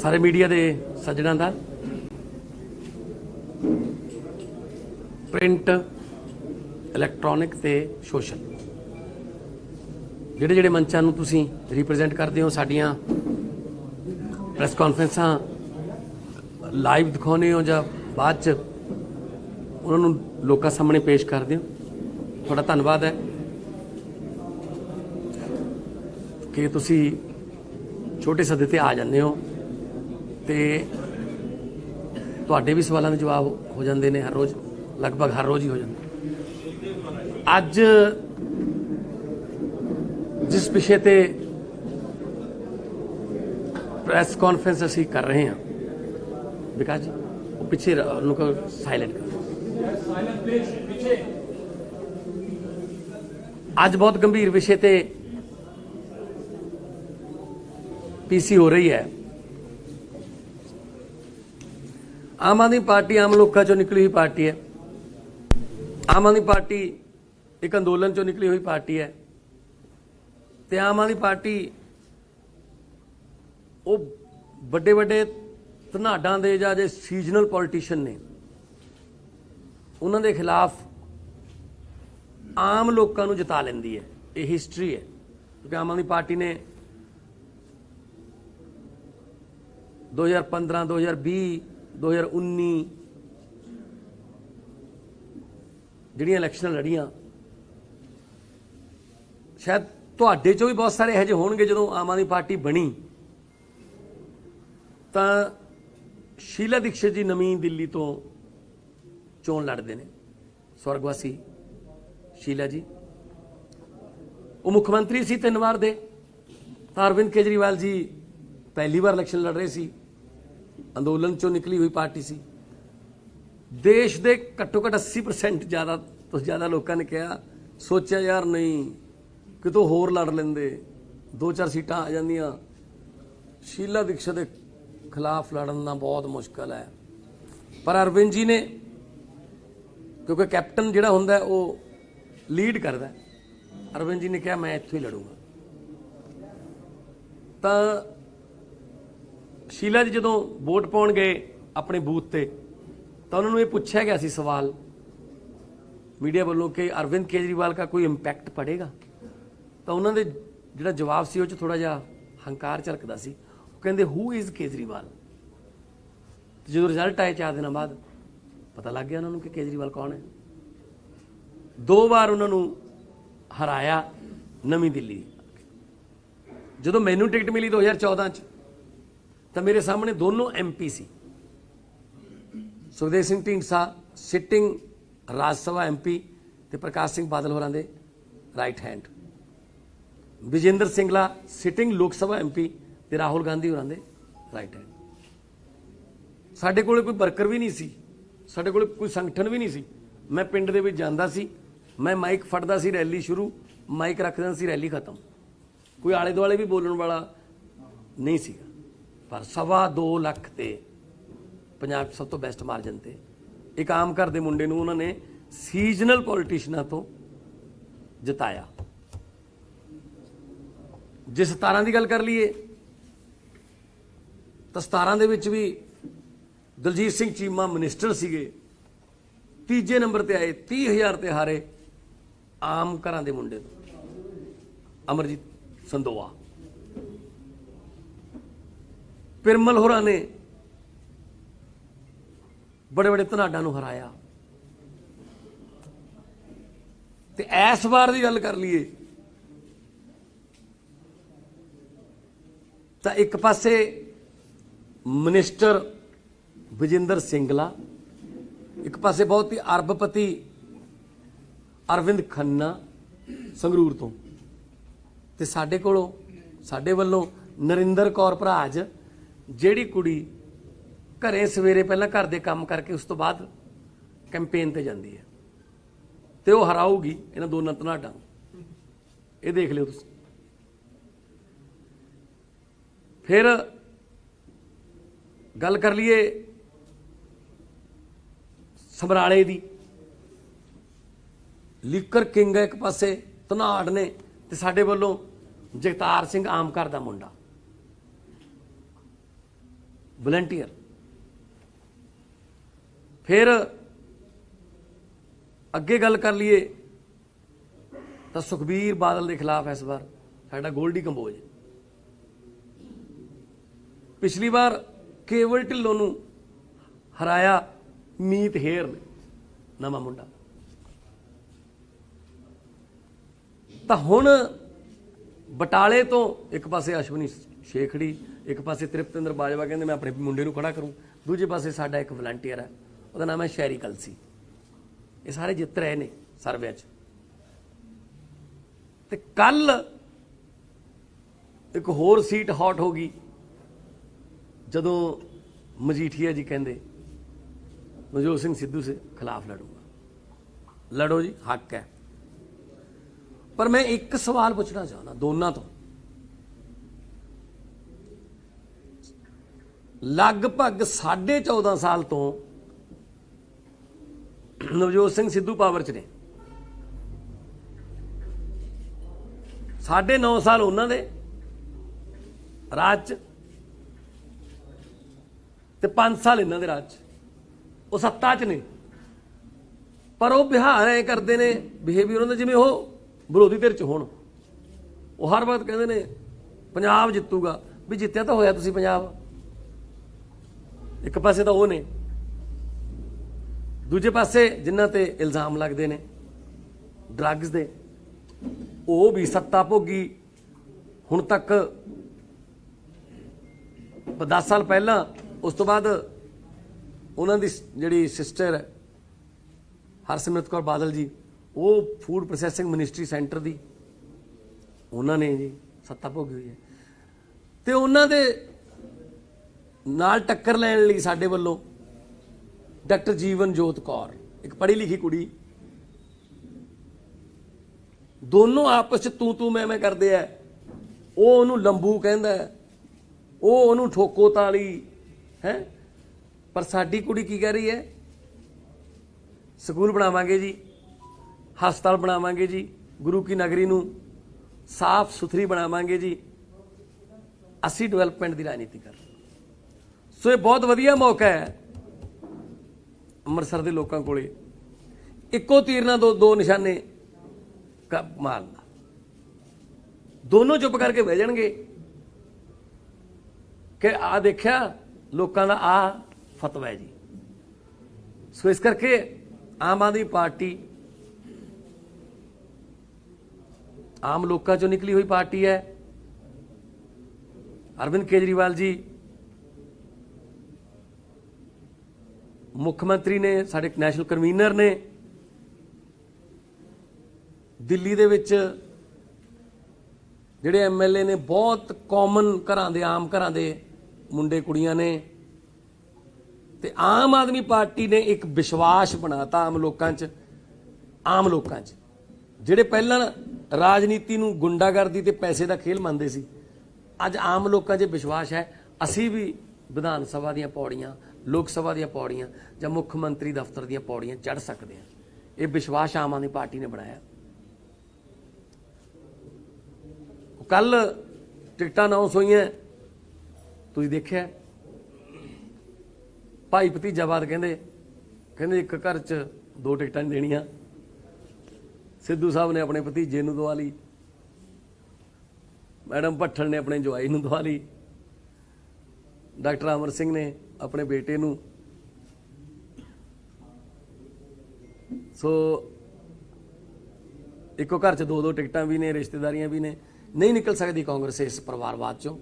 सारे मीडिया के सज्जनों का प्रिंट इलैक्ट्रॉनिक ते सोशल जिहड़े जिहड़े मंचां नूं तुसीं रिप्रजेंट करते हो, साडियां प्रैस कॉन्फ्रेंसां लाइव दिखाउने हो जां बाद च उन्हां नूं लोकां सामने पेश करदे हो, तुहाडा धन्नवाद है कि तुसीं छोटे सदे ते आ जांदे हो ते तुहाडे भी सवालों के जवाब हो जाते हैं हर रोज़, लगभग हर रोज़ ही हो जाते। अज जिस विषय ते प्रैस कॉन्फ्रेंस असी कर रहे हैं, विकास जी वो पीछे उनको साइलेंट कर, आज बहुत गंभीर विषय ते पीसी हो रही है। आम आदमी पार्टी आम लोगों चो निकली हुई पार्टी है। आम आदमी पार्टी एक अंदोलन चो निकली हुई पार्टी है ते आम आदमी पार्टी वो बड़े बड़े धनाडां दे जां जे सीजनल पॉलिटिशियन ने उन्हां दे खिलाफ आम लोगों को जिता लैंदी है। ये हिस्टरी है क्योंकि आम आदमी पार्टी ने 2015, 2020, 2019 ਜਿਹੜੀਆਂ ਇਲੈਕਸ਼ਨ ਲੜੀਆਂ, शायद ਤੁਹਾਡੇ ਚੋਂ भी बहुत सारे ਇਹੋ ਜਿਹੇ ਹੋਣਗੇ ਜਦੋਂ ਆਮ ਆਦਮੀ ਪਾਰਟੀ ਬਣੀ ਤਾਂ शीला दीक्षित जी नवीं दिल्ली तो चोण लड़ते हैं, स्वर्गवासी शीला जी वो मुख्यमंत्री सी 3 बार दे, तो अरविंद केजरीवाल जी पहली बार इलैक्शन लड़ रहे सी, अंदोलन चो निकली हुई पार्टी सी। देश के घट्टो घट्ट 80% ज़्यादा तो ज़्यादा लोगों ने कहा, सोचा यार नहीं कि तो होर लड़ लेंदे, 2-4 सीटां आ जांदियां, शीला दीक्षित के खिलाफ लड़ना बहुत मुश्किल है। पर अरविंद जी ने, क्योंकि कैप्टन जिहड़ा हुंदा है वो लीड करता है, अरविंद जी ने कहा मैं इत्थों ही लड़ूंगा। तो शीला जी जो वोट पाउण गए अपने बूथ ते तो उन्होंने ये पूछा गया सी सवाल मीडिया वालों कि अरविंद केजरीवाल का कोई इंपैक्ट पड़ेगा, तो उन्होंने जिहड़ा जवाब सी उह थोड़ा जिहा हंकार झलकदा सी। वो कहंदे हू इज़ केजरीवाल। जो रिजल्ट आए 4 दिन बाद पता लग गया उन्होंने कि केजरीवाल कौन है। 2 बार उन्होंने हराया नवीं दिल्ली। जो मैनू टिकट मिली 2014 च तो मेरे सामने दोनों MP सी, सुखदेव सिंह ढींडसा सिटिंग राज्यसभा MP ते प्रकाश सिंह बादल होरां दे right hand, Vijender Singla sitting Lok Sabha MP ते राहुल गांधी होरां दे राइट हैंड। साडे कोले कोई वर्कर भी नहीं सी, साडे कोले कोई संगठन भी नहीं सी। मैं पिंड दे विच जांदा सी, मैं माइक फड़दा सी, रैली शुरू, माइक रख दिंदा सी, रैली खत्म। कोई आले दुआले भी बोलण वाला नहीं सीगा। पर 2.25 लाख ते पंजाब सब तो बेस्ट मार्जन ते एक आम घर के मुंडे नूं उन्होंने सीजनल पॉलिटिशियनां तो जिताया। जे 17 की गल कर लीए तो 17 दे विच भी दलजीत सिंह चीमा मिनिस्टर सीगे, 3जे नंबर ते आए, 30,000 ते हारे आम घरां दे मुंडे अमरजीत संदोआ। पिरमल होरां ने बड़े बड़े धनाडां नूं हराया। ते इस बार की गल कर लीए तो एक पासे मिनिस्टर विजेंद्र सिंगला, एक पासे बहुत ही अरबपति अरविंद खन्ना संगरूर तो, ते साडे कोलों साडे वल्लों नरिंदर कौर भराज जिहड़ी कुड़ी घरें सवेरे पहला घर के काम करके उस तो बाद कैंपेन ते जाती है तो वह हराऊगी इन्हां दोनों धनाडां। ये देख लियो तुसीं। फिर गल कर लीए समराले दी, लीकर किंग है एक पासे धनाड़ ने, ते साडे वल्लों जगतार सिंह आम घर का मुंडा। वलंटियर। फिर अगे गल कर लीए तो सुखबीर बादल के खिलाफ इस बार साडा गोल्डी कंबोज। पिछली बार केवल ढिल्लों नूं हराया मीत हेर ने, नवा मुंडा। तो हुण बटाले तो एक पासे अश्वनी शेखड़ी, एक पासे तृप्तिंदर बाजवा कहते मैं अपने मुंडे नूं खड़ा करूँ, दूजे पासे साडा एक वलंटियर है उसका नाम है शहरी कलसी। ये सारे जित रहे ने सर्वे च। ते कल एक होर सीट हॉट हो गई जदों मजीठिया जी कहते नवजोत सिंह सिद्धू से खिलाफ लड़ूंगा। लड़ो जी, हक है। पर मैं एक सवाल पूछना चाहना दोनों तो, लगभग 14.5 साल तो नवजोत सिंह सिद्धू पावर च ने, 9.5 साल उन्होंने राज च ते 5 साल इन्हों के राज च, वो सत्ता च ने। पर वो बिहार ऐ करते हैं बिहेवियर उन्होंने जिमें वो विरोधी धिर च होण। वो हर वक्त कहते हैं पंजाब जितूगा, भी जित्या तो होया तुसीं पंजाब। एक पासे तो वो ने, दूजे पासे जिन्हां ते इल्जाम लगते हैं ड्रग्स दे, वो भी सत्ता भोगी। हुण तक 10 साल पहला, उस तो बाद उन्होंने जिहड़ी सिस्टर है हरसिमरत कौर बादल जी, वो फूड प्रोसैसिंग मिनिस्ट्री सेंटर दी उन्होंने जी सत्ता भोगी हुई है। तो उन्होंने नाल टक्कर लैण लई साडे वल्लों डॉक्टर जीवन जोत कौर, एक पढ़ी लिखी कुड़ी, दोनों आपस च तू मैं करते हैं। वो उन्होंने लंबू कहता है, वो उन्होंने ठोको ताली है। पर साडी कुड़ी की कह रही है, स्कूल बनावांगे जी, हस्पताल बनावांगे जी, गुरु की नगरी नूं साफ सुथरी बनावांगे जी, असी डेवलपमेंट की राजनीति कर। सो ये बहुत वधिया मौका है अमृतसर के लोगों को इक्को तीर ना दो निशाने मारना। दोनों चुप करके बह जाएंगे कि आ देखा लोगों का आ फतवा है जी। सो इस करके आम आदमी पार्टी आम लोगों चों निकली हुई पार्टी है। अरविंद केजरीवाल जी मुख्यमंत्री ने, साडे नैशनल कन्वीनर ने, दिल्ली दे विच जिहड़े MLA ने बहुत कॉमन घरां दे, आम घरां दे मुंडे कुड़ियां ने। ते आम आदमी पार्टी ने एक विश्वास बनाता आम लोगों च, आम लोगों च जिहड़े पहलां राजनीति नूं गुंडागर्दी ते पैसे दा खेल मनदे सी, अज आम लोगों च विश्वास है असी भी विधान सभा दीयां पौड़ियां, लोक सभा दीयां पौड़ियां जां मुख्यमंत्री दफ्तर दीयां पौड़ियां चढ़ सकते हैं। ये विश्वास आम आदमी पार्टी ने बनाया। कल टिकटां अनाउंस हुई, तुसीं देखिआ, भाई भतीजाबाद कहंदे एक घर च 2 टिकटां नहीं देनियां। सिद्धू साहब ने अपने भतीजे नूं दवा ली, मैडम भट्टल ने अपने जवाई नूं दवा ली, डॉक्टर अमर सिंह ने अपने बेटे नूं। सो इको घर च 2-2 टिकटां भी ने, रिश्तेदारियां भी ने। नहीं निकल सकती कांग्रेस इस परिवारवाद चों।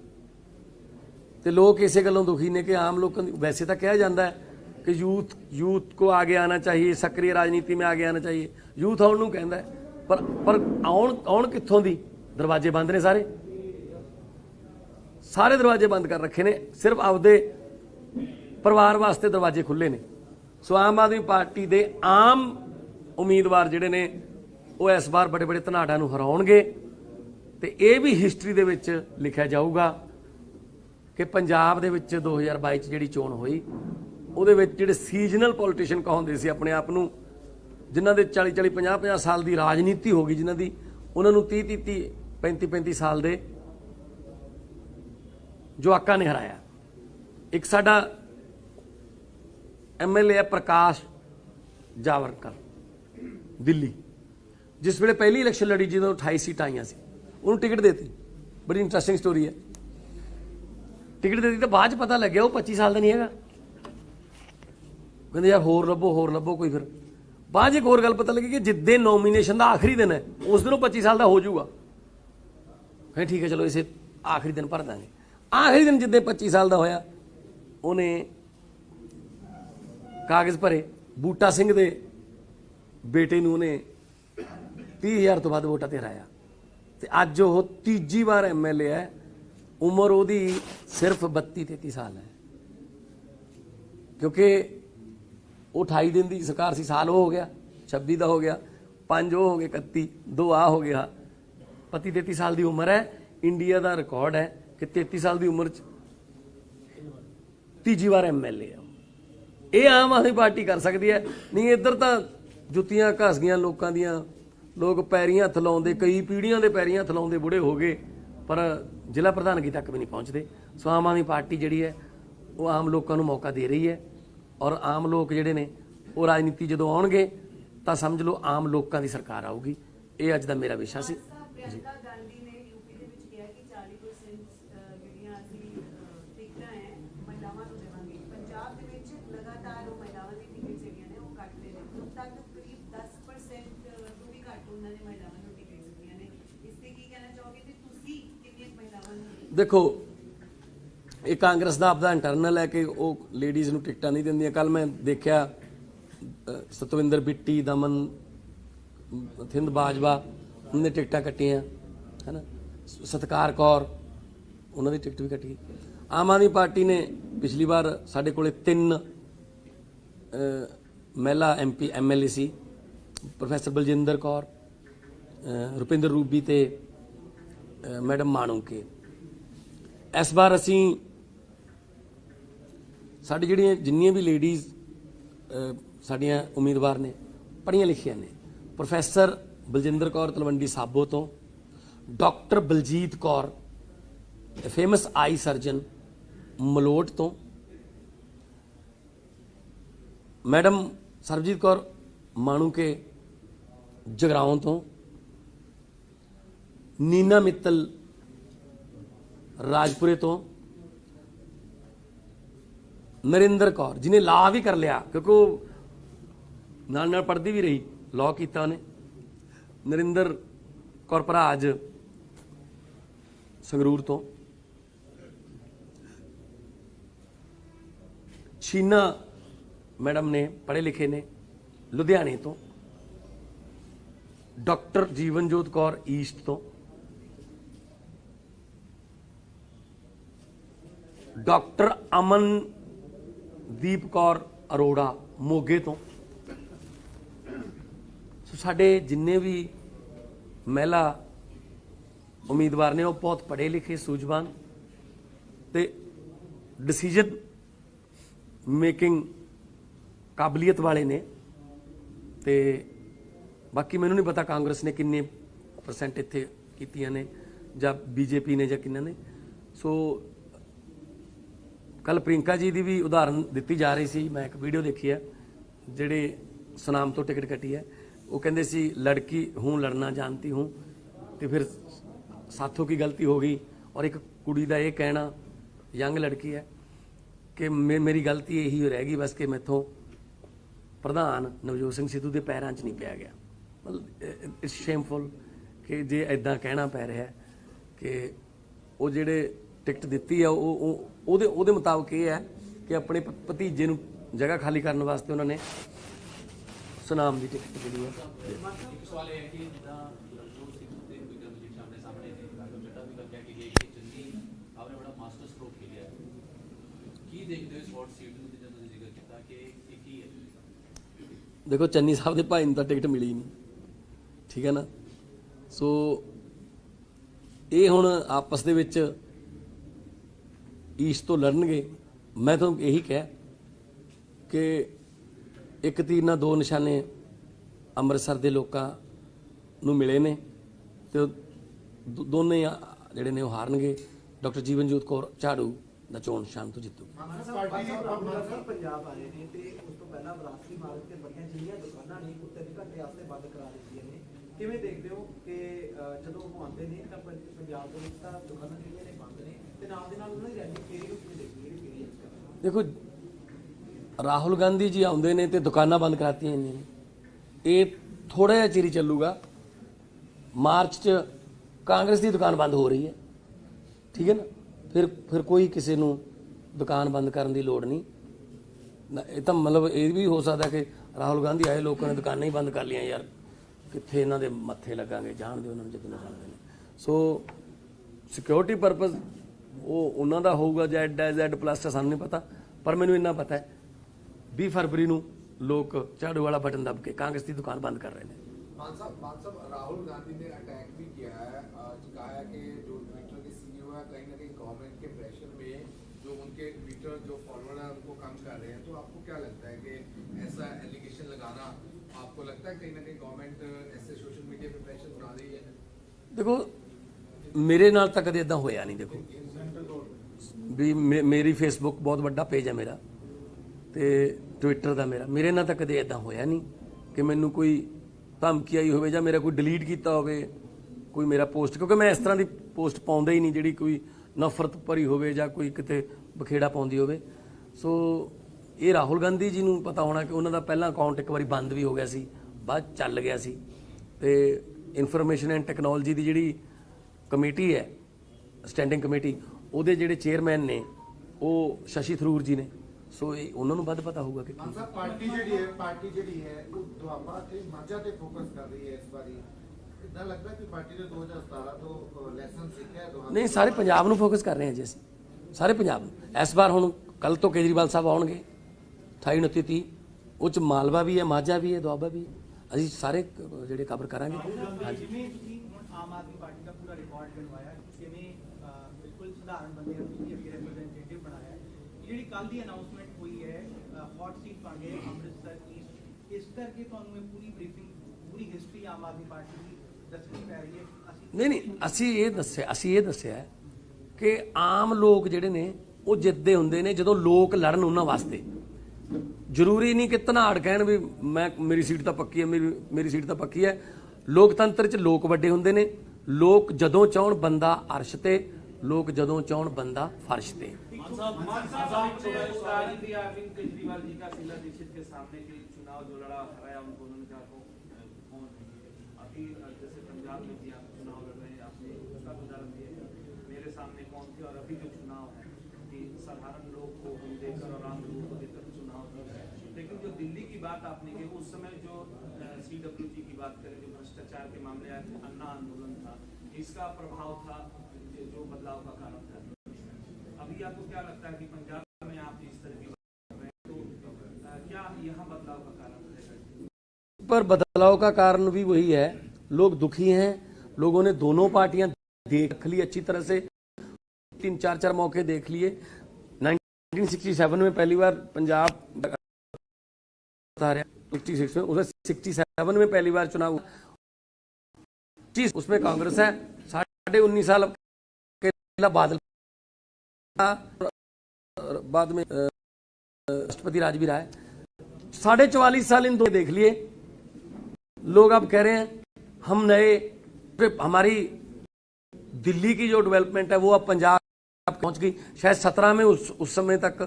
तो लोग इस गलों दुखी ने कि आम लोगों, वैसे तो कहा जाता है कि यूथ को आगे आना चाहिए, सक्रिय राजनीति में आगे आना चाहिए, यूथ आउण नूं कहंदा है। पर आउण कित्थों दी? दरवाजे बंद ने, सारे दरवाजे बंद कर रखे ने, सिर्फ आपदे परिवार वास्ते दरवाजे खुले ने। सो आम आदमी पार्टी दे आम उम्मीदवार जिहड़े ने वो इस बार बड़े बड़े धनाड़ां नूं हराउणगे। ते ये भी हिस्टरी दे विच लिखिया जाऊगा कि पंजाब दे विच 2022 च जिहड़ी चोण होई, ਉਹਦੇ ਵਿੱਚ ਜਿਹੜੇ ਸੀਜ਼ਨਲ ਪੋਲੀਟੀਸ਼ੀਅਨ ਕਹਾਉਂਦੇ ਸੀ ਆਪਣੇ ਆਪ ਨੂੰ, ਜਿਨ੍ਹਾਂ ਦੇ 40-40 50-50 ਸਾਲ ਦੀ ਰਾਜਨੀਤੀ ਹੋ ਗਈ, ਜਿਨ੍ਹਾਂ ਦੀ ਉਹਨਾਂ ਨੂੰ 30-30 35-35 ਸਾਲ ਦੇ ਜਵਾਕਾਂ ਨੇ ਹਰਾਇਆ। एक साडा MLA है प्रकाश जावड़कर दिल्ली, जिस वे पहली इलैक्शन लड़ी जो 28 सीटां आईयां सी, उन्होंने टिकट देती। बड़ी इंटरस्टिंग स्टोरी है। टिकट देती तो बाद पता लग्या वो 25 साल का नहीं है। कहते यार होर लभो कोई। फिर बाद एक होर गल पता लगी कि जिद्दे नॉमीनेशन का आखिरी दिन है उस दिन 25 साल का हो जाऊगा। कहें ठीक है चलो इसे आखिरी दिन भर देंगे। आखिरी दिन जिद्दे 25 साल का होया उन्हें कागज भरे। बूटा सिंह दे बेटे नूं उन्हें 30,000 तो बाद वोटां ते हराया ते अज वो तीजी बार MLA है। उम्र उहदी सिर्फ 32-33 साल है, क्योंकि वो 28 दिन की सरकार सी। साल वो हो गया, 26 का हो गया, 5 वो हो गए, 31, 2 आ हो गया। 32-33 साल की उम्र है। इंडिया का रिकॉर्ड है कि 33 साल की उम्र तीजी बार MLA है। ये आम आदमी पार्टी कर सकती है। नहीं इधर तो जुत्तियां घस गई लोगों दियां, लोग पैरी हथ लाउंदे, कई पीढ़ियां के पैरी हथ लाउंदे बुढ़े हो गए, पर जिला प्रधानगी तक भी नहीं पहुँचते। सो आम आदमी पार्टी जी है वो आम लोगों को मौका दे रही है, और आम लोग जोड़े ने वो राजनीति जो आउणगे तो समझ लो आम लोगों की सरकार आऊगी। ये अज का मेरा विशा से जी। देखो ये कांग्रेस का आपका इंटरनल है कि वो लेडीज़ नूं टिकटां नहीं देंदियां। कल मैं देखा सतविंदर बिट्टी, दमन थिंद बाजवा उन्होंने टिकटां कट्टियां है ना, सतकार कौर उन्होंने टिकट भी कट्टी। आम आदमी पार्टी ने पिछली बार साढ़े कोले 3 महिला MP MLA सी, प्रोफैसर बलजिंदर कौर, रुपिंदर रूबी ते मैडम माणूके। इस बार असी साड़ी जिहड़ियां जिन्नियां भी लेडीज़ साड़ियां उम्मीदवार ने पढ़िया लिखिया ने, प्रोफैसर बलजिंदर कौर तलवंडी साबो तो, doctor Baljit Kaur famous eye surgeon Malout तो, मैडम सरबजीत कौर माणूके जगराओं तो, नीना मित्तल राजपुरे तो, नरिंदर कौर जिन्हें लॉ भी कर लिया क्योंकि वो नाल पढ़ती भी रही, लॉ किया उन्हें। नरिंदर कौर भराज संगरूर तो, शीना मैडम ने पढ़े लिखे ने लुधियाने तो, डॉक्टर जीवनजोत कौर ईस्ट तो, डॉक्टर अमनदीप कौर अरोड़ा मोगे तो। सो साडे जिन्ने भी महिला उम्मीदवार ने वो बहुत पढ़े लिखे सूझवान ते डिसीजन मेकिंग काबलियत वाले ने। ते बाकी मैनू नहीं पता कांग्रेस ने किन्ने % इत्थे कीतियां ने जां BJP ने जां किन्ना ने। सो कल प्रियंका जी की भी उदाहरण दी जा रही सी, मैं एक वीडियो देखी है जिहड़े सुनाम तो टिकट कटी है। वो कहंदे सी लड़की हूँ लड़ना जानती हूँ, तो फिर साथों की गलती हो गई। और एक कुड़ी का ये कहना यंग लड़की है कि मेरी गलती यही रह गई बस कि मैथों प्रधान नवजोत सिंह सिद्धू के पैरों च नहीं पाया गया। मतलब इट्स शेमफुल कि जे इदा कहना पै रहा है कि वो जिहड़े टिकट दी है वो मुताबिक ये है कि अपने भतीजे नूं जगह खाली करने वास्ते उन्होंने सुनाम की टिकट जी है। देखो चन्नी साहब के भाई तो टिकट मिली नहीं, ठीक है ना। सो ये हुण आपस दे विच ईस्ट तो लड़नगे। मैं तो यही कहा कि एक तीर ना 2 निशाने अमृतसर के लोगों नूं मिले ने, तो दोने जिहड़े ने हारनगे। डॉक्टर जीवनजोत कौर झाड़ू ਦਾ ਚੋਣ ਸ਼ਾਮ ਤੋਂ ਜਿੱਤੂਗੀ। ਪੰਜਾਬ ਆਏ ਨੇ ਤੇ ਉਸ ਤੋਂ ਪਹਿਲਾਂ ਵਿਰਾਸਤੀ ਮਾਰਗ ਤੇ ਬੜੀਆਂ ਜਿਹੜੀਆਂ ਦੁਕਾਨਾਂ ਨੇ ਕੁੱਤੇ ਦੇ ਘੰਟੇ ਵਾਸਤੇ ਬੰਦ ਕਰਾ ਦਿੱਤੀਆਂ ਨੇ, ਕਿਵੇਂ ਦੇਖਦੇ ਹੋ ਕਿ ਜਦੋਂ ਉਹ ਆਉਂਦੇ ਨੇ ਤਾਂ ਪੰਜਾਬ ਦੇ ਵਿੱਚ ਤਾਂ ਦੁਕਾਨਾਂ ਜਿਹੜੀਆਂ ਨੇ ਬੰਦ ਨੇ ਤੇ ਨਾਲ ਦੇ ਨਾਲ ਉਹਨਾਂ ਦੀ ਰੈਲੀ ਫੇਰੀ ਨੂੰ ਕਿਵੇਂ ਦੇਖਦੇ ਹੋ? ਦੇਖੋ ਰਾਹੁਲ ਗਾਂਧੀ ਜੀ ਆਉਂਦੇ ਨੇ ਤੇ ਦੁਕਾਨਾਂ ਬੰਦ ਕਰਾਤੀਆਂ ਨੇ, ਇਹ ਥੋੜਾ ਜਿਹਾ ਚਿਰ ਹੀ ਚੱਲੂਗਾ। ਮਾਰਚ 'ਚ ਕਾਂਗਰਸ ਦੀ ਦੁਕਾਨ ਬੰਦ ਹੋ ਰਹੀ ਹੈ, ਠੀਕ ਹੈ ਨਾ, ਫਿਰ ਕੋਈ ਕਿਸੇ ਨੂੰ ਦੁਕਾਨ ਬੰਦ ਕਰਨ ਦੀ ਲੋੜ ਨਹੀਂ। ਇਹ ਤਾਂ ਮਤਲਬ ਇਹ ਵੀ ਹੋ ਸਕਦਾ ਕਿ ਰਾਹੁਲ ਗਾਂਧੀ ਆਏ ਲੋਕਾਂ ਨੇ ਦੁਕਾਨਾਂ ਹੀ ਬੰਦ ਕਰ ਲਈਆਂ, ਯਾਰ ਕਿੱਥੇ ਇਹਨਾਂ ਦੇ ਮੱਥੇ ਲੱਗਾਂਗੇ, ਜਾਣ ਦਿਓ ਉਹਨਾਂ ਨੂੰ ਜਿੱਦਣ ਜਾਣਦੇ ਨੇ। ਸੋ ਸਿਕਿਉਰਿਟੀ ਪਰਪਸ ਉਹ ਉਹਨਾਂ ਦਾ ਹੋਊਗਾ, Z++ ਸਾਨੂੰ ਨਹੀਂ ਪਤਾ, ਪਰ ਮੈਨੂੰ ਇੰਨਾ ਪਤਾ ਹੈ 20 ਫਰਵਰੀ ਨੂੰ ਲੋਕ ਝਾੜੂ ਵਾਲਾ ਬਟਨ ਦਬ ਕੇ ਕਾਂਗਰਸ ਦੀ ਦੁਕਾਨ ਬੰਦ ਕਰ ਰਹੇ ਨੇ। मान साहब राहुल गांधी ने अटैक भी किया है, कहा है कि जो ट्विटर के सीईओ है कहीं ना कहीं गवर्नमेंट के प्रेशर में जो उनके ट्विटर जो फॉलोअर है उनको कम कर रहे हैं, तो आपको क्या लगता है कि ऐसा एलिगेशन लगाना, आपको लगता है कहीं ना कहीं गवर्नमेंट ऐसे सोशल मीडिया पे प्रेशर बना रही है? देखो मेरे नाल तक कदे इदां होया नहीं। देखो भी मेरी फेसबुक बहुत बड़ा पेज है मेरा ते ट्विटर का मेरे नाल तक कदे इदां होया नहीं कि मैनू कोई धमकी आई हो ਜਾਂ ਮੇਰਾ ਕੋਈ ਡਿਲੀਟ ਕੀਤਾ ਹੋਵੇ ਕੋਈ ਮੇਰਾ ਪੋਸਟ, ਕਿਉਂਕਿ ਮੈਂ ਇਸ ਤਰ੍ਹਾਂ ਦੀ ਪੋਸਟ ਪਾਉਂਦਾ ਹੀ ਨਹੀਂ ਜਿਹੜੀ ਕੋਈ ਨਫ਼ਰਤ ਭਰੀ ਹੋਵੇ ਜਾਂ ਕੋਈ ਕਿਤੇ ਬਖੇੜਾ ਪਾਉਂਦੀ ਹੋਵੇ। ਸੋ ਇਹ ਰਾਹੁਲ ਗਾਂਧੀ ਜੀ ਨੂੰ ਪਤਾ ਹੋਣਾ ਕਿ ਉਹਨਾਂ ਦਾ ਪਹਿਲਾਂ ਅਕਾਊਂਟ ਇੱਕ ਵਾਰੀ ਬੰਦ ਵੀ ਹੋ ਗਿਆ ਸੀ, ਬਾਅਦ ਚੱਲ ਗਿਆ ਸੀ। ਤੇ ਇਨਫੋਰਮੇਸ਼ਨ ਐਂਡ ਟੈਕਨੋਲੋਜੀ ਦੀ ਜਿਹੜੀ ਕਮੇਟੀ ਹੈ ਸਟੈਂਡਿੰਗ ਕਮੇਟੀ, ਉਹਦੇ ਜਿਹੜੇ ਚੇਅਰਮੈਨ ਨੇ ਉਹ ਸ਼ਸ਼ੀ ਥਰੂਰ ਜੀ ਨੇ। ਸੋ ਇਹ ਉਹਨਾਂ ਨੂੰ ਵੱਧ ਪਤਾ ਹੋਊਗਾ ਕਿ ਪਾਰਟੀ ਜਿਹੜੀ ਹੈ ਉਹ ਦੁਆਬਾ ਤੇ ਮਾਝਾ ਤੇ ਫੋਕਸ ਕਰ ਰਹੀ ਹੈ ਇਸ ਵਾਰੀ। ਇਦਾਂ ਲੱਗਦਾ ਕਿ ਪਾਰਟੀ ਨੇ 2017 ਤੋਂ ਲੈਸਨ ਸਿੱਖਿਆ ਹੈ ਦੁਆਬਾ? ਨਹੀਂ, ਸਾਰੇ ਪੰਜਾਬ ਨੂੰ ਫੋਕਸ ਕਰ ਰਹੇ ਹਾਂ ਜੀ ਅਸੀਂ, ਸਾਰੇ ਪੰਜਾਬ ਨੂੰ। ਇਸ ਵਾਰ ਹੁਣ ਕੱਲ ਤੋਂ ਕੇਜਰੀਵਾਲ ਸਾਹਿਬ ਆਉਣਗੇ 28, 29, 30, ਉਹ 'ਚ ਮਾਲਵਾ ਵੀ ਹੈ, ਮਾਝਾ ਵੀ ਹੈ, ਦੁਆਬਾ ਵੀ ਹੈ। ਅਸੀਂ ਸਾਰੇ ਜਿਹੜੇ ਕਵਰ ਕਰਾਂਗੇ। ਹਾਂਜੀ, ਜਿਵੇਂ ਤੁਸੀਂ ਹੁਣ ਆਮ ਆਦਮੀ ਪਾਰਟੀ ਦਾ ਪੂਰਾ ਰਿਕਾਰਡ ਬਣਵਾਇਆ, ਕਿਵੇਂ ਬਿਲਕੁਲ ਸਧਾਰਨ ਬੰਦੇ ਨੂੰ ਤੁਸੀਂ ਅੱਗੇ ਰਿਪਰੈਜ਼ੈਂਟੇਟਿਵ ਬਣਾਇਆ, ਜਿਹੜੀ ਕੱਲ ਦੀ ਅਨਾਉਂਸਮੈਂਟ ਹੋਈ ਹੈ ਹੌਟ ਸੀਟ ਬਣ ਗਏ ਅੰਮ੍ਰਿਤਸਰ ਈਸਟ, ਇਸ ਕਰਕੇ ਤੁਹਾਨੂੰ ਇਹ ਪੂਰੀ ਬਰੀਫਿੰਗ ਪੂਰੀ ਹਿਸਟਰੀ ਆਮ ਆਦਮੀ ਪਾਰਟੀ ਦੀ ਦੱਸਣੀ ਪੈ ਰਹੀ ਹੈ? ਨਹੀਂ, ਅਸੀਂ ਇਹ ਦੱਸਿਆ ਕਿ ਆਮ ਲੋਕ ਜਿਹੜੇ ਨੇ ਉਹ ਜਿੱਤਦੇ ਹੁੰਦੇ ਨੇ ਜਦੋਂ ਲੋਕ ਲੜਨ ਉਹਨਾਂ ਵਾਸਤੇ। ਜ਼ਰੂਰੀ ਨਹੀਂ ਕਿ ਧਨਾੜ ਕਹਿਣ ਵੀ ਮੇਰੀ ਸੀਟ ਤਾਂ ਪੱਕੀ ਹੈ, ਮੇਰੀ ਸੀਟ ਤਾਂ ਪੱਕੀ ਹੈ। ਲੋਕਤੰਤਰ 'ਚ ਲੋਕ ਵੱਡੇ ਹੁੰਦੇ ਨੇ। ਲੋਕ ਜਦੋਂ ਚਾਹਣ ਬੰਦਾ ਅਰਸ਼ ਤੇ, ਲੋਕ ਜਦੋਂ ਚਾਹਣ ਬੰਦਾ ਫਰਸ਼ ਤੇ। केजरीवाल जी का शीला दीक्षित के सामने के चुनाव जो लड़ा हराया उनको, उन्होंने कहा कौन अभी जैसे पंजाब में भी आप चुनाव लड़ रहे हैं, आपने उसका उदाहरण दिया, मेरे सामने कौन थे, और अभी जो चुनाव है कि साधारण लोग को हम देकर और आम लोगों को देकर चुनाव है। लेकिन जो दिल्ली की बात आपने की, उस समय जो CWG की बात करें, जो भ्रष्टाचार के मामले आए थे, अन्ना आंदोलन था, इसका प्रभाव था जो बदलाव का कारण था। अभी आपको क्या लगता है कि पंजाब में आप इस तरह की बात कर रहे हैं, तो क्या यहाँ बदलाव का कारण रहेगा? पर बदलाव का कारण भी वही है, लोग दुखी हैं। लोगों ने दोनों पार्टियां देख ली अच्छी तरह से, 3-4 मौके देख लिए। 1967 में पहली बार पंजाब 66 में, उसे 67 में पहली बार चुनाव, उसमें कांग्रेस है। 19.5 साल के बादल बाद में राष्ट्रपति राज भी रहा है। 44.5 साल इन दो देख लिए। लोग अब कह रहे हैं हम नए, हमारी दिल्ली की जो डेवलपमेंट है वो अब पंजाब पहुंच गई। शायद 17 में उस समय तक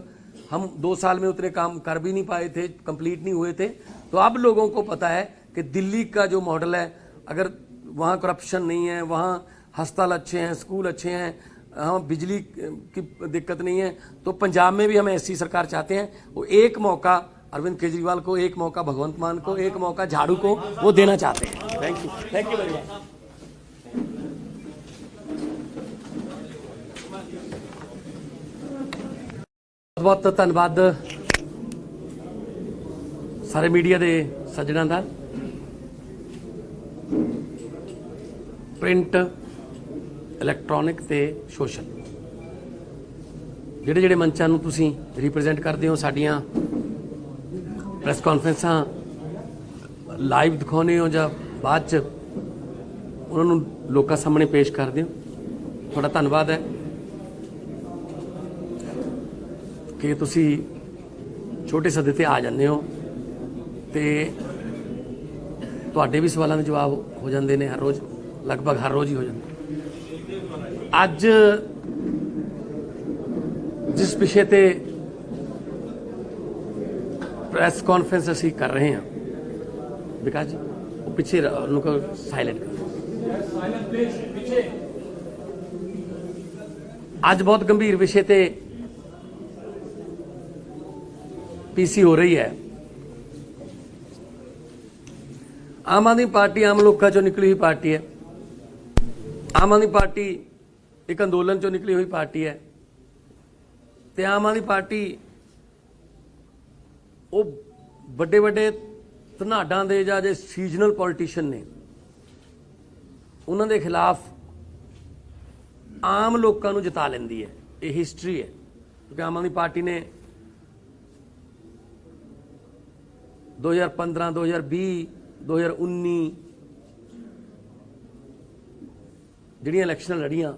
हम 2 साल में उतने काम कर भी नहीं पाए थे, कंप्लीट नहीं हुए थे। तो अब लोगों को पता है कि दिल्ली का जो मॉडल है, अगर वहाँ करप्शन नहीं है, वहाँ अस्पताल अच्छे हैं, स्कूल अच्छे हैं, हाँ बिजली की दिक्कत नहीं है, तो पंजाब में भी हम ऐसी सरकार चाहते हैं। वो एक मौका अरविंद केजरीवाल को, एक मौका भगवंत मान को, एक मौका झाड़ू को वो देना चाहते हैं। Thank you very much. बहुत धन्यवाद सारे मीडिया के सज्जनों का। प्रिंट, इलैक्ट्रॉनिक ते सोशल ਜਿਹੜੇ ਜਿਹੜੇ ਮੰਚਾਂ ਨੂੰ ਤੁਸੀਂ ਰਿਪਰੈਜ਼ੈਂਟ ਕਰਦੇ ਹੋ, ਸਾਡੀਆਂ ਪ੍ਰੈਸ ਕਾਨਫਰੰਸਾਂ ਲਾਈਵ ਦਿਖਾਉਂਦੇ ਹੋ ਜਾਂ ਬਾਅਦ ਚ ਉਹਨਾਂ ਨੂੰ ਲੋਕਾਂ ਸਾਹਮਣੇ ਪੇਸ਼ ਕਰਦੇ ਹੋ, ਤੁਹਾਡਾ ਧੰਨਵਾਦ ਹੈ। ਕਿ ਤੁਸੀਂ ਛੋਟੇ ਸੱਦੇ ਤੇ ਆ ਜਾਂਦੇ ਹੋ ਤੇ ਤੁਹਾਡੇ ਵੀ ਸਵਾਲਾਂ ਦੇ ਜਵਾਬ ਹੋ ਜਾਂਦੇ ਨੇ ਹਰ ਰੋਜ਼, ਲਗਭਗ ਹਰ ਰੋਜ਼ ਹੀ ਹੋ ਜਾਂਦੇ। ਅੱਜ ਜਿਸ ਵਿਸ਼ੇ ਤੇ ਪ੍ਰੈਸ ਕਾਨਫਰੰਸ ਅਸੀਂ ਕਰ ਰਹੇ ਹਾਂ, ਵਿਕਾਸ ਜੀ ਉਹ ਪਿੱਛੇ ਉਹਨੂੰ ਕਹੋ ਸਾਇਲੈਂਟ ਕਰ। ਅੱਜ ਬਹੁਤ ਗੰਭੀਰ ਵਿਸ਼ੇ ਤੇ ਪੀਸੀ ਹੋ ਰਹੀ ਹੈ। ਆਮ ਆਦਮੀ ਪਾਰਟੀ ਆਮ ਲੋਕਾਂ ਚੋਂ ਨਿਕਲੀ ਹੋਈ ਪਾਰਟੀ ਹੈ। ਆਮ ਆਦਮੀ ਪਾਰਟੀ ਇੱਕ ਅੰਦੋਲਨ ਚੋਂ ਨਿਕਲੀ ਹੋਈ ਪਾਰਟੀ ਹੈ ਤੇ ਆਮ ਆਦਮੀ ਪਾਰਟੀ ਉਹ ਵੱਡੇ ਵੱਡੇ ਧਨਾਡਾਂ ਦੇ ਜਾਂ ਜੇ ਸੀਜ਼ਨਲ ਪੋਲੀਟੀਸ਼ੀਅਨ ਨੇ ਉਹਨਾਂ ਦੇ ਖਿਲਾਫ ਆਮ ਲੋਕਾਂ ਨੂੰ ਜਿਤਾ ਲੈਂਦੀ ਹੈ। ਇਹ ਹਿਸਟਰੀ ਹੈ ਕਿਉਂਕਿ ਆਮ ਆਦਮੀ ਪਾਰਟੀ ਨੇ 2015 2020 2019 ਜਿਹੜੀਆਂ ਇਲੈਕਸ਼ਨਾਂ ਲੜੀਆਂ,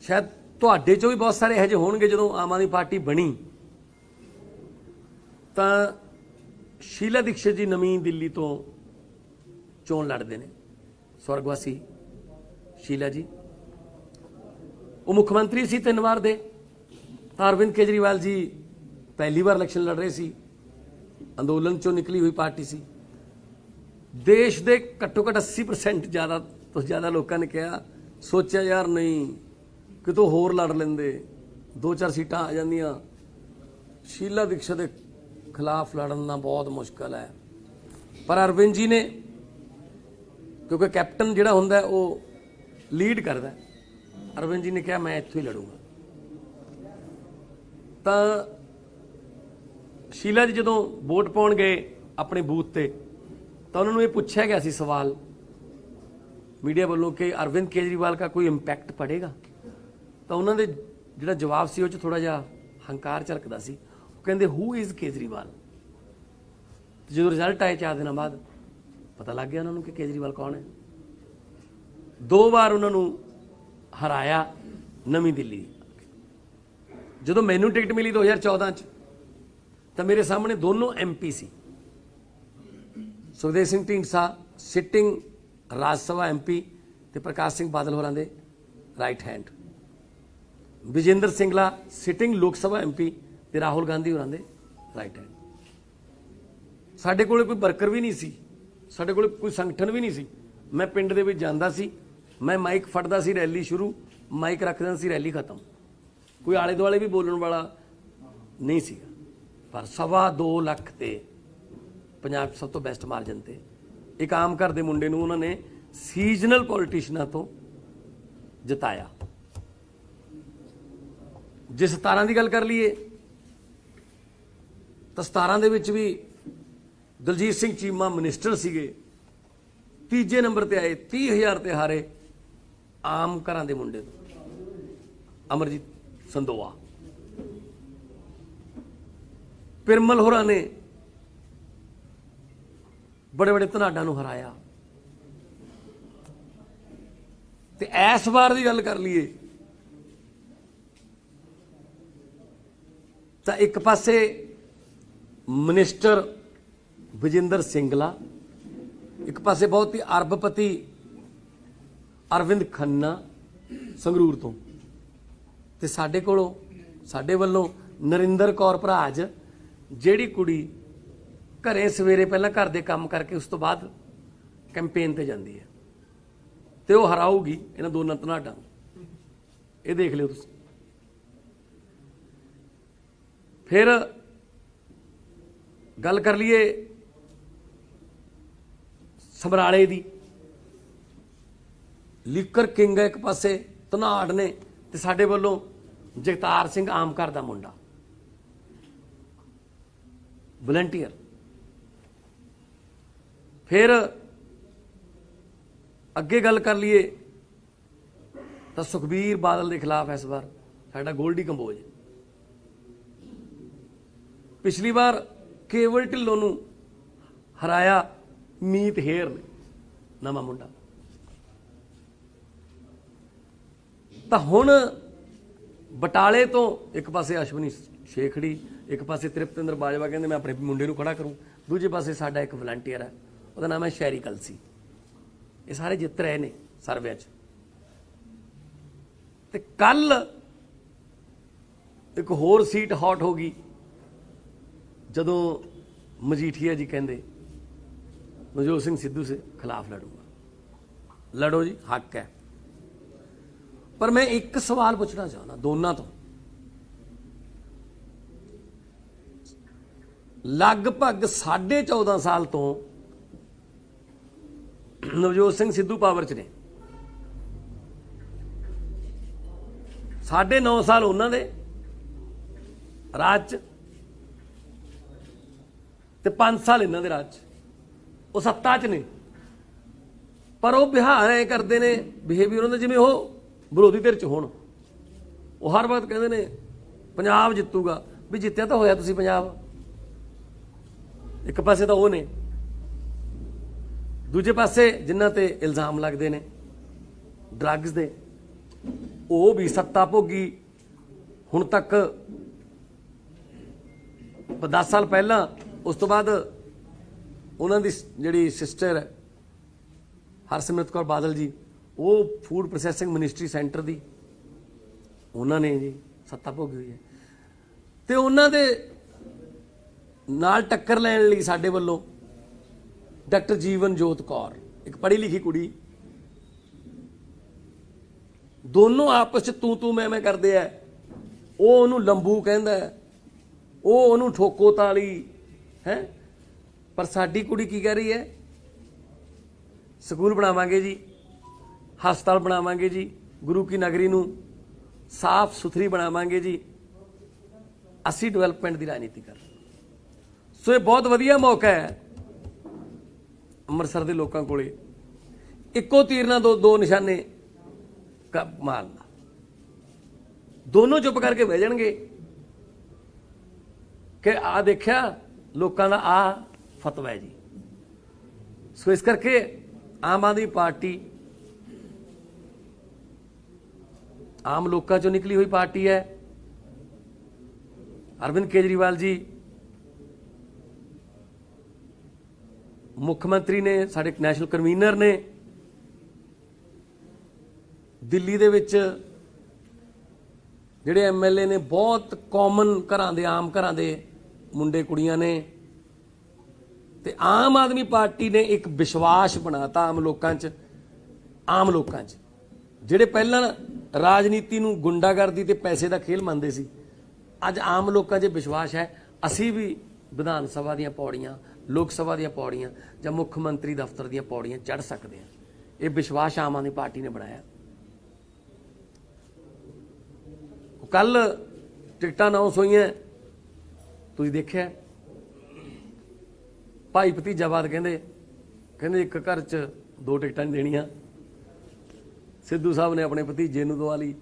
ਸ਼ਾਇਦ ਤੁਹਾਡੇ ਚੋਂ ਵੀ ਬਹੁਤ ਸਾਰੇ ਇਹੋ ਜਿਹੇ ਹੋਣਗੇ ਜਦੋਂ ਆਮ ਆਦਮੀ ਪਾਰਟੀ ਬਣੀ ਤਾਂ ਸ਼ੀਲਾ ਦੀਕਸ਼ਿਤ ਜੀ ਨਵੀਂ ਦਿੱਲੀ ਤੋਂ ਚੋਣ ਲੜਦੇ ਨੇ। ਸਵਰਗਵਾਸੀ ਸ਼ੀਲਾ ਜੀ ਉਹ ਮੁੱਖ ਮੰਤਰੀ ਸੀ 3 ਵਾਰ ਦੇ। ਅਰਵਿੰਦ ਕੇਜਰੀਵਾਲ ਜੀ ਪਹਿਲੀ ਵਾਰ ਇਲੈਕਸ਼ਨ ਲੜ ਰਹੇ ਸੀ, ਅੰਦੋਲਨ ਚੋਂ ਨਿਕਲੀ ਹੋਈ ਪਾਰਟੀ ਸੀ। ਦੇਸ਼ ਦੇ ਘੱਟੋ ਘੱਟ 80% ਜ਼ਿਆਦਾ ਤੋਂ ਜ਼ਿਆਦਾ ਲੋਕਾਂ ਨੇ ਕਿਹਾ, ਸੋਚਿਆ ਯਾਰ ਨਹੀਂ ਕਿਤੋਂ ਹੋਰ ਲੜ ਲੈਂਦੇ, 2-4 ਸੀਟਾਂ ਆ ਜਾਂਦੀਆਂ। ਸ਼ੀਲਾ ਦੀਕਸ਼ਿਤ ਦੇ ਖਿਲਾਫ ਲੜਨਾ ਬਹੁਤ ਮੁਸ਼ਕਲ ਹੈ। ਪਰ ਅਰਵਿੰਦ ਜੀ ਨੇ, ਕਿਉਂਕਿ ਕੈਪਟਨ ਜਿਹੜਾ ਹੁੰਦਾ ਉਹ ਲੀਡ ਕਰਦਾ, ਅਰਵਿੰਦ ਜੀ ਨੇ ਕਿਹਾ ਮੈਂ ਇੱਥੋਂ ਹੀ ਲੜੂੰਗਾ। ਤਾਂ ਸ਼ੀਲਾ ਜੀ ਜਦੋਂ ਵੋਟ ਪਾਉਣ ਗਏ ਆਪਣੇ ਬੂਥ ਤੇ ਤਾਂ ਉਹਨਾਂ ਨੂੰ ਇਹ ਪੁੱਛਿਆ ਗਿਆ ਸੀ ਸਵਾਲ ਮੀਡੀਆ ਵੱਲੋਂ ਕਿ ਅਰਵਿੰਦ ਕੇਜਰੀਵਾਲ ਦਾ ਕੋਈ ਇੰਪੈਕਟ ਪੜੇਗਾ। ਤਾਂ ਉਹਨਾਂ ਦੇ ਜਿਹੜਾ ਜਵਾਬ ਸੀ ਉਹ 'ਚ ਥੋੜਾ ਜਿਹਾ ਹੰਕਾਰ ਝਲਕਦਾ ਸੀ। ਉਹ ਕਹਿੰਦੇ ਹੂ ਇਜ਼ ਕੇਜਰੀਵਾਲ। ਜਦੋਂ ਰਿਜ਼ਲਟ ਆਏ 4 ਦਿਨਾਂ ਬਾਅਦ ਪਤਾ ਲੱਗ ਗਿਆ ਉਹਨਾਂ ਨੂੰ ਕਿ ਕੇਜਰੀਵਾਲ ਕੌਣ ਹੈ। 2 ਵਾਰ ਉਹਨਾਂ ਨੂੰ ਹਰਾਇਆ ਨਵੀਂ ਦਿੱਲੀ। ਜਦੋਂ ਮੈਨੂੰ ਟਿਕਟ ਮਿਲੀ 2014 ਚ ਤਾਂ ਮੇਰੇ ਸਾਹਮਣੇ ਦੋਨੋਂ MP ਸੀ। ਸੁਖਦੇਵ ਸਿੰਘ ਢੀਂਡਸਾ ਸਿਟਿੰਗ ਰਾਜ ਸਭਾ MP ਤੇ ਪ੍ਰਕਾਸ਼ ਸਿੰਘ ਬਾਦਲ ਹੋਰਾਂ ਦੇ right hand, Vijender Singla sitting ਲੋਕ ਸਭਾ MP ਤੇ ਰਾਹੁਲ ਗਾਂਧੀ ਹੋਰਾਂ ਦੇ ਰਾਈਟ ਹੈਂਡ। ਸਾਡੇ ਕੋਲੇ ਕੋਈ ਵਰਕਰ ਵੀ ਨਹੀਂ ਸੀ, ਸਾਡੇ ਕੋਲੇ ਕੋਈ ਸੰਗਠਨ ਵੀ ਨਹੀਂ ਸੀ। ਮੈਂ ਪਿੰਡ ਦੇ ਵਿੱਚ ਜਾਂਦਾ ਸੀ, ਮੈਂ ਮਾਈਕ ਫੜਦਾ ਸੀ, ਰੈਲੀ ਸ਼ੁਰੂ, ਮਾਈਕ ਰੱਖ ਦਿੰਦਾ ਸੀ, ਰੈਲੀ ਖਤਮ। ਕੋਈ ਆਲੇ ਦੁਆਲੇ ਵੀ ਬੋਲਣ ਵਾਲਾ ਨਹੀਂ ਸੀਗਾ। ਪਰ 2.25 ਲੱਖ ਤੇ ਪੰਜਾਬ ਸਭ ਤੋਂ ਬੈਸਟ ਮਾਰਜਨ ਤੇ ਇੱਕ ਆਮ ਘਰ ਦੇ ਮੁੰਡੇ ਨੂੰ ਉਹਨਾਂ ਨੇ ਸੀਜ਼ਨਲ ਪੋਲੀਟੀਸ਼ੀਅਨਾਂ ਤੋਂ ਜਿਤਾਇਆ। ਜੇ 17 ਦੀ ਗੱਲ ਕਰ ਲਈਏ ਤਾਂ 17 ਦੇ ਵਿੱਚ ਵੀ ਦਲਜੀਤ ਸਿੰਘ ਚੀਮਾ ਮਿਨਿਸਟਰ ਸੀਗੇ, 3ਜੇ ਨੰਬਰ ਤੇ ਆਏ, 30,000 ਤੇ ਹਾਰੇ ਆਮ ਘਰਾਂ ਦੇ ਮੁੰਡੇ ਤੋਂ ਅਮਰਜੀਤ ਸੰਦੋਆ। ਪਿਰਮਲ ਹੋਰਾਂ ਨੇ ਬੜੇ ਬੜੇ ਧਨਾਡਾਂ ਨੂੰ ਹਰਾਇਆ। ਤੇ ਇਸ ਵਾਰ ਦੀ ਗੱਲ ਕਰ ਲਈਏ ਤਾਂ ਇੱਕ ਪਾਸੇ ਮਿਨਿਸਟਰ ਵਿਜੇਂਦਰ ਸਿੰਗਲਾ, ਇੱਕ ਪਾਸੇ ਬਹੁਤ ਹੀ ਅਰਬਪਤੀ ਅਰਵਿੰਦ ਖੰਨਾ ਸੰਗਰੂਰ ਤੋਂ, ਤੇ ਸਾਡੇ ਕੋਲੋਂ ਸਾਡੇ ਵੱਲੋਂ ਨਰਿੰਦਰ ਕੌਰ ਭਰਾਜ, ਜਿਹੜੀ ਕੁੜੀ ਘਰੇ ਸਵੇਰੇ ਪਹਿਲਾਂ ਘਰ ਦੇ ਕੰਮ ਕਰਕੇ ਉਸ ਤੋਂ ਬਾਅਦ ਕੈਂਪੇਨ ਤੇ ਜਾਂਦੀ ਹੈ ਤੇ ਉਹ ਹਰਾਊਗੀ ਇਹਨਾਂ ਦੋਨਾਂ ਧਨਾਡਾਂ। ਇਹ ਦੇਖ ਲਿਓ ਤੁਸੀਂ। ਫਿਰ ਗੱਲ ਕਰ ਲਈਏ ਸਮਰਾਲੇ ਦੀ। ਲੀਕਰ ਕਿੰਗ ਇੱਕ ਪਾਸੇ ਧਨਾੜ ਨੇ ਤੇ ਸਾਡੇ ਵੱਲੋਂ ਜਗਤਾਰ ਸਿੰਘ ਆਮ ਘਰ ਦਾ ਮੁੰਡਾ, ਵਲੰਟੀਅਰ। ਫਿਰ ਅੱਗੇ ਗੱਲ ਕਰ ਲਈਏ ਤਾਂ ਸੁਖਬੀਰ ਬਾਦਲ ਦੇ ਖਿਲਾਫ ਇਸ ਵਾਰ ਸਾਡਾ ਗੋਲਡੀ ਕੰਬੋਜ। ਪਿਛਲੀ ਵਾਰ ਕੇਵਲ ਢਿੱਲੋਂ ਨੂੰ ਹਰਾਇਆ ਮੀਤ ਹੇਰ ਨੇ, ਨਵਾਂ ਮੁੰਡਾ। ਤਾਂ ਹੁਣ ਬਟਾਲੇ ਤੋਂ ਇੱਕ ਪਾਸੇ ਅਸ਼ਵਨੀ ਸ਼ੇਖੜੀ, ਇੱਕ ਪਾਸੇ ਤ੍ਰਿਪਤਿੰਦਰ ਬਾਜਵਾ ਕਹਿੰਦੇ ਮੈਂ ਆਪਣੇ ਮੁੰਡੇ ਨੂੰ ਖੜਾ ਕਰੂੰ, ਦੂਜੇ ਪਾਸੇ ਸਾਡਾ ਇੱਕ ਵਲੰਟੀਅਰ ਹੈ ਉਹਦਾ ਨਾਮ ਹੈ ਸ਼ੈਰੀ ਕਲਸੀ। ਇਹ ਸਾਰੇ ਜਿੱਤ ਰਹੇ ਨੇ ਸਰਵੇ 'ਚ। ਤੇ ਕੱਲ ਇੱਕ ਹੋਰ ਸੀਟ ਹੌਟ ਹੋ ਗਈ ਜਦੋਂ ਮਜੀਠੀਆ ਜੀ ਕਹਿੰਦੇ ਨਵਜੋਤ ਸਿੰਘ ਸਿੱਧੂ ਸੇ ਖਿਲਾਫ ਲੜੂਗਾ। ਲੜੋ ਜੀ, ਹੱਕ ਹੈ। ਪਰ ਮੈਂ ਇੱਕ ਸਵਾਲ ਪੁੱਛਣਾ ਚਾਹੁੰਦਾ ਦੋਨਾਂ ਤੋਂ। ਲਗਭਗ 14.5 ਸਾਲ ਤੋਂ ਨਵਜੋਤ ਸਿੰਘ ਸਿੱਧੂ ਪਾਵਰ 'ਚ ਨੇ। 9.5 ਸਾਲ ਉਹਨਾਂ ਦੇ ਰਾਜ 'ਚ ਤੇ 5 ਸਾਲ ਇਹਨਾਂ ਦੇ ਰਾਜ 'ਚ। ਉਹ ਸੱਤਾ 'ਚ ਨੇ, ਪਰ ਉਹ ਬਿਹਾਰ ਐ ਕਰਦੇ ਨੇ ਬਿਹੇਵੀਅਰ ਉਹਨਾਂ ਦਾ ਜਿਵੇਂ ਉਹ ਵਿਰੋਧੀ ਧਿਰ 'ਚ ਹੋਣ। ਉਹ ਹਰ ਵਕਤ ਕਹਿੰਦੇ ਨੇ ਪੰਜਾਬ ਜਿੱਤੂਗਾ। ਵੀ ਜਿੱਤਿਆ ਤਾਂ ਹੋਇਆ ਤੁਸੀਂ ਪੰਜਾਬ। ਇੱਕ ਪਾਸੇ ਤਾਂ ਉਹ ਨੇ, ਦੂਜੇ ਪਾਸੇ ਜਿਨ੍ਹਾਂ ਤੇ ਇਲਜ਼ਾਮ ਲੱਗਦੇ ਨੇ ਡਰੱਗਸ ਦੇ, ਉਹ ਵੀ ਸੱਤਾ ਭੋਗੀ। ਹੁਣ ਤੱਕ 10 ਸਾਲ ਪਹਿਲਾਂ, ਉਸ ਤੋਂ ਬਾਅਦ ਉਹਨਾਂ ਦੀ ਜਿਹੜੀ ਸਿਸਟਰ ਹੈ ਹਰਸਿਮਰਤ ਕੌਰ ਬਾਦਲ ਜੀ, ਉਹ ਫੂਡ ਪ੍ਰੋਸੈਸਿੰਗ ਮਿਨਿਸਟਰੀ ਸੈਂਟਰ ਦੀ ਉਹਨਾਂ ਨੇ ਜੀ ਸੱਤਾ ਭੋਗੀ ਹੋਈ ਹੈ। ਤੇ ਉਹਨਾਂ ਦੇ ਨਾਲ ਟੱਕਰ ਲੈਣ ਲਈ ਸਾਡੇ ਵੱਲੋਂ ਡਾਕਟਰ ਜੀਵਨ ਜੋਤ ਕੌਰ, ਇੱਕ ਪੜ੍ਹੀ ਲਿਖੀ ਕੁੜੀ, ਦੋਨੋਂ ਆਪਸ ਚ ਤੂੰ ਮੈਂ ਕਰਦੇ ਆ। ਉਹ ਉਹਨੂੰ ਲੰਬੂ ਕਹਿੰਦਾ, ਉਹ ਉਹਨੂੰ ਠੋਕੋ ਤਾਲੀ ਹੈ। ਪਰ ਸਾਡੀ ਕੁੜੀ ਕੀ ਕਹਿ ਰਹੀ ਹੈ? ਸਕੂਲ ਬਣਾਵਾਂਗੇ ਜੀ, ਹਸਪਤਾਲ ਬਣਾਵਾਂਗੇ ਜੀ, ਗੁਰੂ ਕੀ ਨਗਰੀ ਨੂੰ ਸਾਫ਼ ਸੁਥਰੀ ਬਣਾਵਾਂਗੇ ਜੀ, ਅਸੀਂ ਡਿਵੈਲਪਮੈਂਟ ਦੀ ਰਾਜਨੀਤੀ ਕਰ। ਸੋ ਇਹ ਬਹੁਤ ਵਧੀਆ ਮੌਕਾ ਹੈ ਅੰਮ੍ਰਿਤਸਰ ਦੇ ਲੋਕਾਂ ਕੋਲੇ ਇੱਕੋ ਤੀਰ ਨਾਲ ਦੋ ਨਿਸ਼ਾਨੇ ਮਾਰਨ ਦਾ। ਦੋਨੋਂ ਚੁੱਪ ਕਰਕੇ ਬਹਿ ਜਾਣਗੇ ਕਿ ਆ ਦੇਖਿਆ ਲੋਕਾਂ ਦਾ ਆ ਫਤਵਾ ਹੈ ਜੀ। ਸੋ ਇਸ ਕਰਕੇ ਆਮ ਆਦਮੀ ਪਾਰਟੀ ਆਮ ਲੋਕਾਂ ਚੋਂ ਨਿਕਲੀ ਹੋਈ ਪਾਰਟੀ ਹੈ। ਅਰਵਿੰਦ ਕੇਜਰੀਵਾਲ ਜੀ ਮੁੱਖ ਮੰਤਰੀ ਨੇ, ਸਾਡੇ ਨੈਸ਼ਨਲ ਕਨਵੀਨਰ ਨੇ। ਦਿੱਲੀ ਦੇ ਵਿੱਚ ਜਿਹੜੇ ਐਮਐਲਏ ਨੇ ਬਹੁਤ ਕਾਮਨ ਘਰਾਂ ਦੇ, ਆਮ ਘਰਾਂ ਦੇ ਮੁੰਡੇ ਕੁੜੀਆਂ ਨੇ। ਤੇ ਆਮ ਆਦਮੀ ਪਾਰਟੀ ਨੇ ਇੱਕ ਵਿਸ਼ਵਾਸ ਬਣਾਤਾ ਆਮ ਲੋਕਾਂ 'ਚ। ਆਮ ਲੋਕਾਂ 'ਚ ਜਿਹੜੇ ਪਹਿਲਾਂ ਰਾਜਨੀਤੀ ਨੂੰ ਗੁੰਡਾਗਰਦੀ ਤੇ ਪੈਸੇ ਦਾ ਖੇਲ ਮੰਨਦੇ ਸੀ, ਅੱਜ ਆਮ ਲੋਕਾਂ 'ਚ ਵਿਸ਼ਵਾਸ ਹੈ ਅਸੀਂ ਵੀ ਵਿਧਾਨ ਸਭਾ ਦੀਆਂ ਪੌੜੀਆਂ, ਲੋਕ ਸਭਾ ਦੀਆਂ ਪੌੜੀਆਂ ਜਾਂ ਮੁੱਖ ਮੰਤਰੀ ਦਫ਼ਤਰ ਦੀਆਂ ਪੌੜੀਆਂ ਚੜ੍ਹ ਸਕਦੇ ਹਾਂ। ਇਹ ਵਿਸ਼ਵਾਸ ਆਮ ਆਦਮੀ ਪਾਰਟੀ ਨੇ ਬਣਾਇਆ। ਕੱਲ ਟਿਕਟਾਂ ਅਨਾਉਂਸ ਹੋਈਆਂ, ਤੁਸੀਂ ਦੇਖਿਆ। ਭਾਈ ਭਤੀਜਾਵਾਦ ਕਹਿੰਦੇ ਇੱਕ ਘਰ 'ਚ 2 ਟਿਕਟਾਂ ਨਹੀਂ ਦੇਣੀਆਂ। ਸਿੱਧੂ ਸਾਹਿਬ ਨੇ ਆਪਣੇ ਭਤੀਜੇ ਨੂੰ ਦਵਾ ਲਈ,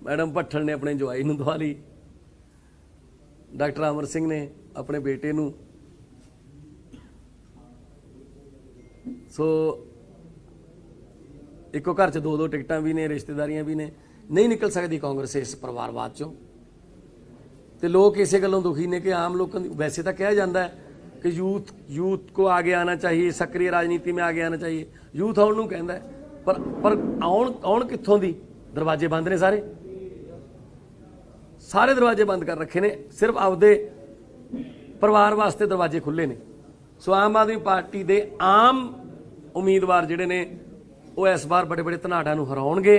ਮੈਡਮ ਭੱਠਲ ਨੇ ਆਪਣੇ ਜਵਾਈ ਨੂੰ ਦਵਾ ਲਈ, ਡਾਕਟਰ ਅਮਰ ਸਿੰਘ ਨੇ ਆਪਣੇ ਬੇਟੇ ਨੂੰ। ਸੋ ਇੱਕੋ ਘਰ 'ਚ 2 ਟਿਕਟਾਂ ਵੀ ਨੇ, ਰਿਸ਼ਤੇਦਾਰੀਆਂ ਵੀ ਨੇ। ਨਹੀਂ ਨਿਕਲ ਸਕਦੀ ਕਾਂਗਰਸ ਇਸ ਪਰਿਵਾਰਵਾਦ 'ਚੋਂ। ਤੇ ਲੋਕ ਇਸੇ ਗੱਲੋਂ ਦੁਖੀ ਨੇ ਕਿ ਆਮ ਲੋਕਾਂ ਦੀ, ਵੈਸੇ ਤਾਂ ਕਿਹਾ ਜਾਂਦਾ ਹੈ कि यूथ को आगे आना चाहिए, सक्रिय राजनीति में आगे आना चाहिए, यूथ आउण नूं कहंदा है, पर आउण कित्थों दी? दरवाजे बंद ने, सारे दरवाजे बंद कर रखे ने, सिर्फ आपदे परिवार वास्ते दरवाजे खुले ने। सो आम आदमी पार्टी दे आम उम्मीदवार जिहड़े ने वो इस बार बड़े बड़े धनाड़ा नूं हराउणगे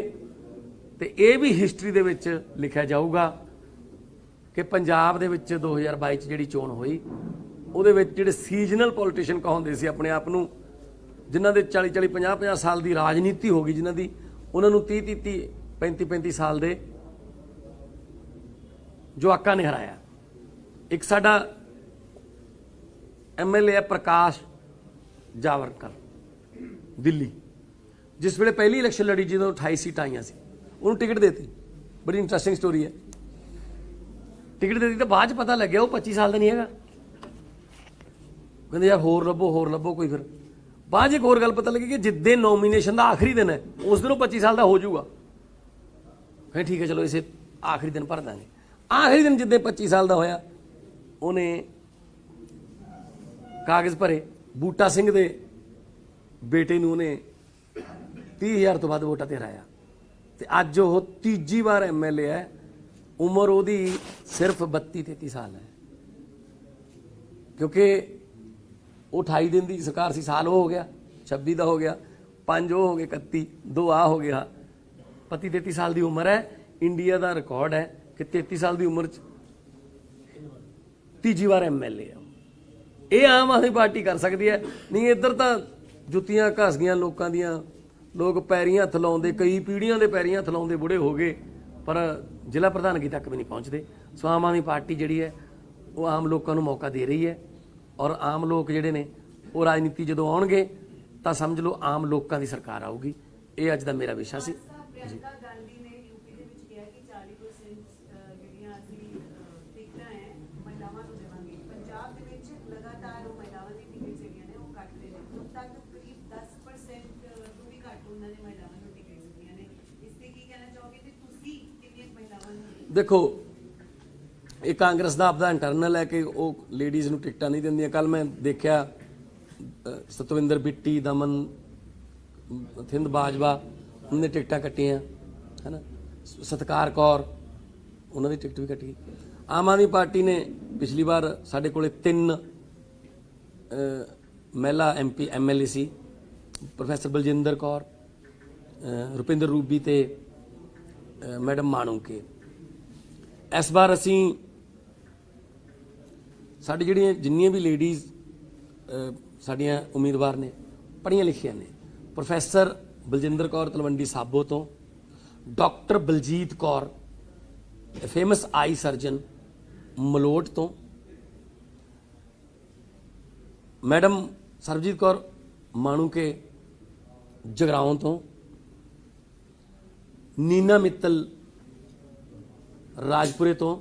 ते ये भी हिस्टरी दे विच लिखिया जाऊगा कि पंजाब दे विच 2022 च जिहड़ी चोण होई ਉਹਦੇ ਵਿੱਚ ਜਿਹੜੇ ਸੀਜ਼ਨਲ ਪੋਲੀਟੀਸ਼ੀਅਨ ਕਹਾਉਂਦੇ ਸੀ ਆਪਣੇ ਆਪ ਨੂੰ, ਜਿਨ੍ਹਾਂ ਦੇ 40 50 ਸਾਲ ਦੀ ਰਾਜਨੀਤੀ ਹੋ ਗਈ, ਜਿਨ੍ਹਾਂ ਦੀ ਉਹਨਾਂ ਨੂੰ 30 35 ਸਾਲ ਦੇ ਜਵਾਕਾਂ ਨੇ ਹਰਾਇਆ। ਇੱਕ ਸਾਡਾ ਐਮਐਲਏ ਹੈ ਪ੍ਰਕਾਸ਼ ਜਾਵੜਕਰ ਦਿੱਲੀ, ਜਿਸ ਵੇਲੇ ਪਹਿਲੀ ਇਲੈਕਸ਼ਨ ਲੜੀ ਜਦੋਂ 28 ਸੀਟਾਂ ਆਈਆਂ ਸੀ, ਉਹਨੂੰ ਟਿਕਟ ਦੇਤੀ। ਬੜੀ ਇੰਟਰਸਟਿੰਗ ਸਟੋਰੀ ਹੈ। ਟਿਕਟ ਦੇਤੀ ਤਾਂ ਬਾਅਦ 'ਚ ਪਤਾ ਲੱਗਿਆ ਉਹ 25 ਸਾਲ ਦਾ ਨਹੀਂ ਹੈਗਾ। ਕਹਿੰਦੇ ਯਾਰ ਹੋਰ ਲੱਭੋ ਕੋਈ। ਫਿਰ ਬਾਅਦ ਇੱਕ ਹੋਰ ਗੱਲ ਪਤਾ ਲੱਗੀ ਕਿ ਜਿੱਦੇ ਨੋਮੀਨੇਸ਼ਨ ਦਾ ਆਖਰੀ ਦਿਨ ਹੈ ਉਸ ਦਿਨ ਉਹ 25 ਸਾਲ ਦਾ ਹੋ ਜਾਊਗਾ। ਕਹਿੰਦੇ ਠੀਕ ਹੈ ਚਲੋ ਇਸੇ ਆਖਰੀ ਦਿਨ ਭਰ ਦਾਂਗੇ। ਆਖਰੀ ਦਿਨ ਜਿੱਦੇ 25 ਸਾਲ ਦਾ ਹੋਇਆ ਉਹਨੇ ਕਾਗਜ਼ ਭਰੇ, ਬੂਟਾ ਸਿੰਘ ਦੇ ਬੇਟੇ ਨੂੰ ਉਹਨੇ 30,000 ਤੋਂ ਵੱਧ ਵੋਟਾਂ ਤੇ ਹਰਾਇਆ ਤੇ ਅੱਜ ਉਹ ਤੀਜੀ ਵਾਰ MLA ਹੈ। ਉਮਰ ਉਹਦੀ ਸਿਰਫ 32-33 ਸਾਲ ਹੈ, ਕਿਉਂਕਿ ਉਹ 28 ਦਿਨ ਦੀ ਸਰਕਾਰ ਸੀ, ਸਾਲ ਉਹ ਹੋ ਗਿਆ, 26 ਦਾ ਹੋ ਗਿਆ, 5 ਉਹ ਹੋ ਗਏ, 31, 2 ਆ ਹੋ ਗਿਆ। 32-33 ਸਾਲ ਦੀ ਉਮਰ ਹੈ। ਇੰਡੀਆ ਦਾ ਰਿਕਾਰਡ ਹੈ ਕਿ 33 ਸਾਲ ਦੀ ਉਮਰ 'ਚ ਤੀਜੀ ਵਾਰ MLA ਹੈ। ਇਹ ਆਮ ਆਦਮੀ ਪਾਰਟੀ ਕਰ ਸਕਦੀ ਹੈ, ਨਹੀਂ ਇੱਧਰ ਤਾਂ ਜੁੱਤੀਆਂ ਘਸ ਗਈਆਂ ਲੋਕਾਂ ਦੀਆਂ, ਲੋਕ ਪੈਰੀਂ ਹੱਥ ਲਾਉਂਦੇ, ਕਈ ਪੀੜ੍ਹੀਆਂ ਦੇ ਪੈਰੀਂ ਹੱਥ ਲਾਉਂਦੇ ਬੁੜੇ ਹੋ ਗਏ, ਪਰ ਜ਼ਿਲ੍ਹਾ ਪ੍ਰਧਾਨਗੀ ਤੱਕ ਵੀ ਨਹੀਂ ਪਹੁੰਚਦੇ। ਸੋ ਆਮ ਆਦਮੀ ਪਾਰਟੀ ਜਿਹੜੀ ਹੈ ਉਹ ਆਮ ਲੋਕਾਂ ਨੂੰ ਮੌਕਾ ਦੇ ਰਹੀ ਹੈ, ਔਰ ਆਮ ਲੋਕ ਜਿਹੜੇ ਨੇ ਉਹ ਰਾਜਨੀਤੀ ਜਦੋਂ ਆਉਣਗੇ ਤਾਂ ਸਮਝ ਲਓ ਆਮ ਲੋਕਾਂ ਦੀ ਸਰਕਾਰ ਆਊਗੀ। ਇਹ ਅੱਜ ਦਾ ਮੇਰਾ ਵਿਸ਼ਾ ਸੀ। ਪ੍ਰਿਯੰਕਾ ਗਾਂਧੀ ਨੇ ਯੂਪੀ ਦੇ ਵਿੱਚ ਕਿਹਾ ਕਿ 40% ਜਿਹੜੀਆਂ ਅਸੀਂ ਟਿਕਟਾਂ ਹੈ ਮਹਿਲਾਵਾਂ ਨੂੰ ਦੇਵਾਂਗੇ। ਪੰਜਾਬ ਦੇ ਵਿੱਚ ਲਗਾਤਾਰ ਉਹ ਮਹਿਲਾਵਾਂ ਦੀ ਟਿਕਟ ਜਿਹੜੀਆਂ ਨੇ ਉਹ ਕੱਟ ਰਹੇ ਨੇ। ਹੁਣ ਤੱਕ ਕਰੀਬ 10% ਤੋਂ ਵੀ ਘੱਟ ਉਹਨਾਂ ਨੇ ਮਹਿਲਾਵਾਂ ਨੂੰ ਟਿਕਟ ਦਿੱਤੀਆਂ ਨੇ। ਇਸ ਤੇ ਕੀ ਕਹਿਣਾ ਚਾਹੋਗੇ ਤੇ ਤੁਸੀਂ ਕਿੰਨੀਆਂ ਮਹਿਲਾਵਾਂ ਨੂੰ? ਦੇਖੋ, ਇਹ ਕਾਂਗਰਸ ਦਾ ਆਪਦਾ ਇੰਟਰਨਲ ਹੈ ਕਿ ਉਹ ਲੇਡੀਜ਼ ਨੂੰ ਟਿਕਟਾਂ ਨਹੀਂ ਦਿੰਦੀਆਂ। ਕੱਲ ਮੈਂ ਦੇਖਿਆ ਸਤਵਿੰਦਰ ਬਿੱਟੀ, ਦਮਨ ਥਿੰਦ ਬਾਜਵਾ, ਉਹਨਾਂ ਨੇ ਟਿਕਟਾਂ ਕੱਟੀਆਂ ਹੈ ਨਾ। ਸਤਕਾਰ ਕੌਰ, ਉਹਨਾਂ ਦੀ ਟਿਕਟ ਵੀ ਕੱਟੀ। ਆਮ ਆਦਮੀ ਪਾਰਟੀ ਨੇ ਪਿਛਲੀ ਵਾਰ ਸਾਡੇ ਕੋਲੇ 3 ਮਹਿਲਾ MP MLA ਸੀ, ਪ੍ਰੋਫੈਸਰ ਬਲਜਿੰਦਰ ਕੌਰ, ਰੁਪਿੰਦਰ ਰੂਬੀ ਤੇ ਮੈਡਮ ਮਾਣੂਕੇ। ਇਸ ਵਾਰ ਅਸੀਂ ਸਾਡੀ ਜਿਹੜੀਆਂ ਜਿੰਨੀਆਂ ਵੀ ਲੇਡੀਜ਼ ਸਾਡੀਆਂ ਉਮੀਦਵਾਰ ਨੇ ਪੜ੍ਹੀਆਂ ਲਿਖੀਆਂ ਨੇ। ਪ੍ਰੋਫੈਸਰ ਬਲਜਿੰਦਰ ਕੌਰ ਤਲਵੰਡੀ ਸਾਬੋ ਤੋਂ, doctor Baljit Kaur famous eye surgeon Malout ਤੋਂ, ਮੈਡਮ ਸਰਬਜੀਤ ਕੌਰ ਮਾਣੂਕੇ ਜਗਰਾਉਂ ਤੋਂ, ਨੀਨਾ ਮਿੱਤਲ ਰਾਜਪੁਰੇ ਤੋਂ,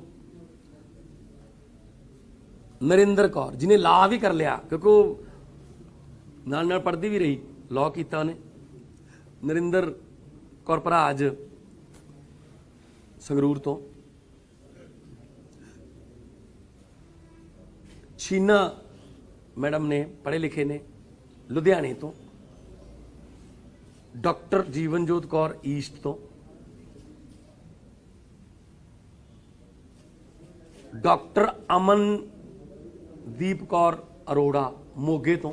ਨਰਿੰਦਰ ਕੌਰ ਜਿਹਨੇ ਲਾਅ ਵੀ ਕਰ ਲਿਆ ਕਿਉਂਕਿ ਉਹ ਨਾਲ ਨਾਲ ਪੜ੍ਹਦੀ ਵੀ ਰਹੀ, ਲਾਅ ਕੀਤਾ ਉਹਨੇ, ਨਰਿੰਦਰ ਕੌਰ ਭਰਾਜ ਸੰਗਰੂਰ ਤੋਂ, ਸ਼ੀਨਾ ਮੈਡਮ ਨੇ ਪੜ੍ਹੇ ਲਿਖੇ ਨੇ ਲੁਧਿਆਣੇ ਤੋਂ, ਡਾਕਟਰ ਜੀਵਨਜੋਤ ਕੌਰ ਈਸਟ ਤੋਂ, ਡਾਕਟਰ ਅਮਨਦੀਪ ਕੌਰ ਅਰੋੜਾ ਮੋਗੇ ਤੋਂ।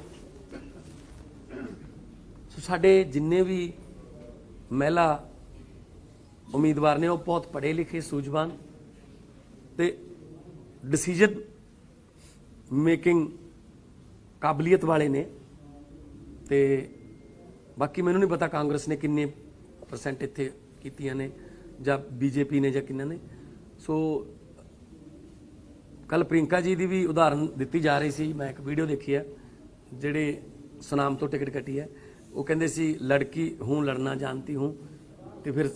ਸੋ ਸਾਡੇ ਜਿੰਨੇ ਵੀ ਮਹਿਲਾ ਉਮੀਦਵਾਰ ਨੇ ਉਹ ਬਹੁਤ ਪੜ੍ਹੇ ਲਿਖੇ, ਸੂਝਵਾਨ ਤੇ ਡਿਸੀਜਨ ਮੇਕਿੰਗ ਕਾਬਲੀਅਤ ਵਾਲੇ ਨੇ। ਤੇ ਬਾਕੀ ਮੈਨੂੰ ਨਹੀਂ ਪਤਾ ਕਾਂਗਰਸ ਨੇ ਕਿੰਨੇ % ਇੱਥੇ ਕੀਤੀਆਂ ਨੇ ਜਾਂ BJP ਨੇ ਜਾਂ ਕਿੰਨਾ ਨੇ। ਸੋ ਕੱਲ ਪ੍ਰਿਯੰਕਾ ਜੀ ਦੀ ਵੀ ਉਦਾਹਰਨ ਦਿੱਤੀ ਜਾ ਰਹੀ ਸੀ। ਮੈਂ ਇੱਕ ਵੀਡੀਓ ਦੇਖੀ ਹੈ, ਜਿਹੜੇ ਸੁਨਾਮ ਤੋਂ ਟਿਕਟ ਕੱਟੀ ਹੈ, ਉਹ ਕਹਿੰਦੇ ਸੀ ਲੜਕੀ ਹੂੰ ਲੜਨਾ ਜਾਣਤੀ ਹੂੰ, ਤੇ ਫਿਰ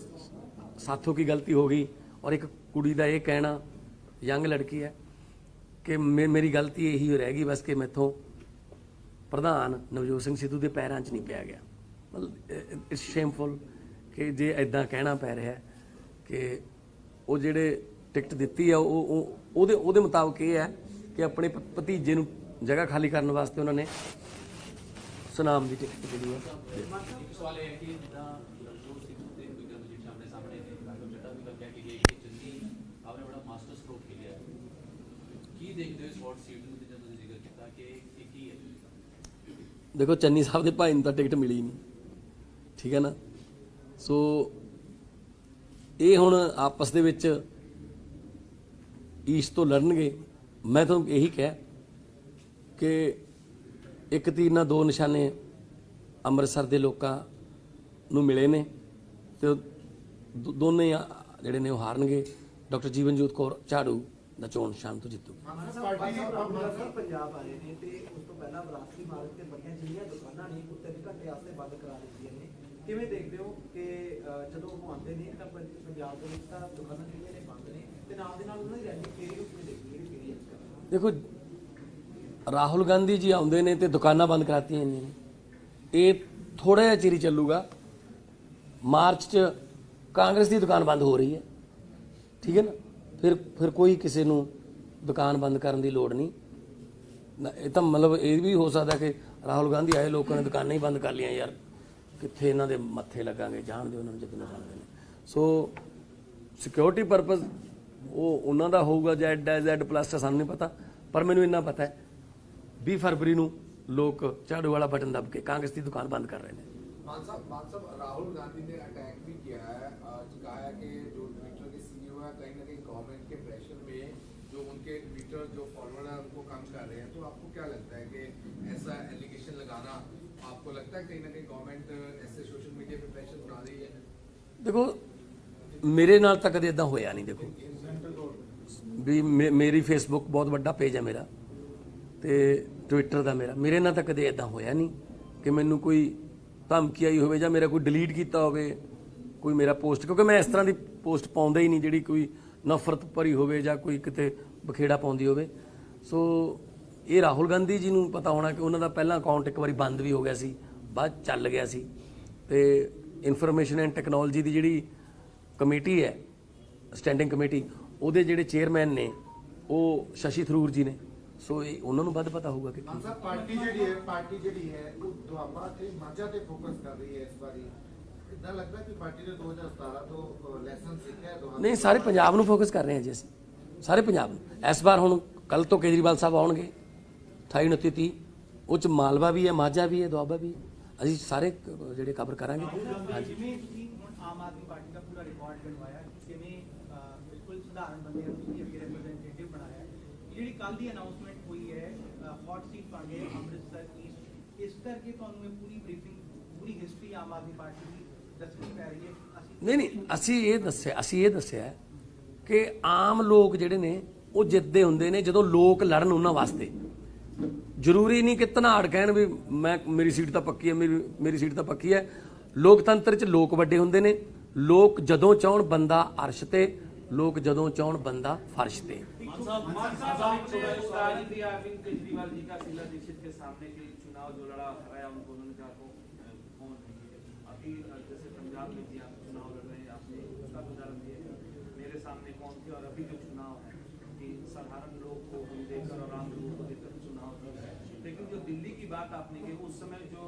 ਸਾਥੋਂ ਕੀ ਗਲਤੀ ਹੋ ਗਈ। ਔਰ ਇੱਕ ਕੁੜੀ ਦਾ ਇਹ ਕਹਿਣਾ, ਯੰਗ ਲੜਕੀ ਹੈ, ਕਿ ਮੇਰੀ ਗਲਤੀ ਇਹੀ ਰਹਿ ਗਈ ਬਸ ਕਿ ਮੈਥੋਂ ਪ੍ਰਧਾਨ ਨਵਜੋਤ ਸਿੰਘ ਸਿੱਧੂ ਦੇ ਪੈਰਾਂ 'ਚ ਨਹੀਂ ਪਿਆ ਗਿਆ। ਮਤਲਬ ਇਟਸ ਸ਼ੇਮਫੁਲ ਕਿ ਜੇ ਇਦਾਂ ਕਹਿਣਾ ਪੈ ਰਿਹਾ ਕਿ ਉਹ ਜਿਹੜੇ ਟਿਕਟ ਦਿੱਤੀ ਆ ਉਹਦੇ ਮੁਤਾਬਕ ਇਹ ਹੈ ਕਿ ਆਪਣੇ ਭਤੀਜੇ ਨੂੰ ਜਗ੍ਹਾ ਖਾਲੀ ਕਰਨ ਵਾਸਤੇ ਉਹਨਾਂ ਨੇ ਸੁਨਾਮ ਦੀ ਟਿਕਟ ਜਿਹੜੀ ਹੈ। ਇੱਕ ਸਵਾਲ ਇਹ ਹੈ ਕਿ ਜਿੱਦਾਂ ਨਵਜੋਤ ਸਿੰਘ ਤੇ ਵਿਕਰਮਜੀਤ ਸਾਹਮਣੇ ਨੇ ਰਾਘਵ ਚੱਡਾ ਵੀ ਲੱਗਿਆ ਕਿ ਚੰਨੀ ਆਪਨੇ ਬੜਾ ਮਾਸਟਰ ਸਟ੍ਰੋਕ ਖੇਲਿਆ। ਕੀ ਦੇਖਦੇ ਹੋ ਇਸ ਵਾਰਡ ਸੀਟ ਨੂੰ ਜਦੋਂ ਤੁਸੀਂ ਜ਼ਿਕਰ ਕੀਤਾ ਕਿ ਇਹ ਕੀ ਹੈ? ਦੇਖੋ, ਚੰਨੀ ਸਾਹਿਬ ਦੇ ਭਾਈ ਨੂੰ ਤਾਂ ਟਿਕਟ ਮਿਲੀ ਨਹੀਂ, ਠੀਕ ਹੈ ਨਾ। ਸੋ ਇਹ ਹੁਣ ਆਪਸ ਦੇ ਵਿੱਚ ਈਸਟ ਤੋਂ ਲੜਨਗੇ। ਮੈਂ ਤੁਹਾਨੂੰ ਇਹੀ ਕਿਹਾ ਕਿ ਇੱਕ ਤੀਰ ਨਾਲ 2 ਨਿਸ਼ਾਨੇ ਅੰਮ੍ਰਿਤਸਰ ਦੇ ਲੋਕਾਂ ਨੂੰ ਮਿਲੇ ਨੇ ਤੇ ਦੋਨੇ ਜਿਹੜੇ ਨੇ ਉਹ ਹਾਰਨਗੇ। ਡਾਕਟਰ ਜੀਵਨਜੋਤ ਕੌਰ ਝਾੜੂ ਦਾ ਚੋਣ ਨਿਸ਼ਾਨ ਤੋਂ ਜਿੱਤੂ। ਪੰਜਾਬ ਆਏ ਨੇ ਤੇ ਉਸ ਤੋਂ ਪਹਿਲਾਂ ਵਿਰਾਸਤੀ ਮਾਰਗ ਤੇ ਬੜੀਆਂ ਜਿੰਨੀਆਂ ਦੁਕਾਨਾਂ ਨੇ ਉਹ 3 ਘੰਟੇ ਵਾਸਤੇ ਬੰਦ ਕਰਾ ਦਿੱਤੀਆਂ ਨੇ। ਕਿਵੇਂ ਦੇਖਦੇ ਹੋ ਕਿ ਜਦੋਂ ਉਹ ਆਉਂਦੇ ਨੇ ਤਾਂ ਪੰਜਾਬ ਦੇ ਵਿੱਚ ਤਾਂ ਦੁਕਾਨਾਂ ਜਿਹੜੀਆਂ ਨੇ ਬੰਦ ਨੇ ਤੇ ਨਾਲ ਦੇ ਨਾਲ ਉਹਨਾਂ ਦੀ ਰੈਲੀ ਫੇਰੀ ਉਹ ਕਿਵੇਂ ਦੇਖਦੇ ਹੋ? ਫੇਰੀ ਦੇਖੋ, ਰਾਹੁਲ ਗਾਂਧੀ ਜੀ ਆਉਂਦੇ ਨੇ ਤੇ ਦੁਕਾਨਾਂ ਬੰਦ ਕਰਾਤੀਆਂ ਨੇ। ਇਹ ਥੋੜਾ ਜਿਹਾ ਚਿਰ ਹੀ ਚੱਲੂਗਾ। ਮਾਰਚ 'ਚ ਕਾਂਗਰਸ ਦੀ ਦੁਕਾਨ ਬੰਦ ਹੋ ਰਹੀ ਹੈ, ਠੀਕ ਹੈ ਨਾ। ਫਿਰ ਕੋਈ ਕਿਸੇ ਨੂੰ ਦੁਕਾਨ ਬੰਦ ਕਰਨ ਦੀ ਲੋੜ ਨਹੀਂ। ਇਹ ਤਾਂ ਮਤਲਬ ਇਹ ਵੀ ਹੋ ਸਕਦਾ ਕਿ ਰਾਹੁਲ ਗਾਂਧੀ ਆਏ ਲੋਕਾਂ ਨੇ ਦੁਕਾਨਾਂ ਹੀ ਬੰਦ ਕਰ ਲਈਆਂ, ਯਾਰ ਕਿੱਥੇ ਇਹਨਾਂ ਦੇ ਮੱਥੇ ਲੱਗਾਂਗੇ, ਜਾਣ ਦਿਓ ਉਹਨਾਂ ਨੂੰ ਜਿੱਦੋਂ ਜਾਣਦੇ ਨੇ। ਸੋ ਸਿਕਿਉਰਿਟੀ ਪਰਪਸ ਉਹ ਉਹਨਾਂ ਦਾ ਹੋਊਗਾ, Z+, ਸਾਨੂੰ ਨਹੀਂ ਪਤਾ, ਪਰ ਮੈਨੂੰ ਇੰਨਾ ਪਤਾ ਹੈ 20 ਫਰਵਰੀ ਨੂੰ ਲੋਕ ਝਾੜੂ ਵਾਲਾ ਬਟਨ दब के कांग्रेस की दुकान बंद कर रहे हैं। मान साहब राहुल गांधी ने अटैक भी किया है, कहा है कि जो ट्विटर के सीईओ है कहीं ना कहीं गवर्नमेंट के प्रेशर में जो उनके ट्विटर जो फॉलोअर है उनको कम कर रहे हैं। तो आपको क्या लगता है कि ऐसा एलिगेशन लगाना, आपको लगता है कहीं ना कहीं गवर्नमेंट ऐसे सोशल मीडिया पे प्रेशर बना रही है? देखो मेरे नाल तक कदे इदां होया नहीं। देखो भी मेरी फेसबुक बहुत बड़ा पेज है मेरा, ਤੇ ਟਵਿੱਟਰ ਦਾ ਮੇਰੇ ਨਾਲ ਤਾਂ ਕਦੇ ਇਦਾਂ ਹੋਇਆ ਨਹੀਂ ਕਿ ਮੈਨੂੰ ਕੋਈ ਧਮਕੀ ਆਈ ਹੋਵੇ ਜਾਂ ਮੇਰਾ ਕੋਈ ਡਿਲੀਟ ਕੀਤਾ ਹੋਵੇ ਕੋਈ ਮੇਰਾ ਪੋਸਟ, ਕਿਉਂਕਿ ਮੈਂ ਇਸ ਤਰ੍ਹਾਂ ਦੀ ਪੋਸਟ ਪਾਉਂਦਾ ਹੀ ਨਹੀਂ ਜਿਹੜੀ ਕੋਈ ਨਫ਼ਰਤ ਭਰੀ ਹੋਵੇ ਜਾਂ ਕੋਈ ਕਿਤੇ ਬਖੇੜਾ ਪਾਉਂਦੀ ਹੋਵੇ। ਸੋ ਇਹ ਰਾਹੁਲ ਗਾਂਧੀ ਜੀ ਨੂੰ ਪਤਾ ਹੋਣਾ ਕਿ ਉਹਨਾਂ ਦਾ ਪਹਿਲਾ ਅਕਾਊਂਟ ਇੱਕ ਵਾਰੀ ਬੰਦ ਵੀ ਹੋ ਗਿਆ ਸੀ, ਬਾਅਦ ਚੱਲ ਗਿਆ ਸੀ। ਤੇ ਇਨਫੋਰਮੇਸ਼ਨ ਐਂਡ ਟੈਕਨੋਲੋਜੀ ਦੀ ਜਿਹੜੀ ਕਮੇਟੀ ਹੈ, ਸਟੈਂਡਿੰਗ ਕਮੇਟੀ, ਉਹਦੇ ਜਿਹੜੇ ਚੇਅਰਮੈਨ ਨੇ ਉਹ ਸ਼ਸ਼ੀ ਥਰੂਰ ਜੀ ਨੇ। ਸੋ ਇਹ ਉਹਨਾਂ ਨੂੰ ਵੱਧ ਪਤਾ ਹੋਊਗਾ ਕਿ ਸਾਹਿਬ ਪਾਰਟੀ ਜਿਹੜੀ ਹੈ ਉਹ ਦੁਆਬਾ ਤੇ ਮਾਝਾ ਤੇ ਫੋਕਸ ਕਰ ਰਹੀ ਹੈ ਇਸ ਵਾਰੀ। ਇਦਾਂ ਲੱਗਦਾ ਕਿ ਪਾਰਟੀ ਨੇ 2017 ਤੋਂ ਲੈਸਨ ਸਿੱਖਿਆ ਦੁਆਬਾ। ਨਹੀਂ, ਸਾਰੇ ਪੰਜਾਬ ਨੂੰ ਫੋਕਸ ਕਰ ਰਹੇ ਹਾਂ ਜੀ ਅਸੀਂ, ਸਾਰੇ ਪੰਜਾਬ ਨੂੰ। ਇਸ ਵਾਰ ਹੁਣ ਕੱਲ ਤੋਂ ਕੇਜਰੀਵਾਲ ਸਾਹਿਬ ਆਉਣਗੇ 28, 29, 30, ਉਹ 'ਚ ਮਾਲਵਾ ਵੀ ਹੈ, ਮਾਝਾ ਵੀ ਹੈ, ਦੁਆਬਾ ਵੀ ਹੈ। ਅਸੀਂ ਸਾਰੇ ਜਿਹੜੇ ਕਵਰ ਕਰਾਂਗੇ। ਹਾਂਜੀ, ਜਿਵੇਂ ਤੁਸੀਂ ਹੁਣ ਆਮ ਆਦਮੀ ਪਾਰਟੀ ਦਾ ਪੂਰਾ ਰਿਕਾਰਡ ਬਣਵਾਇਆ, ਕਿਵੇਂ ਬਿਲਕੁਲ ਸਧਾਰਨ ਬੰਦੇ ਨੂੰ ਤੁਸੀਂ ਅੱਗੇ ਰਿਪਰੈਜ਼ੈਂਟੇਟਿਵ ਬਣਾਇਆ। ਜਿਹੜੀ ਕੱਲ ਦੀ ਅਨਾਉਂਸਮੈਂਟ ਹੋਈ ਹੈ ਹੌਟ ਸੀਟ ਬਣ ਗਏ ਅੰਮ੍ਰਿਤਸਰ ਈਸਟ, ਇਸ ਕਰਕੇ ਤੁਹਾਨੂੰ ਇਹ ਪੂਰੀ ਬਰੀਫਿੰਗ, ਪੂਰੀ ਹਿਸਟਰੀ ਆਮ ਆਦਮੀ ਪਾਰਟੀ ਦੀ ਦੱਸਣੀ ਪੈ ਰਹੀ ਹੈ। ਨਹੀਂ, ਅਸੀਂ ਇਹ ਦੱਸਿਆ ਕਿ ਆਮ ਲੋਕ ਜਿਹੜੇ ਨੇ ਉਹ ਜਿੱਤਦੇ ਹੁੰਦੇ ਨੇ ਜਦੋਂ ਲੋਕ ਲੜਨ ਉਹਨਾਂ ਵਾਸਤੇ। ਜ਼ਰੂਰੀ ਨਹੀਂ ਕਿ ਧਨਾੜ ਕਹਿਣ ਵੀ ਮੇਰੀ ਸੀਟ ਤਾਂ ਪੱਕੀ ਹੈ, ਮੇਰੀ ਸੀਟ ਤਾਂ ਪੱਕੀ ਹੈ। ਲੋਕਤੰਤਰ 'ਚ ਲੋਕ ਵੱਡੇ ਹੁੰਦੇ ਨੇ। ਲੋਕ ਜਦੋਂ ਚਾਹਣ ਬੰਦਾ ਅਰਸ਼ ਤੇ, ਲੋਕ ਜਦੋਂ ਚਾਹਣ ਬੰਦਾ ਫਰਸ਼ ਤੇ। अरविंद केजरीवाल जी का शीला दीक्षित के सामने के चुनाव जो लड़ा हराया उनको, उन्होंने कहा कौन है। अभी जैसे पंजाब में जी आप चुनाव लड़ रहे हैं, आपने उसका उदाहरण दिया, मेरे सामने कौन थे। और अभी जो चुनाव है कि साधारण लोग को हम देकर और आम लोगों को देकर चुनाव लड़ रहे हैं। लेकिन जो दिल्ली की बात आपने की, उस समय जो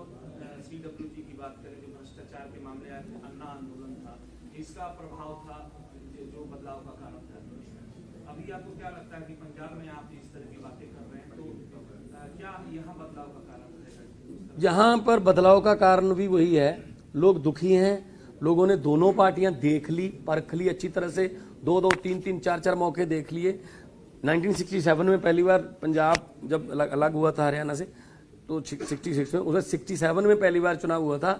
CWG की बात करें, जो भ्रष्टाचार के मामले आए थे, अन्ना आंदोलन था, इसका प्रभाव था जो बदलाव का कारण था। अभी आपको क्या लगता है कि पंजाब में आप इस तरह की बातें कर रहे हैं, तो क्या यहाँ बदलाव का कारण रहेगा? यहाँ पर बदलाव का कारण भी वही है, लोग दुखी हैं। लोगों ने दोनों पार्टियां देख ली, परख ली अच्छी तरह से, 2-2, 3-3, 4-4 मौके देख लिए। 1967 में पहली बार पंजाब जब अलग हुआ था हरियाणा से, तो 66 में, उसमें 67 में पहली बार चुनाव हुआ था।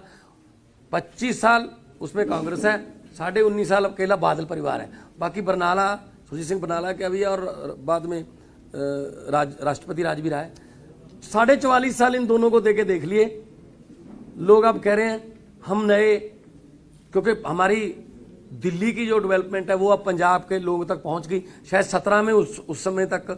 25 साल उसमें कांग्रेस है, 19.5 साल अकेला बादल परिवार है। बाकी बरनाला, सुरजीत सिंह बरनाला के अभी, और बाद में राष्ट्रपति राज भी रहा है। 44.5 साल इन दोनों को देके देख लिए। लोग अब कह रहे हैं हम नए, क्योंकि हमारी दिल्ली की जो डेवलपमेंट है वो अब पंजाब के लोगों तक पहुंच गई। शायद 17 में उस समय तक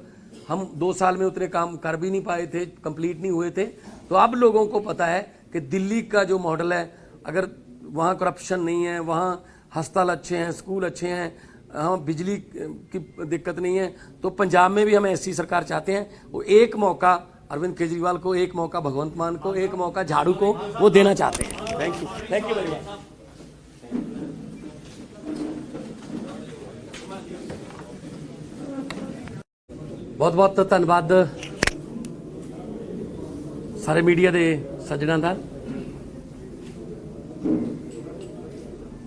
हम 2 साल में उतने काम कर भी नहीं पाए थे, कंप्लीट नहीं हुए थे। तो अब लोगों को पता है कि दिल्ली का जो मॉडल है, अगर वहाँ करप्शन नहीं है, वहाँ अस्पताल अच्छे हैं, स्कूल अच्छे हैं, हाँ बिजली की दिक्कत नहीं है, तो पंजाब में भी हम ऐसी सरकार चाहते हैं। वो एक मौका अरविंद केजरीवाल को, एक मौका भगवंत मान को, एक मौका झाड़ू को वो देना चाहते हैं। Thank you very much. बहुत बहुत धन्यवाद सारे मीडिया के सज्जनों का।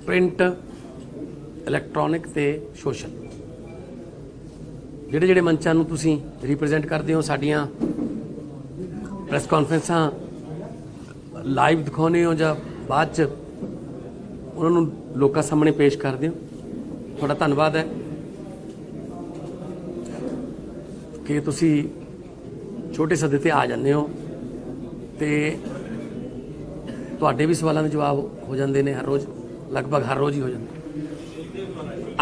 प्रिंट, इलैक्ट्रॉनिक ते सोशल ਜਿਹੜੇ ਮੰਚਾਂ ਨੂੰ ਤੁਸੀਂ ਰਿਪਰੈਜ਼ੈਂਟ ਕਰਦੇ ਹੋ, ਸਾਡੀਆਂ ਪ੍ਰੈਸ ਕਾਨਫਰੰਸਾਂ ਲਾਈਵ ਦਿਖਾਉਂਦੇ ਹੋ ਜਾਂ ਬਾਅਦ ਚ ਉਹਨਾਂ ਨੂੰ ਲੋਕਾਂ ਸਾਹਮਣੇ ਪੇਸ਼ ਕਰਦੇ ਹੋ, ਤੁਹਾਡਾ ਧੰਨਵਾਦ ਹੈ ਕਿ ਤੁਸੀਂ ਛੋਟੇ ਸੱਦੇ ਤੇ ਆ ਜਾਂਦੇ ਹੋ ਤੇ ਤੁਹਾਡੇ ਵੀ ਸਵਾਲਾਂ ਦੇ ਜਵਾਬ ਹੋ ਜਾਂਦੇ ਨੇ ਹਰ ਰੋਜ਼, ਲਗਭਗ ਹਰ ਰੋਜ਼ ਹੀ ਹੋ ਜਾਂਦੇ।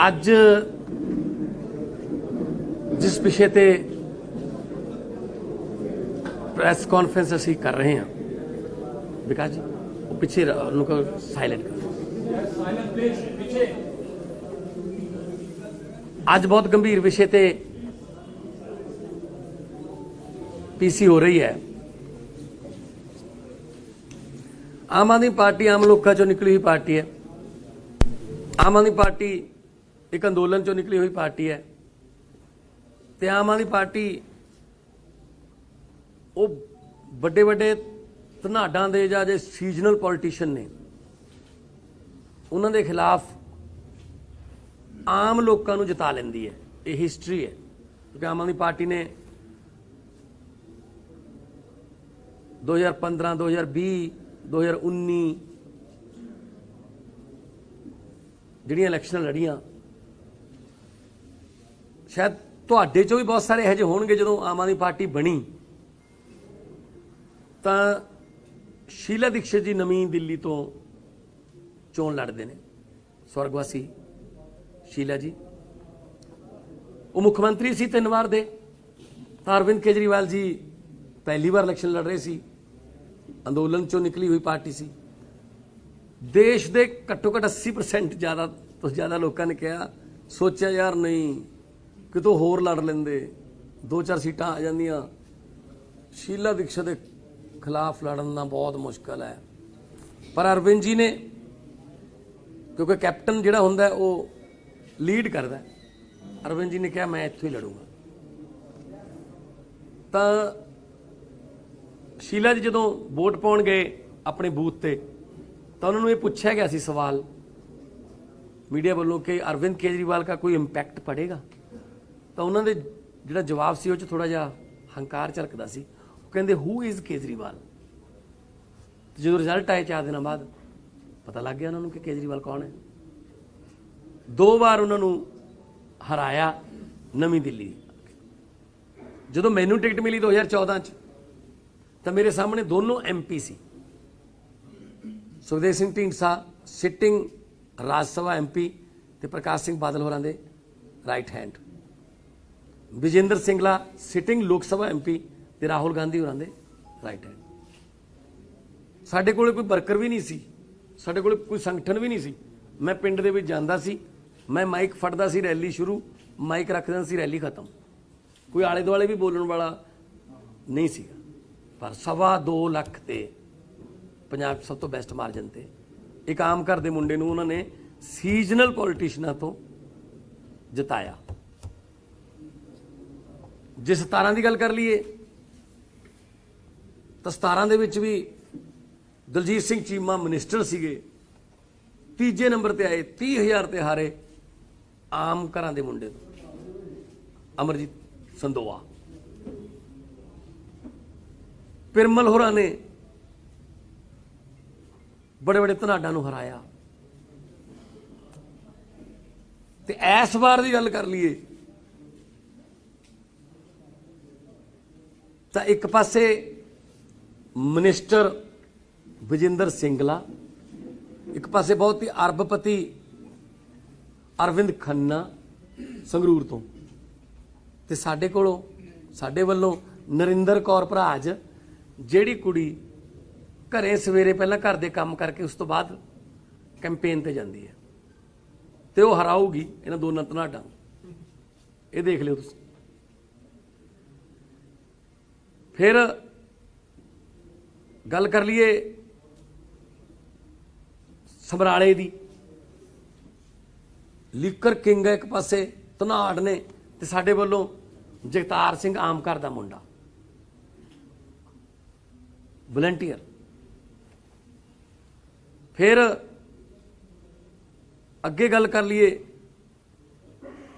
ਅੱਜ जिस विषय पे प्रेस कॉन्फ्रेंस असी कर रहे हैं, विकास जी वो पीछे साइलेंट कर। ਅੱਜ ਬਹੁਤ ਗੰਭੀਰ ਵਿਸ਼ੇ ਤੇ ਪੀਸੀ ਹੋ ਰਹੀ ਹੈ। ਆਮ ਆਦਮੀ ਪਾਰਟੀ ਆਮ ਲੋਕਾਂ ਚੋਂ ਨਿਕਲੀ ਹੋਈ ਪਾਰਟੀ ਹੈ। ਆਮ ਆਦਮੀ ਪਾਰਟੀ ਇੱਕ ਅੰਦੋਲਨ ਚੋਂ ਨਿਕਲੀ ਹੋਈ ਪਾਰਟੀ ਹੈ ਤੇ ਆਮ ਆਦਮੀ ਪਾਰਟੀ ਉਹ ਵੱਡੇ ਵੱਡੇ ਧਨਾਡਾਂ ਦੇ ਜਾਂ ਜੇ ਸੀਜ਼ਨਲ ਪੋਲੀਟੀਸ਼ੀਅਨ ਨੇ ਉਹਨਾਂ ਦੇ ਖਿਲਾਫ ਆਮ ਲੋਕਾਂ ਨੂੰ ਜਿਤਾ ਲੈਂਦੀ ਹੈ। ਇਹ ਹਿਸਟਰੀ ਹੈ ਕਿਉਂਕਿ ਆਮ ਆਦਮੀ ਪਾਰਟੀ ਨੇ 2015 2020 2019 ਜਿਹੜੀਆਂ ਇਲੈਕਸ਼ਨਾਂ ਲੜੀਆਂ, ਸ਼ਾਇਦ ਤੁਹਾਡੇ ਚੋਂ ਵੀ ਬਹੁਤ ਸਾਰੇ ਇਹੋ ਜਿਹੇ ਹੋਣਗੇ ਜਦੋਂ ਆਮ ਆਦਮੀ ਪਾਰਟੀ ਬਣੀ ਤਾਂ ਸ਼ੀਲਾ ਦੀਕਸ਼ਿਤ ਜੀ ਨਵੀਂ ਦਿੱਲੀ ਤੋਂ ਚੋਣ ਲੜਦੇ ਨੇ। ਸਵਰਗਵਾਸੀ ਸ਼ੀਲਾ ਜੀ ਉਹ ਮੁੱਖ ਮੰਤਰੀ ਸੀ 3 ਵਾਰ ਦੇ, ਤਾਂ ਅਰਵਿੰਦ ਕੇਜਰੀਵਾਲ ਜੀ ਪਹਿਲੀ ਵਾਰ ਇਲੈਕਸ਼ਨ ਲੜ ਰਹੇ ਸੀ, ਅੰਦੋਲਨ ਚੋਂ ਨਿਕਲੀ ਹੋਈ ਪਾਰਟੀ ਸੀ। ਦੇਸ਼ ਦੇ ਘੱਟੋ ਘੱਟ 80% ਜ਼ਿਆਦਾ ਤੋਂ ਜ਼ਿਆਦਾ ਲੋਕਾਂ ਨੇ ਕਿਹਾ, ਸੋਚਿਆ ਯਾਰ ਨਹੀਂ ਕਿਤੋਂ ਹੋਰ ਲੜ ਲੈਂਦੇ, 2-4 ਸੀਟਾਂ ਆ ਜਾਂਦੀਆਂ, ਸ਼ੀਲਾ ਦੀਕਸ਼ਿਤ ਦੇ ਖਿਲਾਫ ਲੜਨ ਦਾ ਬਹੁਤ ਮੁਸ਼ਕਲ ਹੈ। ਪਰ ਅਰਵਿੰਦ ਜੀ ਨੇ, ਕਿਉਂਕਿ ਕੈਪਟਨ ਜਿਹੜਾ ਹੁੰਦਾ ਉਹ ਲੀਡ ਕਰਦਾ, ਅਰਵਿੰਦ ਜੀ ਨੇ ਕਿਹਾ ਮੈਂ ਇੱਥੋਂ ਹੀ ਲੜੂੰਗਾ। ਤਾਂ ਸ਼ੀਲਾ ਜੀ ਜਦੋਂ ਵੋਟ ਪਾਉਣ ਗਏ ਆਪਣੇ ਬੂਥ ਤੇ ਤਾਂ ਉਹਨਾਂ ਨੂੰ ਇਹ ਪੁੱਛਿਆ ਗਿਆ ਸੀ ਸਵਾਲ ਮੀਡੀਆ ਵੱਲੋਂ ਕਿ ਅਰਵਿੰਦ ਕੇਜਰੀਵਾਲ ਦਾ ਕੋਈ ਇੰਪੈਕਟ ਪੜੇਗਾ, ਤਾਂ ਉਹਨਾਂ ਦੇ ਜਿਹੜਾ ਜਵਾਬ ਸੀ ਉਹ 'ਚ ਥੋੜਾ ਜਿਹਾ ਹੰਕਾਰ ਝਲਕਦਾ ਸੀ। ਉਹ ਕਹਿੰਦੇ ਹੂ ਇਜ਼ ਕੇਜਰੀਵਾਲ। ਜਦੋਂ ਰਿਜ਼ਲਟ ਆਏ 4 ਦਿਨਾਂ ਬਾਅਦ ਪਤਾ ਲੱਗ ਗਿਆ ਉਹਨਾਂ ਨੂੰ ਕਿ ਕੇਜਰੀਵਾਲ ਕੌਣ ਹੈ। 2 ਵਾਰ ਉਹਨਾਂ ਨੂੰ ਹਰਾਇਆ ਨਵੀਂ ਦਿੱਲੀ। ਜਦੋਂ ਮੈਨੂੰ ਟਿਕਟ ਮਿਲੀ 2014 ਚ ਤਾਂ ਮੇਰੇ ਸਾਹਮਣੇ ਦੋਨੋਂ MP ਸੀ, ਸੁਖਦੇਵ ਸਿੰਘ ਢੀਂਡਸਾ ਸਿਟਿੰਗ ਰਾਜ ਸਭਾ MP ਤੇ ਪ੍ਰਕਾਸ਼ ਸਿੰਘ ਬਾਦਲ ਹੋਰਾਂ ਦੇ right hand, Vijender Singla sitting ਲੋਕ ਸਭਾ MP ਤੇ ਰਾਹੁਲ ਗਾਂਧੀ ਹੋਰਾਂ ਦੇ ਰਾਈਟ ਹੈਂਡ। ਸਾਡੇ ਕੋਲ ਕੋਈ ਵਰਕਰ ਵੀ ਨਹੀਂ ਸੀ, ਸਾਡੇ ਕੋਲ ਕੋਈ ਸੰਗਠਨ ਵੀ ਨਹੀਂ ਸੀ। ਮੈਂ ਪਿੰਡ ਦੇ ਵਿੱਚ ਜਾਂਦਾ ਸੀ, ਮੈਂ ਮਾਈਕ ਫੜਦਾ ਸੀ, ਰੈਲੀ ਸ਼ੁਰੂ, ਮਾਈਕ ਰੱਖ ਦਿੰਦਾ ਸੀ, ਰੈਲੀ ਖਤਮ। ਕੋਈ ਆਲੇ ਦੁਆਲੇ ਵੀ ਬੋਲਣ ਵਾਲਾ ਨਹੀਂ ਸੀਗਾ। ਪਰ 2.25 ਲੱਖ ਤੇ ਪੰਜਾਬ ਸਭ ਤੋਂ ਬੈਸਟ ਮਾਰਜਨ ਤੇ ਇੱਕ ਆਮ ਘਰ ਦੇ ਮੁੰਡੇ ਨੂੰ ਉਹਨਾਂ ਨੇ ਸੀਜ਼ਨਲ ਪੋਲੀਟੀਸ਼ੀਅਨਾਂ ਤੋਂ ਜਿਤਾਇਆ। ਜੇ 17 ਦੀ ਗੱਲ ਕਰ ਲਈਏ ਤਾਂ 17 ਦੇ ਵਿੱਚ ਵੀ ਦਲਜੀਤ ਸਿੰਘ ਚੀਮਾ ਮਿਨਿਸਟਰ ਸੀਗੇ, 3 ਨੰਬਰ ਤੇ ਆਏ, 30,000 ਤੇ ਹਾਰੇ ਆਮ ਘਰਾਂ ਦੇ ਮੁੰਡੇ ਤੋਂ ਅਮਰਜੀਤ ਸੰਦੋਆ। ਪਿਰਮਲ ਹੋਰਾਂ ਨੇ ਬੜੇ ਬੜੇ ਧਨਾਡਾਂ ਨੂੰ ਹਰਾਇਆ। ਤੇ ਇਸ ਵਾਰ ਦੀ ਗੱਲ ਕਰ ਲਈਏ ਤਾਂ ਇੱਕ ਪਾਸੇ ਮਿਨਿਸਟਰ ਵਿਜੇਂਦਰ ਸਿੰਗਲਾ, ਇੱਕ ਪਾਸੇ ਬਹੁਤ ਹੀ ਅਰਬਪਤੀ ਅਰਵਿੰਦ ਖੰਨਾ ਸੰਗਰੂਰ ਤੋਂ, ਤੇ ਸਾਡੇ ਕੋਲੋਂ ਸਾਡੇ ਵੱਲੋਂ ਨਰਿੰਦਰ ਕੌਰ ਭਰਾਜ, ਜਿਹੜੀ ਕੁੜੀ ਘਰੇ ਸਵੇਰੇ ਪਹਿਲਾਂ ਘਰ ਦੇ ਕੰਮ ਕਰਕੇ ਉਸ ਤੋਂ ਬਾਅਦ ਕੈਂਪੇਨ ਤੇ ਜਾਂਦੀ ਹੈ ਤੇ ਉਹ ਹਰਾਊਗੀ ਇਹਨਾਂ ਦੋਨਾਂ ਧਨਾਡਾਂ। ਇਹ ਦੇਖ ਲਿਓ ਤੁਸੀਂ। ਫਿਰ ਗੱਲ ਕਰ ਲਈਏ ਸਮਰਾਲੇ ਦੀ, ਲੀਕਰ ਕਿੰਗ ਹੈ ਇੱਕ ਪਾਸੇ ਧਨਾੜ ਨੇ, ਤੇ ਸਾਡੇ ਵੱਲੋਂ ਜਗਤਾਰ ਸਿੰਘ ਆਮ ਘਰ ਦਾ ਮੁੰਡਾ ਵਲੰਟੀਅਰ। ਫਿਰ ਅੱਗੇ ਗੱਲ ਕਰ ਲਈਏ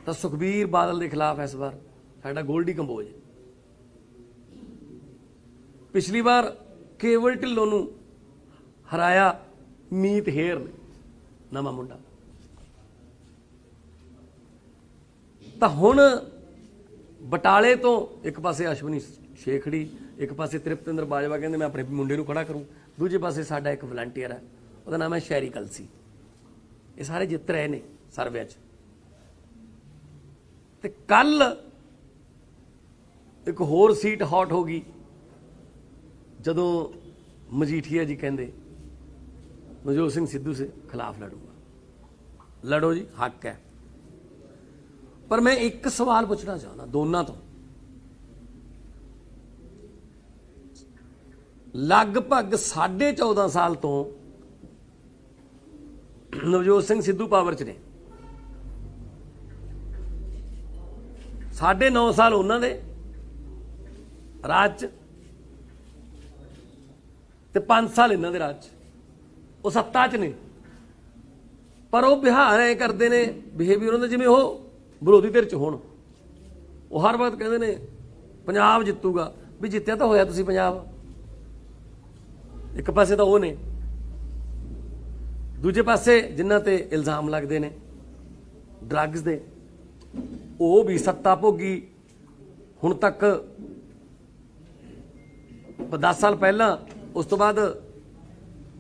ਤਾਂ ਸੁਖਬੀਰ ਬਾਦਲ ਦੇ ਖਿਲਾਫ ਇਸ ਵਾਰ ਸਾਡਾ ਗੋਲਡੀ ਕੰਬੋਜ। ਪਿਛਲੀ ਵਾਰ ਕੇਵਲ ਢਿੱਲੋਂ ਨੂੰ ਹਰਾਇਆ ਮੀਤ ਹੇਰ ਨੇ, ਨਵਾਂ ਮੁੰਡਾ। ਤਾਂ ਹੁਣ ਬਟਾਲੇ ਤੋਂ ਇੱਕ ਪਾਸੇ ਅਸ਼ਵਨੀ ਸ਼ੇਖੜੀ, ਇੱਕ ਪਾਸੇ ਤ੍ਰਿਪਤਿੰਦਰ ਬਾਜਵਾ ਕਹਿੰਦੇ ਮੈਂ ਆਪਣੇ ਮੁੰਡੇ ਨੂੰ ਖੜਾ ਕਰੂੰ, ਦੂਜੇ ਪਾਸੇ ਸਾਡਾ ਇੱਕ ਵਲੰਟੀਅਰ ਹੈ, ਉਹਦਾ ਨਾਮ ਹੈ ਸ਼ੈਰੀ ਕਲਸੀ। ਇਹ ਸਾਰੇ ਜਿੱਤ ਰਹੇ ਨੇ ਸਰਵੇ 'ਚ। ਤੇ ਕੱਲ ਇੱਕ ਹੋਰ ਸੀਟ ਹੌਟ ਹੋ ਗਈ ਜਦੋਂ ਮਜੀਠੀਆ ਜੀ ਕਹਿੰਦੇ ਨਵਜੋਤ ਸਿੰਘ ਸਿੱਧੂ ਸੇ ਖਿਲਾਫ ਲੜੂਗਾ। ਲੜੋ ਜੀ, ਹੱਕ ਹੈ। पर मैं एक सवाल पूछना चाहना दोनों तो, लगभग 14.5 साल तो नवजोत सिंह सिद्धू पावर च ने, 9.5 साल उन्होंने राज च ते 5 साल इन्हों के राज च, वो सत्ता च ने, पर वो बिहार ऐ करते हैं बिहेवियर उन्होंने जिमें वो विरोधी धिर च होण। वो हर वक्त कहते हैं पंजाब जितूगा, भी जित्या तो होया तुसीं पंजाब, एक पासे तो वो ने, दूजे पासे जिन्हां ते इल्जाम लगते हैं ड्रग्स दे, वो भी सत्ता भोगी हुण तक 10 साल पहला। उस तो बाद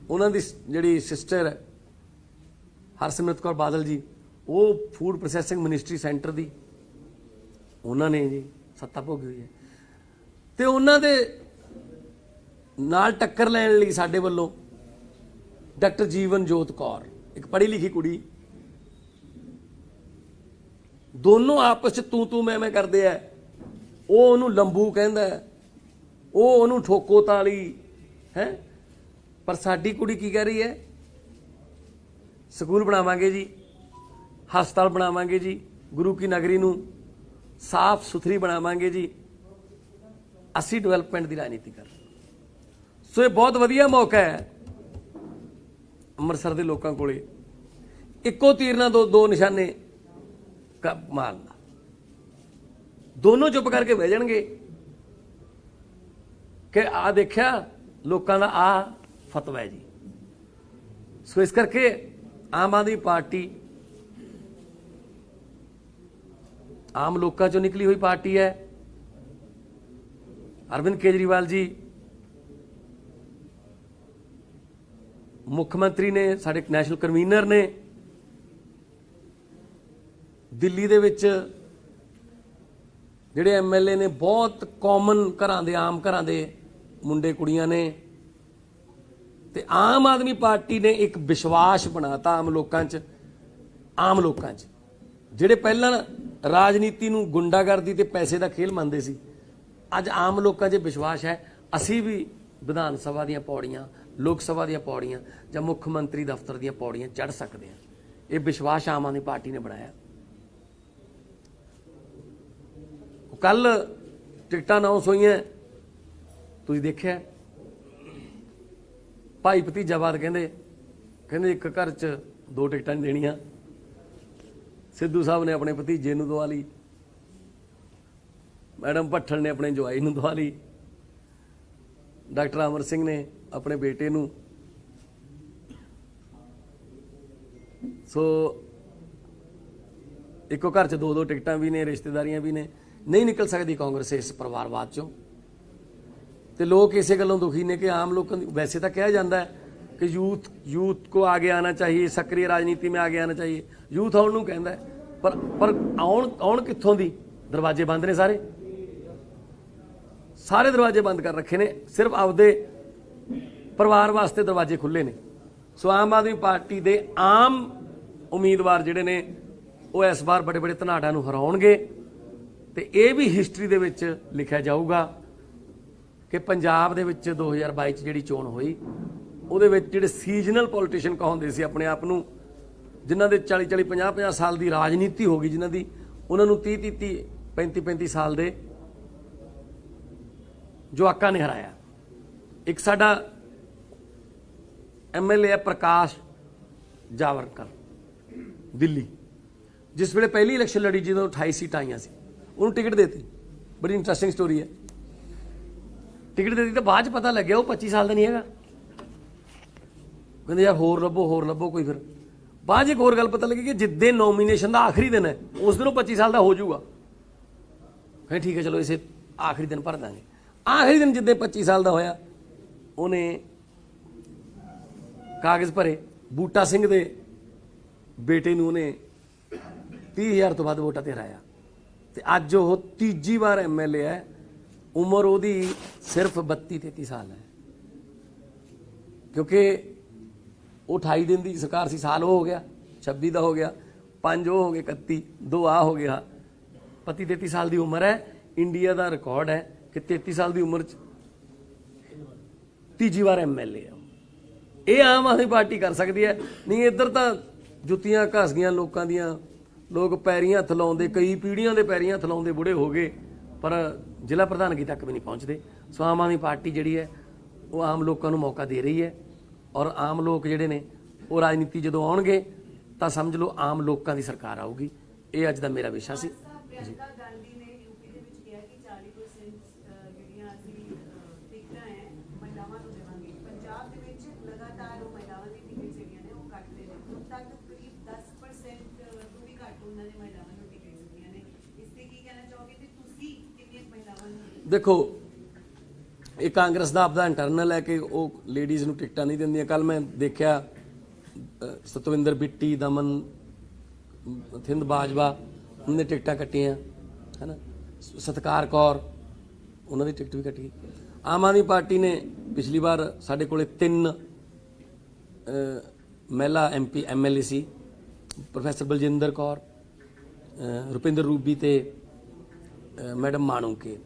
उन्हां दी जिहड़ी सिस्टर है हरसिमरत कौर बादल जी, वो फूड प्रोसैसिंग मिनिस्ट्री सेंटर दी उन्होंने जी सत्ता भोगी हुई है। तो उन्होंने नाल टक्कर लैण लई साडे वल्लों डॉक्टर जीवन जोत कौर, एक पढ़ी लिखी कुड़ी, दोनों आपस च तू मैं करते हैं। वो उन्होंने लंबू कहंदा है, वो उन्होंने ठोको ताली है, पर साडी कुड़ी की कह रही है, स्कूल बनावांगे जी, हस्पताल बनावांगे जी, गुरु की नगरी नूं साफ सुथरी बनावांगे जी, असी डिवेलपमेंट की राजनीति कर। सो ये बहुत वधिया मौका है अमृतसर के लोगों को, इक्को तीर ना दो निशाने मारना। दोनों चुप करके बह जाएंगे कि आ देखिया लोगों का आ फतवा है जी। सो इस करके आम आदमी पार्टी आम लोगों चों निकली हुई पार्टी है। अरविंद केजरीवाल जी मुख्यमंत्री ने, साडे नैशनल कन्वीनर ने, दिल्ली दे विच जिहड़े MLA ने बहुत कॉमन घरां दे, आम घरां दे मुंडे कुड़ियां ने, ते आम आदमी पार्टी ने एक विश्वास बनाता आम लोगों च, आम लोगों च जिहड़े पहलां राजनीति नूं गुंडागर्दी ते पैसे दा खेल मनदे सी, अज आम लोगों च विश्वास है असी भी विधान सभा दीयां पौड़ियां, लोक सभा दीयां पौड़ियां जां मुख्यमंत्री दफ्तर दीयां पौड़ियां चढ़ सकते हैं। ये विश्वास आम आदमी पार्टी ने बनाया। कल टिकटां अनाउंस होईयां, तुसीं देखिआ, भाई भतीजाबाद कहंदे एक घर च 2 टिकटां नहीं देणियां। सिद्धू साहब ने अपने भतीजे नूं दवा ली, मैडम भट्टल ने अपने जवाई नूं दवा ली, डॉक्टर अमर सिंह ने अपने बेटे नूं। सो इको घर च 2-2 टिकटां भी ने, रिश्तेदारियां भी ने। नहीं निकल सकती कांग्रेस इस परिवारवाद चों, तो लोग इस गलों दुखी ने कि आम लोगों, वैसे तो कहा जाता है कि यूथ को आगे आना चाहिए, सक्रिय राजनीति में आगे आना चाहिए, यूथ आउण नूं कहंदा है, पर आउण कित्थों दी? दरवाजे बंद ने, सारे दरवाजे बंद कर रखे ने, सिर्फ आपदे परिवार वास्ते दरवाजे खुले ने। सो आम आदमी पार्टी दे आम उम्मीदवार जिहड़े ने वो इस बार बड़े बड़े धनाड़ां नूं हराउणगे, ते ये भी हिस्टरी दे विच लिखिया जाऊगा कि पंजाब दे विच 2022 च जिहड़ी चोण होई, ਉਹਦੇ ਵਿੱਚ ਜਿਹੜੇ ਸੀਜ਼ਨਲ ਪੋਲੀਟੀਸ਼ੀਅਨ ਕਹਾਉਂਦੇ ਸੀ ਆਪਣੇ ਆਪ ਨੂੰ, ਜਿਨ੍ਹਾਂ ਦੇ 40-40 50-50 ਸਾਲ ਦੀ ਰਾਜਨੀਤੀ ਹੋ ਗਈ, ਜਿਨ੍ਹਾਂ ਦੀ ਉਹਨਾਂ ਨੂੰ 30-30 35-35 ਸਾਲ ਦੇ ਜਵਾਕਾਂ ਨੇ ਹਰਾਇਆ। ਇੱਕ ਸਾਡਾ MLA ਹੈ ਪ੍ਰਕਾਸ਼ ਜਾਵੜਕਰ ਦਿੱਲੀ, ਜਿਸ ਵੇਲੇ ਪਹਿਲੀ ਇਲੈਕਸ਼ਨ ਲੜੀ ਜਦੋਂ 28 ਸੀਟਾਂ ਆਈਆਂ ਸੀ, ਉਹਨੂੰ ਟਿਕਟ ਦੇਤੀ। ਬੜੀ ਇੰਟਰਸਟਿੰਗ ਸਟੋਰੀ ਹੈ। ਟਿਕਟ ਦੇਤੀ ਤਾਂ ਬਾਅਦ 'ਚ ਪਤਾ ਲੱਗਿਆ ਉਹ 25 ਸਾਲ ਦਾ ਨਹੀਂ ਹੈਗਾ। ਕਹਿੰਦੇ ਯਾਰ ਹੋਰ ਲੱਭੋ ਕੋਈ। ਫਿਰ ਬਾਅਦ 'ਚ ਇੱਕ ਹੋਰ ਗੱਲ ਪਤਾ ਲੱਗੀ ਕਿ ਜਿੱਦੇ ਨੋਮੀਨੇਸ਼ਨ ਦਾ ਆਖਰੀ ਦਿਨ ਹੈ ਉਸ ਦਿਨ ਉਹ 25 ਸਾਲ ਦਾ ਹੋ ਜਾਊਗਾ। ਕਹਿੰਦੇ ਠੀਕ ਹੈ ਚਲੋ ਇਸੇ ਆਖਰੀ ਦਿਨ ਭਰ ਦਾਂਗੇ। ਆਖਰੀ ਦਿਨ ਜਿੱਦੇ 25 ਸਾਲ ਦਾ ਹੋਇਆ, ਉਹਨੇ ਕਾਗਜ਼ ਭਰੇ, ਬੂਟਾ ਸਿੰਘ ਦੇ ਬੇਟੇ ਨੂੰ ਉਹਨੇ 30,000 ਤੋਂ ਵੱਧ ਵੋਟਾਂ ਤੇ ਹਰਾਇਆ, ਤੇ ਅੱਜ ਉਹ ਤੀਜੀ ਵਾਰ MLA ਹੈ। ਉਮਰ ਉਹਦੀ ਸਿਰਫ 32-33 ਸਾਲ ਹੈ, ਕਿਉਂਕਿ ਉਹ 28 ਦਿਨ ਦੀ ਸਰਕਾਰ ਸੀ, ਸਾਲ ਉਹ ਹੋ ਗਿਆ, 26 ਦਾ ਹੋ ਗਿਆ, 5 ਉਹ ਹੋ ਗਏ, 31 2 ਆ ਹੋ ਗਿਆ, ਪਤੀ 33 ਸਾਲ ਦੀ ਉਮਰ ਹੈ। ਇੰਡੀਆ ਦਾ ਰਿਕਾਰਡ ਹੈ ਕਿ 33 ਸਾਲ ਦੀ ਉਮਰ 'ਚ ਤੀਜੀ ਵਾਰ MLA ਆ। ਇਹ ਆਮ ਆਦਮੀ ਪਾਰਟੀ ਕਰ ਸਕਦੀ ਹੈ। ਨਹੀਂ ਇੱਧਰ ਤਾਂ ਜੁੱਤੀਆਂ ਘਸ ਗਈਆਂ ਲੋਕਾਂ ਦੀਆਂ, ਲੋਕ ਪੈਰੀਂ ਹੱਥ ਲਾਉਂਦੇ, ਕਈ ਪੀੜ੍ਹੀਆਂ ਦੇ ਪੈਰੀਂ ਹੱਥ ਲਾਉਂਦੇ ਬੁੜੇ ਹੋ ਗਏ, ਪਰ ਜ਼ਿਲ੍ਹਾ ਪ੍ਰਧਾਨਗੀ ਤੱਕ ਵੀ ਨਹੀਂ ਪਹੁੰਚਦੇ। ਸੋ ਆਮ ਆਦਮੀ ਪਾਰਟੀ ਜਿਹੜੀ ਹੈ ਉਹ ਆਮ ਲੋਕਾਂ ਨੂੰ ਮੌਕਾ ਦੇ ਰਹੀ ਹੈ, ਔਰ ਆਮ ਲੋਕ ਜਿਹੜੇ ਨੇ ਉਹ ਰਾਜਨੀਤੀ ਜਦੋਂ ਆਉਣਗੇ ਤਾਂ ਸਮਝ ਲਓ ਆਮ ਲੋਕਾਂ ਦੀ ਸਰਕਾਰ ਆਊਗੀ। ਇਹ ਅੱਜ ਦਾ ਮੇਰਾ ਵਿਸ਼ਾ ਸੀ। ਪ੍ਰਿਯੰਕਾ ਗਾਂਧੀ ਨੇ ਯੂਪੀ ਦੇ ਵਿੱਚ ਕਿਹਾ ਕਿ 40% ਜਿਹੜੀਆਂ ਅਸੀਂ ਟਿਕਟਾਂ ਹੈ ਮਹਿਲਾਵਾਂ ਨੂੰ ਦੇਵਾਂਗੇ। ਪੰਜਾਬ ਦੇ ਵਿੱਚ ਲਗਾਤਾਰ ਉਹ ਮਹਿਲਾਵਾਂ ਦੀ ਟਿਕਟ ਜਿਹੜੀਆਂ ਨੇ ਉਹ ਕੱਟਦੇ ਨੇ। ਹੁਣ ਤੱਕ ਕਰੀਬ 10% ਤੋਂ ਵੀ ਘੱਟ ਉਹਨਾਂ ਨੇ ਮਹਿਲਾਵਾਂ ਨੂੰ ਟਿਕਟ ਦਿੱਤੀਆਂ ਨੇ। ਇਸ ਤੇ ਕੀ ਕਹਿਣਾ ਚਾਹੋਗੇ ਤੇ ਤੁਸੀਂ ਕਿੰਨੀਆਂ ਮਹਿਲਾਵਾਂ ਨੂੰ? ਦੇਖੋ, ਇਹ ਕਾਂਗਰਸ ਦਾ ਆਪਦਾ ਇੰਟਰਨਲ ਹੈ ਕਿ ਉਹ ਲੇਡੀਜ਼ ਨੂੰ ਟਿਕਟਾਂ ਨਹੀਂ ਦਿੰਦੀਆਂ। ਕੱਲ ਮੈਂ ਦੇਖਿਆ ਸਤਵਿੰਦਰ ਬਿੱਟੀ, ਦਮਨ ਥਿੰਦ ਬਾਜਵਾ, ਉਹਨਾਂ ਨੇ ਟਿਕਟਾਂ ਕੱਟੀਆਂ ਹੈ ਨਾ। ਸਤਕਾਰ ਕੌਰ, ਉਹਨਾਂ ਦੀ ਟਿਕਟ ਵੀ ਕੱਟੀ। ਆਮ ਆਦਮੀ ਪਾਰਟੀ ਨੇ ਪਿਛਲੀ ਵਾਰ ਸਾਡੇ ਕੋਲੇ 3 ਮਹਿਲਾ MP MLA ਸੀ, ਪ੍ਰੋਫੈਸਰ ਬਲਜਿੰਦਰ ਕੌਰ, ਰੁਪਿੰਦਰ ਰੂਬੀ ਤੇ ਮੈਡਮ ਮਾਣੂਕੇ।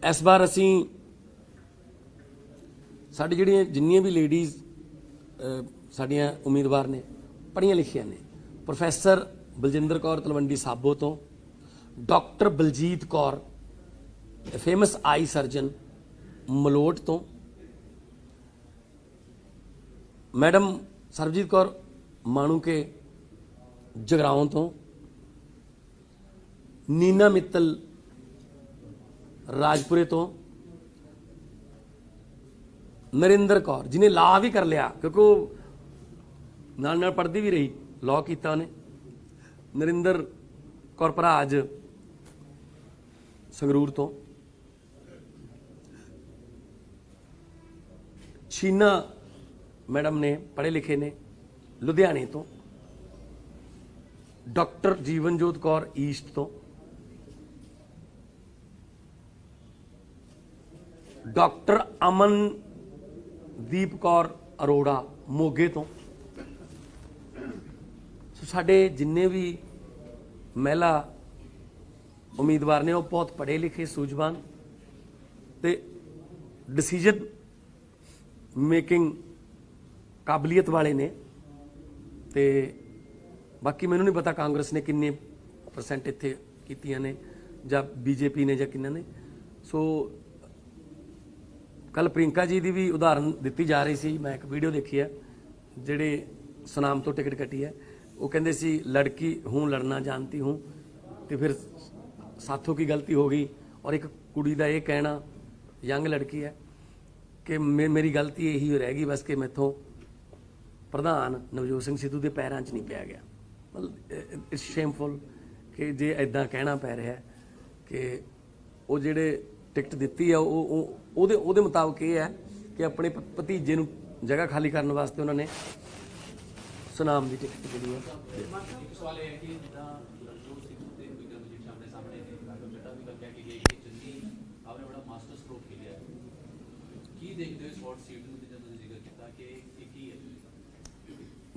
ਇਸ ਵਾਰ ਅਸੀਂ ਸਾਡੀ ਜਿਹੜੀਆਂ ਜਿੰਨੀਆਂ ਵੀ ਲੇਡੀਜ਼ ਸਾਡੀਆਂ ਉਮੀਦਵਾਰ ਨੇ ਪੜ੍ਹੀਆਂ ਲਿਖੀਆਂ ਨੇ। ਪ੍ਰੋਫੈਸਰ ਬਲਜਿੰਦਰ ਕੌਰ ਤਲਵੰਡੀ ਸਾਬੋ ਤੋਂ, doctor Baljit Kaur famous eye surgeon Malout ਤੋਂ, ਮੈਡਮ ਸਰਬਜੀਤ ਕੌਰ ਮਾਣੂਕੇ ਜਗਰਾਉਂ ਤੋਂ, ਨੀਨਾ ਮਿੱਤਲ ਰਾਜਪੁਰੇ ਤੋਂ, ਨਰਿੰਦਰ ਕੌਰ ਜਿਹਨੇ ਲਾਅ ਵੀ ਕਰ ਲਿਆ ਕਿਉਂਕਿ ਉਹ ਨਾਲ ਨਾਲ ਪੜ੍ਹਦੀ ਵੀ ਰਹੀ, ਲਾਅ ਕੀਤਾ ਉਹਨੇ, ਨਰਿੰਦਰ ਕੌਰ ਭਰਾਜ ਸੰਗਰੂਰ ਤੋਂ, ਸ਼ੀਨਾ ਮੈਡਮ ਨੇ ਪੜ੍ਹੇ ਲਿਖੇ ਨੇ ਲੁਧਿਆਣੇ ਤੋਂ, ਡਾਕਟਰ ਜੀਵਨਜੋਤ ਕੌਰ ਈਸਟ ਤੋਂ, ਡਾਕਟਰ ਅਮਨਦੀਪ ਕੌਰ ਅਰੋੜਾ ਮੋਗੇ ਤੋਂ। ਸੋ ਸਾਡੇ ਜਿੰਨੇ ਵੀ ਮਹਿਲਾ ਉਮੀਦਵਾਰ ਨੇ ਉਹ ਬਹੁਤ ਪੜ੍ਹੇ ਲਿਖੇ, ਸੂਝਵਾਨ ਤੇ ਡਿਸੀਜਨ ਮੇਕਿੰਗ ਕਾਬਲੀਅਤ ਵਾਲੇ ਨੇ। ਤੇ ਬਾਕੀ ਮੈਨੂੰ ਨਹੀਂ ਪਤਾ ਕਾਂਗਰਸ ਨੇ ਕਿੰਨੇ % ਇੱਥੇ ਕੀਤੀਆਂ ਨੇ ਜਾਂ BJP ਨੇ ਜਾਂ ਕਿੰਨਾ ਨੇ। ਸੋ ਕੱਲ ਪ੍ਰਿयंका ਜੀ ਦੀ ਵੀ ਉਦਾਹਰਨ ਦਿੱਤੀ ਜਾ ਰਹੀ ਸੀ। ਮੈਂ ਇੱਕ ਵੀਡੀਓ ਦੇਖੀ ਹੈ, ਜਿਹੜੇ ਸੁਨਾਮ ਤੋਂ ਟਿਕਟ ਕੱਟੀ ਹੈ। ਉਹ ਕਹਿੰਦੇ ਸੀ ਲੜਕੀ ਹੂੰ ਲੜਨਾ ਜਾਣਤੀ ਹੂੰ, ਤੇ ਫਿਰ ਸਾਥੋਂ ਕੀ ਗਲਤੀ ਹੋ ਗਈ। ਔਰ ਇੱਕ ਕੁੜੀ ਦਾ ਇਹ ਕਹਿਣਾ, ਯੰਗ ਲੜਕੀ ਹੈ, ਕਿ ਮੇਰੀ ਗਲਤੀ ਇਹੀ ਰਹਿ ਗਈ ਬਸ ਕਿ ਮੈਥੋਂ ਪ੍ਰਧਾਨ ਨਵਜੋਤ ਸਿੰਘ ਸਿੱਧੂ ਦੇ ਪੈਰਾਂ 'ਚ ਨਹੀਂ ਪਿਆ ਗਿਆ। ਮਤਲਬ ਇਟਸ ਸ਼ੇਮਫੁਲ ਕਿ ਜੇ ਐਦਾਂ ਕਹਿਣਾ ਪੈ ਰਿਹਾ ਕਿ ਉਹ ਜਿਹੜੇ ਟਿਕਟ ਦਿੱਤੀ ਆ ਉਹਦੇ ਮੁਤਾਬਕ ਇਹ ਹੈ ਕਿ ਆਪਣੇ ਭਤੀਜੇ ਨੂੰ ਜਗ੍ਹਾ ਖਾਲੀ ਕਰਨ ਵਾਸਤੇ ਉਹਨਾਂ ਨੇ ਸੁਨਾਮ ਦੀ ਟਿਕਟ ਜਿਹੜੀ ਹੈ। ਇੱਕ ਸਵਾਲ ਇਹ ਹੈ ਕਿ ਜਿੱਦਾਂ ਨਵਜੋਤ ਸਿੱਧੂ ਤੇ ਵਿਕਰਮਜੀਤ ਆਪਣੇ ਸਾਹਮਣੇ ਨੇ, ਰਾਘਵ ਚੱਡਾ ਵੀ ਕਹਿ ਕੇ ਗਏ ਕਿ ਚੰਨੀ ਆਪਨੇ ਬੜਾ ਮਾਸਟਰ ਸਟ੍ਰੋਕ ਖੇਲਿਆ। ਕੀ ਦੇਖਦੇ ਹੋ ਇਸ ਹੌਟ ਸੀਟ ਨੂੰ ਜਦੋਂ ਤੁਸੀਂ ਜ਼ਿਕਰ ਕੀਤਾ ਕਿ ਇਹ ਕੀ ਹੈ?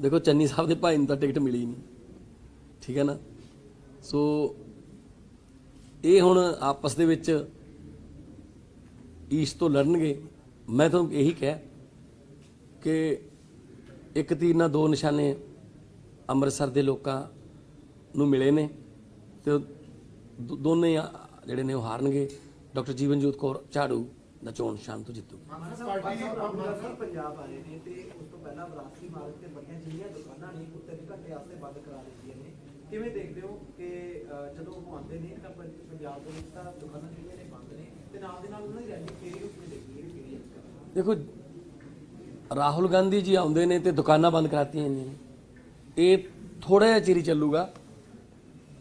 ਦੇਖੋ, ਚੰਨੀ ਸਾਹਿਬ ਦੇ ਭਾਈ ਨੂੰ ਤਾਂ ਟਿਕਟ ਮਿਲੀ ਨਹੀਂ, ਠੀਕ ਹੈ ਨਾ। ਸੋ ਇਹ ਹੁਣ ਆਪਸ ਦੇ ਵਿੱਚ ਈਸਟ ਤੋਂ ਲੜਨਗੇ। ਮੈਂ ਤੁਹਾਨੂੰ ਇਹੀ ਕਿਹਾ ਕਿ ਇੱਕ ਤੀਰ ਨਾਲ 2 ਨਿਸ਼ਾਨੇ ਅੰਮ੍ਰਿਤਸਰ ਦੇ ਲੋਕਾਂ ਨੂੰ ਮਿਲੇ ਨੇ ਤੇ ਦੋਨੇ ਜਿਹੜੇ ਨੇ ਉਹ ਹਾਰਨਗੇ। ਡਾਕਟਰ ਜੀਵਨਜੋਤ ਕੌਰ ਝਾੜੂ ਦਾ ਚੋਣ ਨਿਸ਼ਾਨ ਤੋਂ ਜਿੱਤੂ। ਪੰਜਾਬ ਆਏ ਨੇ ਤੇ ਉਸ ਤੋਂ ਪਹਿਲਾਂ ਵਿਰਾਸਤੀ ਮਾਰਗ ਤੇ ਬੜੀਆਂ ਜਿਹੀਆਂ ਦੁਕਾਨਾਂ ਨੇ ਕੁੱਤੇ ਦੇ ਘੱਟੇ ਵਾਸਤੇ ਬੰਦ ਕਰਾ ਦਿੱਤੀਆਂ ਨੇ। ਕਿਵੇਂ ਦੇਖਦੇ ਹੋ ਕਿ ਜਦੋਂ ਉਹ ਆਉਂਦੇ ਨੇ ਤਾਂ ਪੰਜਾਬ ਦੇ ਵਿੱਚ ਤਾਂ ਦੁਕਾਨਾਂ ਜਿਹੜੀਆਂ ਨੇ ਬੰਦ ਨੇ ਤੇ ਨਾਲ ਦੇ ਨਾਲ ਉਹਨਾਂ ਦੀ ਰੈਲੀ ਫੇਰੀ ਨੂੰ ਕਿਵੇਂ ਦੇਖਦੇ ਹੋ? ਦੇਖੋ, ਰਾਹੁਲ ਗਾਂਧੀ ਜੀ ਆਉਂਦੇ ਨੇ ਤੇ ਦੁਕਾਨਾਂ ਬੰਦ ਕਰਾਤੀਆਂ ਜਾਂਦੀਆਂ ਨੇ। ਇਹ ਥੋੜਾ ਜਿਹਾ ਚਿਰ ਹੀ ਚੱਲੂਗਾ।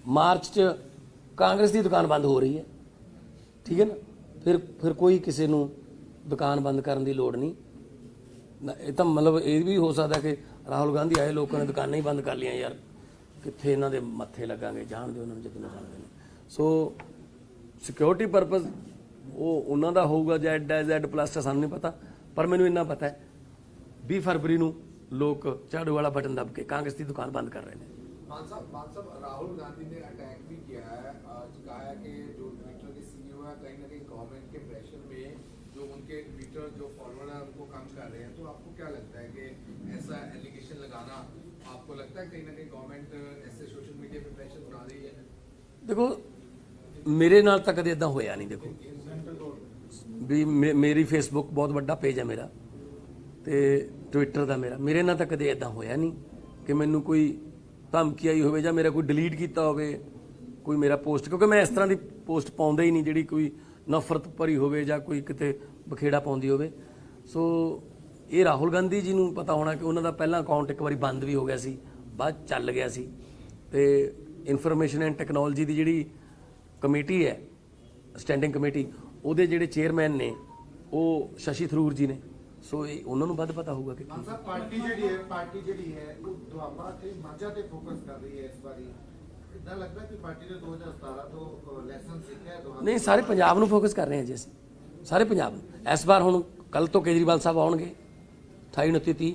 ਮਾਰਚ 'ਚ ਕਾਂਗਰਸ ਦੀ ਦੁਕਾਨ ਬੰਦ ਹੋ ਰਹੀ ਹੈ, ਠੀਕ ਹੈ ਨਾ। ਫਿਰ ਕੋਈ ਕਿਸੇ ਨੂੰ ਦੁਕਾਨ ਬੰਦ ਕਰਨ ਦੀ ਲੋੜ ਨਹੀਂ। ਇਹ ਤਾਂ ਮਤਲਬ ਇਹ ਵੀ ਹੋ ਸਕਦਾ ਕਿ ਰਾਹੁਲ ਗਾਂਧੀ ਆਏ, ਲੋਕਾਂ ਨੇ ਦੁਕਾਨਾਂ ਹੀ ਬੰਦ ਕਰ ਲਈਆਂ, ਯਾਰ ਕਿੱਥੇ ਇਹਨਾਂ ਦੇ ਮੱਥੇ ਲੱਗਾਂਗੇ, ਜਾਣ ਦਿਓ ਉਹਨਾਂ ਨੂੰ ਜਿੱਦੋਂ ਜਾਣਦੇ ਨੇ। ਸੋ ਸਿਕਿਉਰਿਟੀ ਪਰਪਸ ਉਹ ਉਹਨਾਂ ਦਾ ਹੋਊਗਾ, Z++ ਸਾਨੂੰ ਨਹੀਂ ਪਤਾ, ਪਰ ਮੈਨੂੰ ਇੰਨਾ ਪਤਾ ਹੈ 20 ਫਰਵਰੀ ਨੂੰ ਲੋਕ ਝਾੜੂ ਵਾਲਾ ਬਟਨ ਦੱਬ ਕੇ ਕਾਂਗਰਸ ਦੀ ਦੁਕਾਨ ਬੰਦ ਕਰ ਰਹੇ ਨੇ। मान साहब राहुल गांधी ने अटैक भी किया है, कहा है कि जो ट्विटर के सीईओ है कहीं ना कहीं गवर्नमेंट के प्रेशर में जो उनके ट्विटर जो फॉलोअर है उनको कम कर रहे हैं, तो आपको क्या लगता है कि ऐसा एलिगेशन लगाना, आपको लगता है कहीं ना कहीं गवर्नमेंट ऐसे सोशल मीडिया पे प्रेशर बना रही है? देखो मेरे नाल ਤਾਂ ਕਦੇ ਇਦਾਂ ਹੋਇਆ ਨਹੀਂ। ਦੇਖੋ ਵੀ ਮੇਰੀ ਫੇਸਬੁੱਕ ਬਹੁਤ ਵੱਡਾ ਪੇਜ ਹੈ ਮੇਰਾ ਤੇ ਟਵਿੱਟਰ ਦਾ ਮੇਰੇ ਨਾਲ ਤਾਂ ਕਦੇ ਇਦਾਂ ਹੋਇਆ ਨਹੀਂ ਕਿ ਮੈਨੂੰ ਕੋਈ ਧਮਕੀ ਆਈ ਹੋਵੇ ਜਾਂ ਮੇਰਾ ਕੋਈ ਡਿਲੀਟ ਕੀਤਾ ਹੋਵੇ ਕੋਈ ਮੇਰਾ ਪੋਸਟ, ਕਿਉਂਕਿ ਮੈਂ ਇਸ ਤਰ੍ਹਾਂ ਦੀ ਪੋਸਟ ਪਾਉਂਦਾ ਹੀ ਨਹੀਂ ਜਿਹੜੀ ਕੋਈ ਨਫ਼ਰਤ ਭਰੀ ਹੋਵੇ ਜਾਂ ਕੋਈ ਕਿਤੇ ਬਖੇੜਾ ਪਾਉਂਦੀ ਹੋਵੇ। ਸੋ ਇਹ ਰਾਹੁਲ ਗਾਂਧੀ ਜੀ ਨੂੰ ਪਤਾ ਹੋਣਾ ਕਿ ਉਹਨਾਂ ਦਾ ਪਹਿਲਾਂ ਅਕਾਊਂਟ ਇੱਕ ਵਾਰੀ ਬੰਦ ਵੀ ਹੋ ਗਿਆ ਸੀ, ਬਾਅਦ ਚੱਲ ਗਿਆ ਸੀ। ਤੇ ਇਨਫੋਰਮੇਸ਼ਨ ਐਂਡ ਟੈਕਨੋਲੋਜੀ ਦੀ ਜਿਹੜੀ ਕਮੇਟੀ ਹੈ ਸਟੈਂਡਿੰਗ ਕਮੇਟੀ, ਉਹਦੇ ਜਿਹੜੇ ਚੇਅਰਮੈਨ ਨੇ ਉਹ ਸ਼ਸ਼ੀ ਥਰੂਰ ਜੀ ਨੇ। ਸੋ ਇਹ ਉਹਨਾਂ ਨੂੰ ਵੱਧ ਪਤਾ ਹੋਊਗਾ ਕਿ ਮਾਨ ਸਾਹਿਬ ਪਾਰਟੀ ਜਿਹੜੀ ਹੈ ਉਹ ਦੁਆਬਾ ਤੇ ਮਾਝਾ ਤੇ ਫੋਕਸ ਕਰ ਰਹੀ ਹੈ ਇਸ ਵਾਰੀ। ਇਦਾਂ ਲੱਗਦਾ ਕਿ ਪਾਰਟੀ ਨੇ 2017 ਤੋਂ ਲੈਸਨ ਸਿੱਖਿਆ ਹੈ ਦੁਆਬਾ? ਨਹੀਂ, ਸਾਰੇ ਪੰਜਾਬ ਨੂੰ ਫੋਕਸ ਕਰ ਰਹੇ ਹਾਂ ਜੀ ਅਸੀਂ, ਸਾਰੇ ਪੰਜਾਬ ਨੂੰ। ਇਸ ਵਾਰ ਹੁਣ ਕੱਲ ਤੋਂ ਕੇਜਰੀਵਾਲ ਸਾਹਿਬ ਆਉਣਗੇ 28, 29, 30,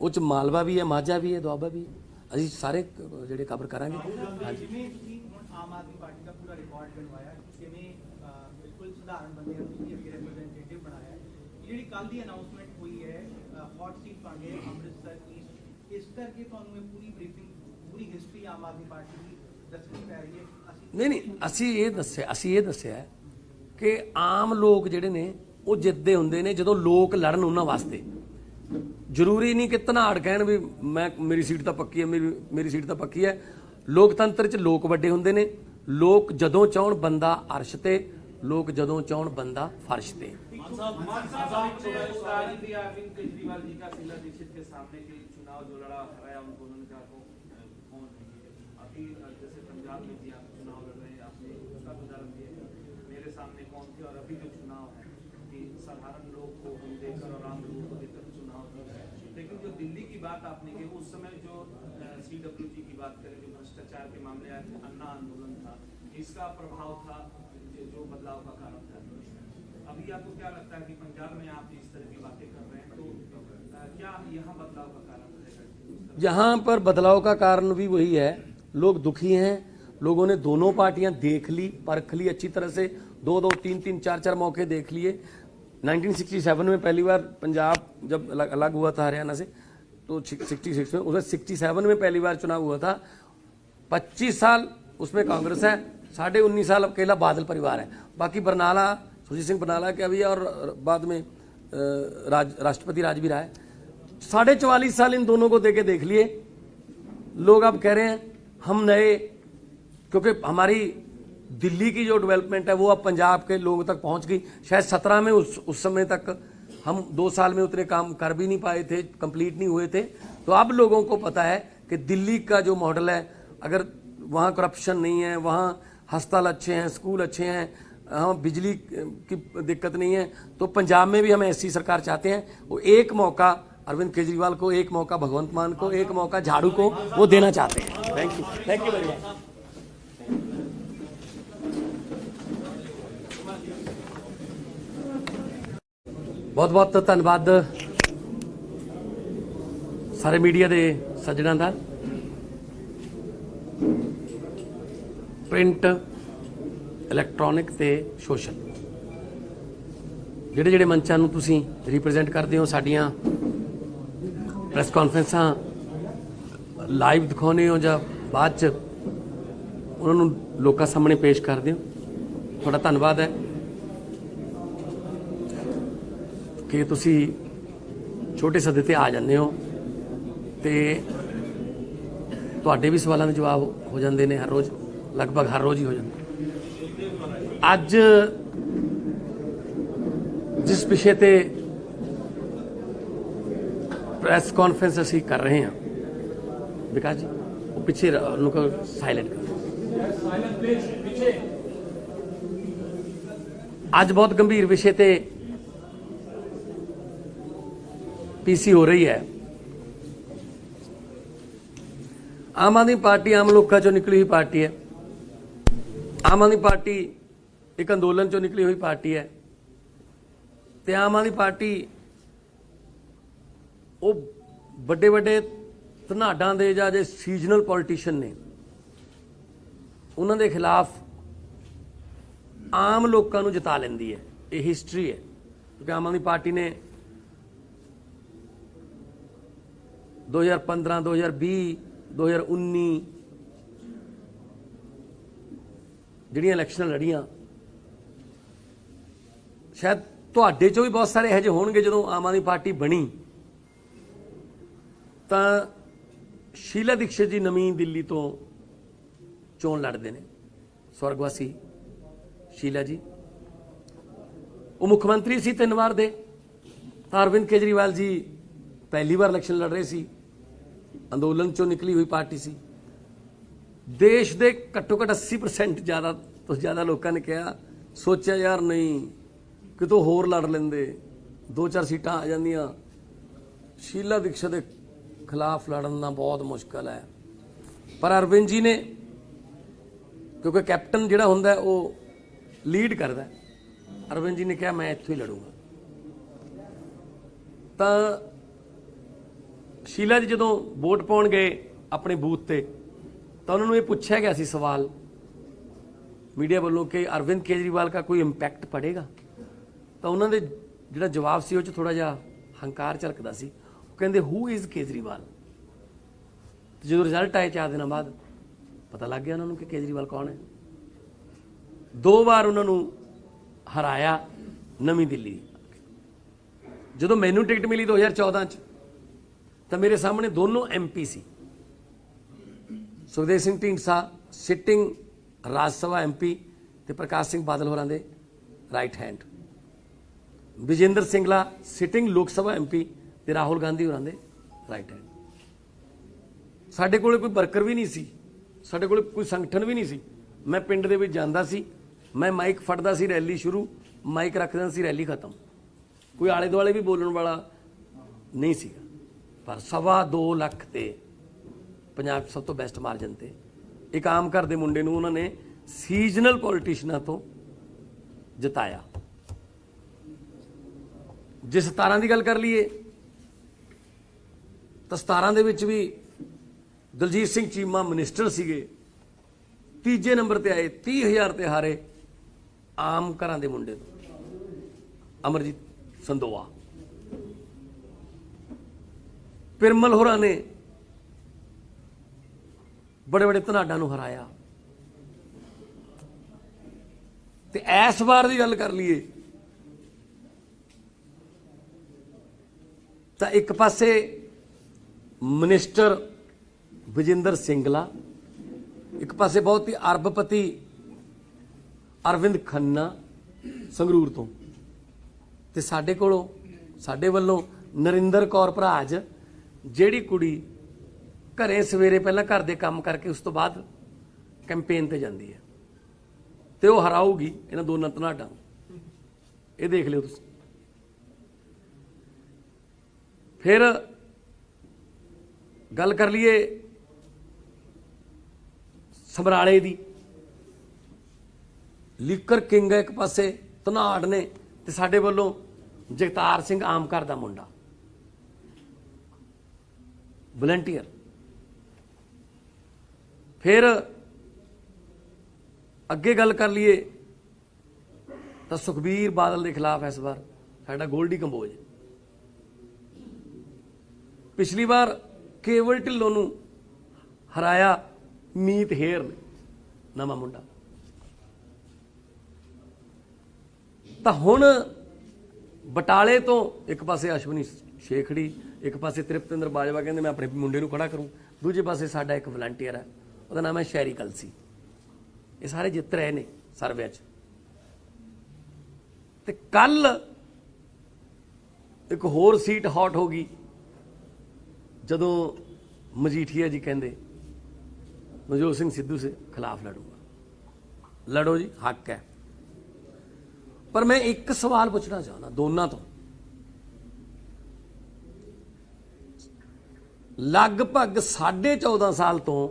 ਉਹ 'ਚ ਮਾਲਵਾ ਵੀ ਹੈ, ਮਾਝਾ ਵੀ ਹੈ, ਦੁਆਬਾ ਵੀ ਹੈ। ਅਸੀਂ ਸਾਰੇ ਜਿਹੜੇ ਕਵਰ ਕਰਾਂਗੇ। ਹਾਂਜੀ, ਜਿਵੇਂ ਤੁਸੀਂ ਹੁਣ ਆਮ ਆਦਮੀ ਪਾਰਟੀ ਦਾ ਪੂਰਾ ਰਿਕਾਰਡ ਬਣਵਾਇਆ, ਕਿਵੇਂ ਬਿਲਕੁਲ ਸਧਾਰਨ ਬੰਦੇ ਨੂੰ ਤੁਸੀਂ ਅੱਗੇ ਰਿਪਰੈਜ਼ੈਂਟੇਟਿਵ ਬਣਾਇਆ ਹੈ। ਜਿਹੜੀ ਕੱਲ ਦੀ ਅਨਾਉਂਸਮੈਂਟ ਹੋਈ ਹੈ ਹੌਟ ਸੀਟ ਬਣ ਗਏ ਅੰਮ੍ਰਿਤਸਰ ਈਸਟ, ਇਸ ਕਰਕੇ ਤੁਹਾਨੂੰ ਇਹ ਪੂਰੀ ਬਰੀਫਿੰਗ ਪੂਰੀ ਹਿਸਟਰੀ ਆਮ ਆਦਮੀ ਪਾਰਟੀ ਦੀ ਦੱਸਣੀ ਪੈ ਰਹੀ ਹੈ? ਨਹੀਂ, ਅਸੀਂ ਇਹ ਦੱਸਿਆ ਕਿ ਆਮ ਲੋਕ ਜਿਹੜੇ ਨੇ ਉਹ ਜਿੱਤਦੇ ਹੁੰਦੇ ਨੇ ਜਦੋਂ ਲੋਕ ਲੜਨ ਉਹਨਾਂ ਵਾਸਤੇ। ਜ਼ਰੂਰੀ ਨਹੀਂ ਕਿ ਧਨਾੜ ਕਹਿਣ ਵੀ ਮੇਰੀ ਸੀਟ ਤਾਂ ਪੱਕੀ ਹੈ, ਮੇਰੀ ਸੀਟ ਤਾਂ ਪੱਕੀ ਹੈ। ਲੋਕਤੰਤਰ 'ਚ ਲੋਕ ਵੱਡੇ ਹੁੰਦੇ ਨੇ। ਲੋਕ ਜਦੋਂ ਚਾਹਣ ਬੰਦਾ ਅਰਸ਼ ਤੇ, ਲੋਕ ਜਦੋਂ ਚਾਹਣ ਬੰਦਾ ਫਰਸ਼ ਤੇ। उदाहरण दिया अरविंद केजरीवाल जी का शीला दीक्षित के सामने के चुनाव जो लड़ा हराया उनको, उन्होंने कहा कौन है। अभी जैसे पंजाब में भी आप चुनाव लड़ रहे हैं, आपने उसका उदाहरण दिया मेरे सामने कौन थे। और अभी जो चुनाव है कि साधारण लोग को हम देकर और आम लोगों को देकर चुनाव है। लेकिन जो दिल्ली की बात आपने की, उस समय जो CWG की बात करें, जो भ्रष्टाचार के मामले आए थे, अन्ना आंदोलन था, इसका प्रभाव था जो बदलाव का कारण था। अभी आपको क्या लगता है कि पंजाब में आप इस तरह की बातें कर रहे हैं, तो क्या यहाँ बदलाव का कारण रहेगा? यहाँ पर बदलाव का कारण भी वही है, लोग दुखी हैं। लोगों ने दोनों पार्टियां देख ली, परख ली अच्छी तरह से, 2-2, 3-3, 4-4 मौके देख लिए। 1967 में पहली बार पंजाब जब अलग हुआ था हरियाणा से, तो 66 में, उसमें 67 में पहली बार चुनाव हुआ था। 25 साल उसमें कांग्रेस है, 19.5 साल अकेला बादल परिवार है। बाकी बरनाला, सुरजीत सिंह बरनाला के अभी, और बाद में राष्ट्रपति राज भी रहा है। 44.5 साल इन दोनों को देके देख लिए। लोग अब कह रहे हैं हम नए, क्योंकि हमारी दिल्ली की जो डेवलपमेंट है वो अब पंजाब के लोगों तक पहुंच गई। शायद 17 में उस समय तक हम 2 साल में उतने काम कर भी नहीं पाए थे, कंप्लीट नहीं हुए थे। तो अब लोगों को पता है कि दिल्ली का जो मॉडल है, अगर वहाँ करप्शन नहीं है, वहाँ अस्पताल अच्छे हैं, स्कूल अच्छे हैं, हाँ बिजली की दिक्कत नहीं है, तो पंजाब में भी हम ऐसी सरकार चाहते हैं। वो एक मौका अरविंद केजरीवाल को, एक मौका भगवंत मान को, एक मौका झाड़ू को वो देना चाहते हैं। Thank you very much. बहुत बहुत धन्यवाद सारे मीडिया के सज्जनों का। प्रिंट, इलैक्ट्रॉनिक ते सोशल ਜਿਹੜੇ ਜਿਹੜੇ ਮੰਚਾਂ ਨੂੰ ਤੁਸੀਂ ਰਿਪਰੈਜ਼ੈਂਟ ਕਰਦੇ ਹੋ, ਸਾਡੀਆਂ ਪ੍ਰੈਸ ਕਾਨਫਰੰਸਾਂ ਲਾਈਵ ਦਿਖਾਉਂਦੇ ਹੋ ਜਾਂ ਬਾਅਦ 'ਚ ਉਹਨਾਂ ਨੂੰ ਲੋਕਾਂ ਸਾਹਮਣੇ ਪੇਸ਼ ਕਰਦੇ ਹੋ, ਤੁਹਾਡਾ ਧੰਨਵਾਦ ਹੈ ਕਿ ਤੁਸੀਂ ਛੋਟੇ ਸੱਦੇ ਤੇ ਆ ਜਾਂਦੇ ਹੋ ਤੇ ਤੁਹਾਡੇ ਵੀ ਸਵਾਲਾਂ ਦੇ ਜਵਾਬ ਹੋ ਜਾਂਦੇ ਨੇ ਹਰ ਰੋਜ਼, ਲਗਭਗ ਹਰ ਰੋਜ਼ ਹੀ ਹੋ ਜਾਂਦੇ। ਅੱਜ जिस विषय पे प्रेस कॉन्फ्रेंस असी कर रहे हैं, विकास जी वो पीछे उनको साइलेंट कर। आज बहुत गंभीर विषय पे पीसी हो रही है। आम आदमी पार्टी आम लोगों चो निकली हुई पार्टी है। आम आदमी पार्टी एक अंदोलन चो निकली हुई पार्टी है। ਤੇ ਆਮ ਆਦਮੀ ਪਾਰਟੀ ਉਹ ਵੱਡੇ ਵੱਡੇ ਧਨਾਡਾਂ ਦੇ ਜਾਂ ਜੇ ਸੀਜ਼ਨਲ ਪੋਲੀਟੀਸ਼ੀਅਨ ਨੇ ਉਹਨਾਂ ਦੇ ਖਿਲਾਫ ਆਮ ਲੋਕਾਂ ਨੂੰ ਜਿਤਾ ਲੈਂਦੀ ਹੈ। ਇਹ ਹਿਸਟਰੀ ਹੈ, ਕਿਉਂਕਿ ਆਮ ਆਦਮੀ ਪਾਰਟੀ ਨੇ 2015 2020 2019 ਜਿਹੜੀਆਂ ਇਲੈਕਸ਼ਨਾਂ ਲੜੀਆਂ, ਸ਼ਾਇਦ ਤੁਹਾਡੇ ਚੋਂ ਵੀ ਬਹੁਤ ਸਾਰੇ ਇਹੋ ਜਿਹੇ ਹੋਣਗੇ ਜਦੋਂ ਆਮ ਆਦਮੀ ਪਾਰਟੀ ਬਣੀ ਤਾਂ ਸ਼ੀਲਾ ਦੀਕਸ਼ਿਤ ਜੀ ਨਵੀਂ ਦਿੱਲੀ ਤੋਂ ਚੋਣ ਲੜਦੇ ਨੇ। ਸਵਰਗਵਾਸੀ ਸ਼ੀਲਾ ਜੀ ਉਹ ਮੁੱਖ ਮੰਤਰੀ ਸੀ 3 ਵਾਰ ਦੇ, ਤਾਂ ਅਰਵਿੰਦ ਕੇਜਰੀਵਾਲ ਜੀ ਪਹਿਲੀ ਵਾਰ ਇਲੈਕਸ਼ਨ ਲੜ ਰਹੇ ਸੀ, ਅੰਦੋਲਨ ਚੋਂ ਨਿਕਲੀ ਹੋਈ ਪਾਰਟੀ ਸੀ। ਦੇਸ਼ ਦੇ ਘੱਟੋ ਘੱਟ 80% ਜ਼ਿਆਦਾ ਤੋਂ ਜ਼ਿਆਦਾ ਲੋਕਾਂ ਨੇ ਕਿਹਾ, ਸੋਚਿਆ ਯਾਰ ਨਹੀਂ ਕਿਤੋਂ ਹੋਰ ਲੜ ਲੈਂਦੇ, 2-4 ਸੀਟਾਂ ਆ ਜਾਂਦੀਆਂ, ਸ਼ੀਲਾ ਦੀਕਸ਼ਿਤ ਦੇ ਖਿਲਾਫ ਲੜਨ ਦਾ ਬਹੁਤ ਮੁਸ਼ਕਲ ਹੈ। ਪਰ ਅਰਵਿੰਦ ਜੀ ਨੇ, ਕਿਉਂਕਿ ਕੈਪਟਨ ਜਿਹੜਾ ਹੁੰਦਾ ਉਹ ਲੀਡ ਕਰਦਾ, ਅਰਵਿੰਦ ਜੀ ਨੇ ਕਿਹਾ ਮੈਂ ਇੱਥੋਂ ਹੀ ਲੜੂੰਗਾ। ਤਾਂ ਸ਼ੀਲਾ ਜੀ ਜਦੋਂ ਵੋਟ ਪਾਉਣ ਗਏ ਆਪਣੇ ਬੂਥ ਤੇ ਤਾਂ ਉਹਨਾਂ ਨੂੰ ਇਹ ਪੁੱਛਿਆ ਗਿਆ ਸੀ ਸਵਾਲ ਮੀਡੀਆ ਵੱਲੋਂ ਕਿ ਅਰਵਿੰਦ ਕੇਜਰੀਵਾਲ ਦਾ ਕੋਈ ਇੰਪੈਕਟ ਪੜੇਗਾ, ਤਾਂ ਉਹਨਾਂ ਦੇ ਜਿਹੜਾ ਜਵਾਬ ਸੀ ਉਹ 'ਚ ਥੋੜਾ ਜਿਹਾ ਹੰਕਾਰ ਝਲਕਦਾ ਸੀ। ਉਹ ਕਹਿੰਦੇ ਹੂ ਇਜ਼ ਕੇਜਰੀਵਾਲ। ਜਦੋਂ ਰਿਜ਼ਲਟ ਆਏ 4 ਦਿਨਾਂ ਬਾਅਦ ਪਤਾ ਲੱਗ ਗਿਆ ਉਹਨਾਂ ਨੂੰ ਕਿ ਕੇਜਰੀਵਾਲ ਕੌਣ ਹੈ। 2 ਵਾਰ ਉਹਨਾਂ ਨੂੰ ਹਰਾਇਆ ਨਵੀਂ ਦਿੱਲੀ। ਜਦੋਂ ਮੈਨੂੰ ਟਿਕਟ ਮਿਲੀ 2014 ਚ ਤਾਂ ਮੇਰੇ ਸਾਹਮਣੇ ਦੋਨੋਂ MP ਸੀ, ਸੁਖਦੇਵ ਸਿੰਘ ਢੀਂਡਸਾ ਸਿਟਿੰਗ ਰਾਜ ਸਭਾ MP ਤੇ ਪ੍ਰਕਾਸ਼ ਸਿੰਘ ਬਾਦਲ ਹੋਰਾਂ ਦੇ right hand, Vijender Singla sitting ਲੋਕ ਸਭਾ MP ਤੇ ਰਾਹੁਲ ਗਾਂਧੀ ਹੋਰਾਂ ਦੇ ਰਾਈਟ ਹੈਂਡ। ਸਾਡੇ ਕੋਲੇ ਕੋਈ ਵਰਕਰ ਵੀ ਨਹੀਂ ਸੀ, ਸਾਡੇ ਕੋਲੇ ਕੋਈ ਸੰਗਠਨ ਵੀ ਨਹੀਂ ਸੀ। ਮੈਂ ਪਿੰਡ ਦੇ ਵਿੱਚ ਜਾਂਦਾ ਸੀ, ਮੈਂ ਮਾਈਕ ਫੜਦਾ ਸੀ, ਰੈਲੀ ਸ਼ੁਰੂ, ਮਾਈਕ ਰੱਖ ਦਿੰਦਾ ਸੀ, ਰੈਲੀ ਖਤਮ। ਕੋਈ ਆਲੇ ਦੁਆਲੇ ਵੀ ਬੋਲਣ ਵਾਲਾ ਨਹੀਂ ਸੀਗਾ। ਪਰ 2.25 ਲੱਖ ਤੇ ਪੰਜਾਬ 'ਚ ਸਭ ਤੋਂ ਬੈਸਟ ਮਾਰਜਨ ਤੇ ਇੱਕ ਆਮ ਘਰ ਦੇ ਮੁੰਡੇ ਨੂੰ ਉਹਨਾਂ ਨੇ ਸੀਜ਼ਨਲ ਪੋਲੀਟੀਸ਼ੀਅਨਾਂ ਤੋਂ ਜਿਤਾਇਆ। ਜੇ 17 ਦੀ ਗੱਲ ਕਰ ਲਈਏ ਤਾਂ 17 ਦੇ ਵਿੱਚ ਵੀ ਦਲਜੀਤ ਸਿੰਘ ਚੀਮਾ ਮਿਨਿਸਟਰ ਸੀਗੇ, 3 ਨੰਬਰ ਤੇ ਆਏ, 30,000 ਤੇ ਹਾਰੇ ਆਮ ਘਰਾਂ ਦੇ ਮੁੰਡੇ ਤੋਂ ਅਮਰਜੀਤ ਸੰਦੋਆ। ਪਿਰਮਲ ਹੋਰਾਂ ਨੇ ਬੜੇ ਬੜੇ ਧਨਾਡਾਂ ਨੂੰ ਹਰਾਇਆ। ਤੇ ਇਸ ਵਾਰ ਦੀ ਗੱਲ ਕਰ ਲਈਏ ਤਾਂ ਇੱਕ ਪਾਸੇ ਮਿਨਿਸਟਰ ਵਿਜੇਂਦਰ ਸਿੰਗਲਾ, ਇੱਕ ਪਾਸੇ ਬਹੁਤ ਹੀ ਅਰਬਪਤੀ ਅਰਵਿੰਦ ਖੰਨਾ ਸੰਗਰੂਰ ਤੋਂ, ਤੇ ਸਾਡੇ ਕੋਲੋਂ ਸਾਡੇ ਵੱਲੋਂ ਨਰਿੰਦਰ ਕੌਰ ਭਰਾਜ, ਜਿਹੜੀ ਕੁੜੀ ਘਰੇ ਸਵੇਰੇ ਪਹਿਲਾਂ ਘਰ ਦੇ ਕੰਮ ਕਰਕੇ ਉਸ ਤੋਂ ਬਾਅਦ ਕੈਂਪੇਨ ਤੇ ਜਾਂਦੀ ਹੈ, ਤੇ ਉਹ ਹਰਾਊਗੀ ਇਹਨਾਂ ਦੋਨਾਂ ਧਨਾਡਾਂ। ਇਹ ਦੇਖ ਲਿਓ ਤੁਸੀਂ। ਫਿਰ ਗੱਲ ਕਰ ਲਈਏ ਸਮਰਾਲੇ ਦੀ, ਲੀਕਰ ਕਿੰਗ ਹੈ ਇੱਕ ਪਾਸੇ ਧਨਾੜ ਨੇ, ਤੇ ਸਾਡੇ ਵੱਲੋਂ ਜਗਤਾਰ ਸਿੰਘ ਆਮ ਘਰ ਦਾ ਮੁੰਡਾ ਵਲੰਟੀਅਰ। ਫਿਰ ਅੱਗੇ ਗੱਲ ਕਰ ਲਈਏ ਤਾਂ ਸੁਖਬੀਰ ਬਾਦਲ ਦੇ ਖਿਲਾਫ ਇਸ ਵਾਰ ਸਾਡਾ ਗੋਲਡੀ ਕੰਬੋਜ। ਪਿਛਲੀ ਵਾਰ ਕੇਵਲ ਢਿੱਲੋਂ ਨੂੰ ਹਰਾਇਆ ਮੀਤ ਹੇਰ ਨੇ, ਨਵਾਂ ਮੁੰਡਾ। ਤਾਂ ਹੁਣ ਬਟਾਲੇ ਤੋਂ ਇੱਕ ਪਾਸੇ ਅਸ਼ਵਨੀ ਸ਼ੇਖੜੀ, ਇੱਕ ਪਾਸੇ ਤ੍ਰਿਪਤਿੰਦਰ ਬਾਜਵਾ ਕਹਿੰਦੇ ਮੈਂ ਆਪਣੇ ਮੁੰਡੇ ਨੂੰ ਖੜਾ ਕਰੂੰ, ਦੂਜੇ ਪਾਸੇ ਸਾਡਾ ਇੱਕ ਵਲੰਟੀਅਰ ਹੈ, ਉਹਦਾ ਨਾਮ ਹੈ ਸ਼ੈਰੀ ਕਲਸੀ। ਇਹ ਸਾਰੇ ਜਿੱਤ ਰਹੇ ਨੇ ਸਰਵੇ 'ਚ। ਤੇ ਕੱਲ ਇੱਕ ਹੋਰ ਸੀਟ ਹੌਟ ਹੋ ਗਈ ਜਦੋਂ ਮਜੀਠੀਆ ਜੀ ਕਹਿੰਦੇ ਨਵਜੋਤ ਸਿੰਘ ਸਿੱਧੂ ਸੇ ਖਿਲਾਫ ਲੜੂਗਾ। ਲੜੋ ਜੀ, ਹੱਕ ਹੈ। ਪਰ ਮੈਂ ਇੱਕ ਸਵਾਲ ਪੁੱਛਣਾ ਚਾਹੁੰਦਾ ਦੋਨਾਂ ਤੋਂ। ਲਗਭਗ 14.5 ਸਾਲ ਤੋਂ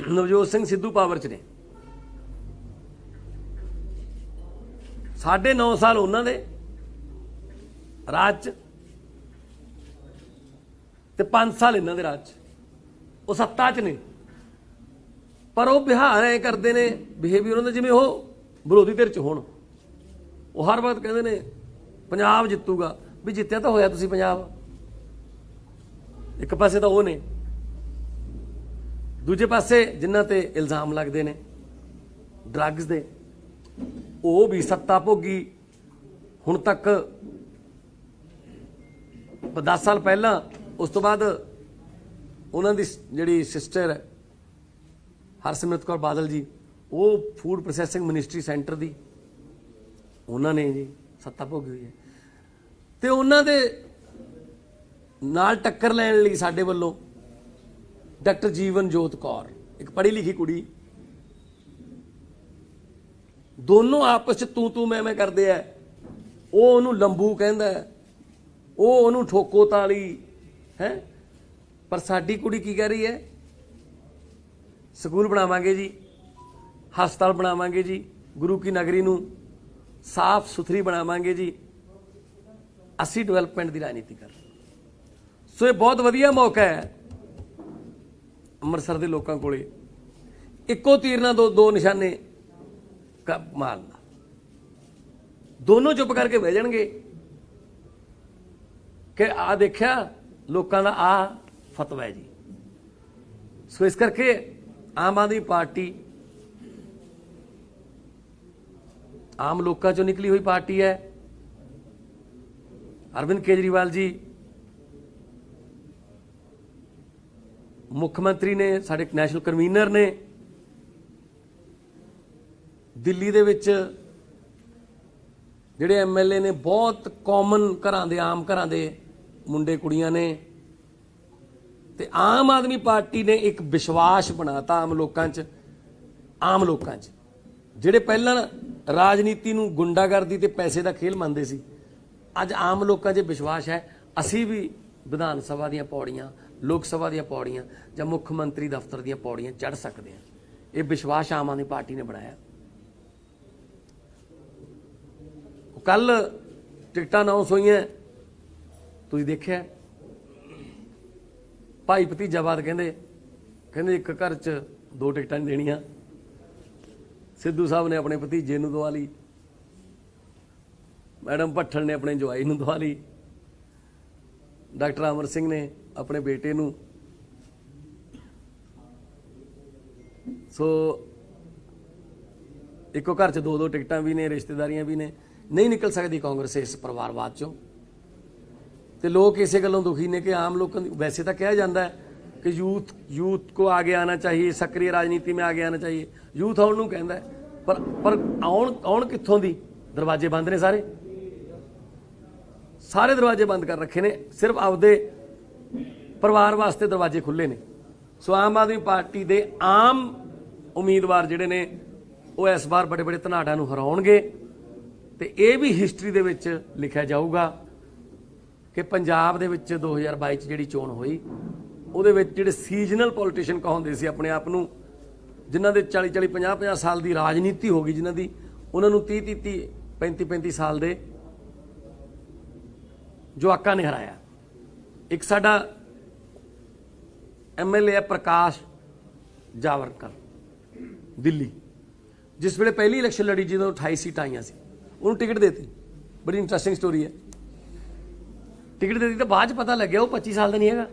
ਨਵਜੋਤ ਸਿੰਘ ਸਿੱਧੂ ਪਾਵਰ 'ਚ ਨੇ, 9.5 ਸਾਲ ਉਹਨਾਂ ਦੇ ਰਾਜ 'ਚ, ਤੇ 5 ਸਾਲ ਇਹਨਾਂ ਦੇ ਰਾਜ 'ਚ ਉਹ ਸੱਤਾ 'ਚ ਨੇ, ਪਰ ਉਹ ਬਿਹਾਰ ਐ ਕਰਦੇ ਨੇ ਬਿਹੇਵੀਅਰ ਉਹਨਾਂ ਦਾ ਜਿਵੇਂ ਉਹ ਵਿਰੋਧੀ ਧਿਰ 'ਚ ਹੋਣ। ਉਹ ਹਰ ਵਕਤ ਕਹਿੰਦੇ ਨੇ ਪੰਜਾਬ ਜਿੱਤੂਗਾ, ਵੀ ਜਿੱਤਿਆ ਤਾਂ ਹੋਇਆ ਤੁਸੀਂ ਪੰਜਾਬ। ਇੱਕ ਪਾਸੇ ਤਾਂ ਉਹ ਨੇ, ਦੂਜੇ ਪਾਸੇ ਜਿਨ੍ਹਾਂ ਤੇ ਇਲਜ਼ਾਮ ਲੱਗਦੇ ਨੇ ਡਰੱਗਸ ਦੇ, ਉਹ ਵੀ ਸੱਤਾ ਭੋਗੀ। ਹੁਣ ਤੱਕ 10 ਸਾਲ ਪਹਿਲਾਂ, ਉਸ ਤੋਂ ਬਾਅਦ ਉਹਨਾਂ ਦੀ ਜਿਹੜੀ ਸਿਸਟਰ ਹੈ ਹਰਸਿਮਰਤ ਕੌਰ ਬਾਦਲ ਜੀ, ਉਹ ਫੂਡ ਪ੍ਰੋਸੈਸਿੰਗ ਮਿਨਿਸਟਰੀ ਸੈਂਟਰ ਦੀ ਉਹਨਾਂ ਨੇ ਜੀ ਸੱਤਾ ਭੋਗੀ ਹੋਈ ਹੈ। ਤੇ ਉਹਨਾਂ ਦੇ ਨਾਲ ਟੱਕਰ ਲੈਣ ਲਈ ਸਾਡੇ ਵੱਲੋਂ ਡਾਕਟਰ ਜੀਵਨ ਜੋਤ ਕੌਰ, ਇੱਕ ਪੜ੍ਹੀ ਲਿਖੀ ਕੁੜੀ, ਦੋਨੋਂ ਆਪਸ 'ਚ ਤੂੰ ਮੈਂ ਕਰਦੇ ਆ। ਉਹ ਉਹਨੂੰ ਲੰਬੂ ਕਹਿੰਦਾ, ਉਹ ਉਹਨੂੰ ਠੋਕੋ ਤਾਲੀ ਹੈ। ਪਰ ਸਾਡੀ ਕੁੜੀ ਕੀ ਕਹਿ ਰਹੀ ਹੈ? ਸਕੂਲ ਬਣਾਵਾਂਗੇ ਜੀ, ਹਸਪਤਾਲ ਬਣਾਵਾਂਗੇ ਜੀ, ਗੁਰੂ ਕੀ ਨਗਰੀ ਨੂੰ ਸਾਫ਼ ਸੁਥਰੀ ਬਣਾਵਾਂਗੇ ਜੀ, ਅਸੀਂ ਡਿਵੈਲਪਮੈਂਟ ਦੀ ਰਾਜਨੀਤੀ ਕਰ। ਸੋ ਇਹ ਬਹੁਤ ਵਧੀਆ ਮੌਕਾ ਹੈ ਅੰਮ੍ਰਿਤਸਰ ਦੇ ਲੋਕਾਂ ਕੋਲੇ, ਇੱਕੋ ਤੀਰ ਨਾਲ ਦੋ ਨਿਸ਼ਾਨੇ ਮਾਰਨਾ। ਦੋਨੋਂ ਚੁੱਪ ਕਰਕੇ ਬਹਿ ਜਾਣਗੇ ਕਿ ਆ ਦੇਖਿਆ ਲੋਕਾਂ ਦਾ ਆ ਫਤਵਾ ਹੈ ਜੀ। ਸੋ ਇਸ ਕਰਕੇ ਆਮ ਆਦਮੀ ਪਾਰਟੀ ਆਮ ਲੋਕਾਂ ਚੋਂ ਨਿਕਲੀ ਹੋਈ ਪਾਰਟੀ ਹੈ। ਅਰਵਿੰਦ ਕੇਜਰੀਵਾਲ ਜੀ ਮੁੱਖ ਮੰਤਰੀ ਨੇ, ਸਾਡੇ ਨੈਸ਼ਨਲ ਕਨਵੀਨਰ ਨੇ। ਦਿੱਲੀ ਦੇ ਵਿੱਚ ਜਿਹੜੇ ਐਮਐਲਏ ਨੇ ਬਹੁਤ ਕਾਮਨ ਘਰਾਂ ਦੇ, ਆਮ ਘਰਾਂ ਦੇ ਮੁੰਡੇ ਕੁੜੀਆਂ ਨੇ। ਤੇ ਆਮ ਆਦਮੀ ਪਾਰਟੀ ਨੇ ਇੱਕ ਵਿਸ਼ਵਾਸ ਬਣਾਤਾ ਆਮ ਲੋਕਾਂ 'ਚ ਜਿਹੜੇ ਪਹਿਲਾਂ ਰਾਜਨੀਤੀ ਨੂੰ ਗੁੰਡਾਗਰਦੀ ਤੇ ਪੈਸੇ ਦਾ ਖੇਲ ਮੰਨਦੇ ਸੀ, ਅੱਜ ਆਮ ਲੋਕਾਂ 'ਚ ਵਿਸ਼ਵਾਸ ਹੈ ਅਸੀਂ ਵੀ ਵਿਧਾਨ ਸਭਾ ਦੀਆਂ ਪੌੜੀਆਂ, ਲੋਕ ਸਭਾ ਦੀਆਂ ਪੌੜੀਆਂ ਜਾਂ ਮੁੱਖ ਮੰਤਰੀ ਦਫ਼ਤਰ ਦੀਆਂ ਪੌੜੀਆਂ ਚੜ੍ਹ ਸਕਦੇ ਹਾਂ। ਇਹ ਵਿਸ਼ਵਾਸ ਆਮ ਆਦਮੀ ਪਾਰਟੀ ਨੇ ਬਣਾਇਆ। ਕੱਲ ਟਿਕਟਾਂ ਅਨਾਉਂਸ ਹੋਈਆਂ, ਤੁਸੀਂ ਦੇਖਿਆ, ਭਾਈ ਭਤੀਜਾਵਾਦ ਕਹਿੰਦੇ ਇੱਕ ਘਰ 'ਚ 2 ਟਿਕਟਾਂ ਨਹੀਂ ਦੇਣੀਆਂ। ਸਿੱਧੂ ਸਾਹਿਬ ਨੇ ਆਪਣੇ ਭਤੀਜੇ ਨੂੰ ਦਵਾ ਲਈ, ਮੈਡਮ ਭੱਠਲ ਨੇ ਆਪਣੇ ਜਵਾਈ ਨੂੰ ਦਵਾ ਲਈ, ਡਾਕਟਰ ਅਮਰ ਸਿੰਘ ਨੇ ਆਪਣੇ ਬੇਟੇ ਨੂੰ। ਸੋ ਇੱਕੋ ਘਰ 'ਚ 2-2 ਟਿਕਟਾਂ ਵੀ ਨੇ, ਰਿਸ਼ਤੇਦਾਰੀਆਂ ਵੀ ਨੇ। ਨਹੀਂ ਨਿਕਲ ਸਕਦੀ ਕਾਂਗਰਸ ਇਸ ਪਰਿਵਾਰਵਾਦ 'ਚੋਂ। ਤੇ ਲੋਕ ਇਸੇ ਗੱਲੋਂ ਦੁਖੀ ਨੇ ਕਿ ਆਮ ਲੋਕਾਂ ਦੀ, ਵੈਸੇ ਤਾਂ ਕਿਹਾ ਜਾਂਦਾ ਹੈ कि यूथ को आगे आना चाहिए, सक्रिय राजनीति में आगे आना चाहिए, यूथ आउण नूं कहंदा है, पर आउण कित्थों दी? दरवाजे बंद ने, सारे दरवाजे बंद कर रखे ने, सिर्फ आपदे परिवार वास्ते दरवाजे खुले ने। सो आम आदमी पार्टी दे आम उम्मीदवार जिहड़े ने वो इस बार बड़े बड़े धनाड़ां नूं हराउणगे ते इह भी हिस्टरी दे विच लिखिया जाऊगा कि पंजाब दे विच 2022 च जिहड़ी चोण होई ਉਹਦੇ ਵਿੱਚ ਜਿਹੜੇ ਸੀਜ਼ਨਲ ਪੋਲੀਟੀਸ਼ੀਅਨ ਕਹਾਉਂਦੇ ਸੀ ਆਪਣੇ ਆਪ ਨੂੰ, ਜਿਨ੍ਹਾਂ ਦੇ 40-40 50-50 ਸਾਲ ਦੀ ਰਾਜਨੀਤੀ ਹੋ ਗਈ, ਜਿਨ੍ਹਾਂ ਦੀ ਉਹਨਾਂ ਨੂੰ 30-30 35-35 ਸਾਲ ਦੇ ਜਵਾਕਾਂ ਨੇ ਹਰਾਇਆ। ਇੱਕ ਸਾਡਾ ਐਮਐਲਏ ਹੈ ਪ੍ਰਕਾਸ਼ ਜਾਵੜਕਰ ਦਿੱਲੀ, ਜਿਸ ਵੇਲੇ ਪਹਿਲੀ ਇਲੈਕਸ਼ਨ ਲੜੀ ਜਦੋਂ 28 ਸੀਟਾਂ ਆਈਆਂ ਸੀ, ਉਹਨੂੰ ਟਿਕਟ ਦੇਤੀ। ਬੜੀ ਇੰਟਰਸਟਿੰਗ ਸਟੋਰੀ ਹੈ। ਟਿਕਟ ਦੇਤੀ ਤਾਂ ਬਾਅਦ 'ਚ ਪਤਾ ਲੱਗਿਆ ਉਹ 25 ਸਾਲ ਦਾ ਨਹੀਂ ਹੈਗਾ।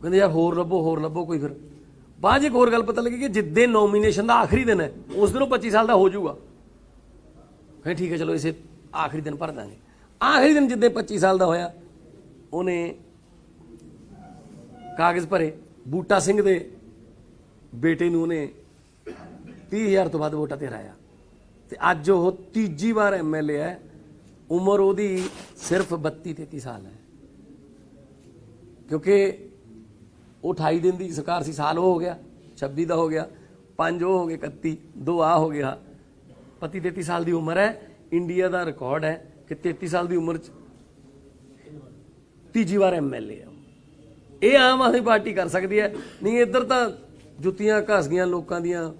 ਕਹਿੰਦੇ ਯਾਰ ਹੋਰ ਲੱਭੋ ਕੋਈ। ਫਿਰ ਬਾਅਦ ਇੱਕ ਹੋਰ ਗੱਲ ਪਤਾ ਲੱਗੀ ਕਿ ਜਿੱਦੇ ਨੋਮੀਨੇਸ਼ਨ ਦਾ ਆਖਰੀ ਦਿਨ ਹੈ ਉਸ ਦਿਨ ਉਹ 25 ਸਾਲ ਦਾ ਹੋ ਜਾਊਗਾ। ਕਹਿੰਦੇ ਠੀਕ ਹੈ ਚਲੋ ਇਸੇ ਆਖਰੀ ਦਿਨ ਭਰ ਦਾਂਗੇ। ਆਖਰੀ ਦਿਨ ਜਿੱਦੇ 25 ਸਾਲ ਦਾ ਹੋਇਆ ਉਹਨੇ ਕਾਗਜ਼ ਭਰੇ, ਬੂਟਾ ਸਿੰਘ ਦੇ ਬੇਟੇ ਨੂੰ ਉਹਨੇ 30,000 ਤੋਂ ਵੱਧ ਵੋਟਾਂ ਤੇ ਹਰਾਇਆ ਤੇ ਅੱਜ ਉਹ ਤੀਜੀ ਵਾਰ ਐਮਐਲਏ ਹੈ। ਉਮਰ ਉਹਦੀ ਸਿਰਫ 32-33 ਸਾਲ ਹੈ, ਕਿਉਂਕਿ ਉਹ 28 ਦਿਨ ਦੀ ਸਰਕਾਰ ਸੀ, ਸਾਲ ਉਹ ਹੋ ਗਿਆ, 26 ਦਾ ਹੋ ਗਿਆ, 5 ਉਹ ਹੋ ਗਏ, 31, 2 ਆ ਹੋ ਗਿਆ। 32-33 ਸਾਲ ਦੀ ਉਮਰ ਹੈ। ਇੰਡੀਆ ਦਾ ਰਿਕਾਰਡ ਹੈ ਕਿ 33 ਸਾਲ ਦੀ ਉਮਰ 'ਚ ਤੀਜੀ ਵਾਰ ਐਮਐਲਏ ਹੈ। ਇਹ ਆਮ ਆਦਮੀ ਪਾਰਟੀ ਕਰ ਸਕਦੀ ਹੈ। ਨਹੀਂ ਇੱਧਰ ਤਾਂ ਜੁੱਤੀਆਂ ਘਸ ਗਈਆਂ ਲੋਕਾਂ ਦੀਆਂ,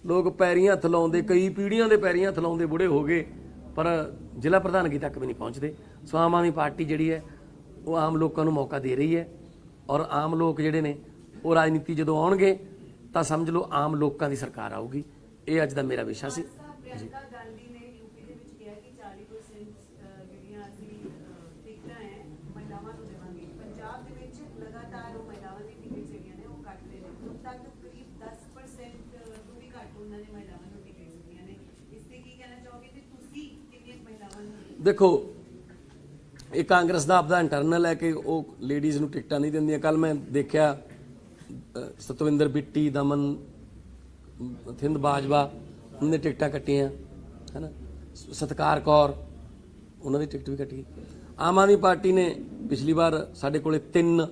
ਲੋਕ ਪੈਰੀਂ ਹੱਥ ਲਾਉਂਦੇ, ਕਈ ਪੀੜ੍ਹੀਆਂ ਦੇ ਪੈਰੀਂ ਹੱਥ ਲਾਉਂਦੇ ਬੁੜੇ ਹੋ ਗਏ, ਪਰ ਜ਼ਿਲ੍ਹਾ ਪ੍ਰਧਾਨਗੀ ਤੱਕ ਵੀ ਨਹੀਂ ਪਹੁੰਚਦੇ। ਸੋ ਆਮ ਆਦਮੀ ਪਾਰਟੀ ਜਿਹੜੀ ਹੈ ਉਹ ਆਮ ਲੋਕਾਂ ਨੂੰ ਮੌਕਾ ਦੇ ਰਹੀ ਹੈ ਔਰ ਆਮ ਲੋਕ ਜਿਹੜੇ ਨੇ ਉਹ ਰਾਜਨੀਤੀ ਜਦੋਂ ਆਉਣਗੇ ਤਾਂ ਸਮਝ ਲਓ ਆਮ ਲੋਕਾਂ ਦੀ ਸਰਕਾਰ ਆਊਗੀ। ਇਹ ਅੱਜ ਦਾ ਮੇਰਾ ਵਿਸ਼ਾ ਸੀ। ਪ੍ਰਿਯੰਕਾ ਗਾਂਧੀ ਨੇ ਯੂਪੀ ਦੇ ਵਿੱਚ ਕਿਹਾ ਕਿ 40% ਜਿਹੜੀਆਂ ਅਸੀਂ ਟਿਕਟਾਂ ਹੈ ਮਹਿਲਾਵਾਂ ਨੂੰ ਦੇਵਾਂਗੇ। ਪੰਜਾਬ ਦੇ ਵਿੱਚ ਲਗਾਤਾਰ ਉਹ ਮਹਿਲਾਵਾਂ ਦੀ ਟਿਕਟ ਜਿਹੜੀਆਂ ਨੇ ਉਹ ਕੱਟ ਰਹੇ ਨੇ। ਹੁਣ ਤੱਕ ਕਰੀਬ 10% ਤੋਂ ਵੀ ਘੱਟ ਉਹਨਾਂ ਨੇ ਮਹਿਲਾਵਾਂ ਨੂੰ ਟਿਕਟ ਦਿੱਤੀਆਂ ਨੇ। ਇਸ ਤੇ ਕੀ ਕਹਿਣਾ ਚਾਹੋਗੇ ਤੇ ਤੁਸੀਂ ਕਿੰਨੀਆਂ ਮਹਿਲਾਵਾਂ ਨੂੰ? ਦੇਖੋ, ਇਹ ਕਾਂਗਰਸ ਦਾ ਆਪਦਾ ਇੰਟਰਨਲ ਹੈ ਕਿ ਉਹ ਲੇਡੀਜ਼ ਨੂੰ ਟਿਕਟਾਂ ਨਹੀਂ ਦਿੰਦੀਆਂ। ਕੱਲ ਮੈਂ ਦੇਖਿਆ ਸਤਵਿੰਦਰ ਬਿੱਟੀ, ਦਮਨ ਥਿੰਦ ਬਾਜਵਾ, ਉਹਨਾਂ ਦੀ ਟਿਕਟਾਂ ਕੱਟੀਆਂ ਹੈ ਨਾ। ਸਤਕਾਰ ਕੌਰ, ਉਹਨਾਂ ਦੀ ਟਿਕਟ ਵੀ ਕੱਟੀ। ਆਮ ਆਦਮੀ ਪਾਰਟੀ ਨੇ ਪਿਛਲੀ ਵਾਰ ਸਾਡੇ ਕੋਲੇ 3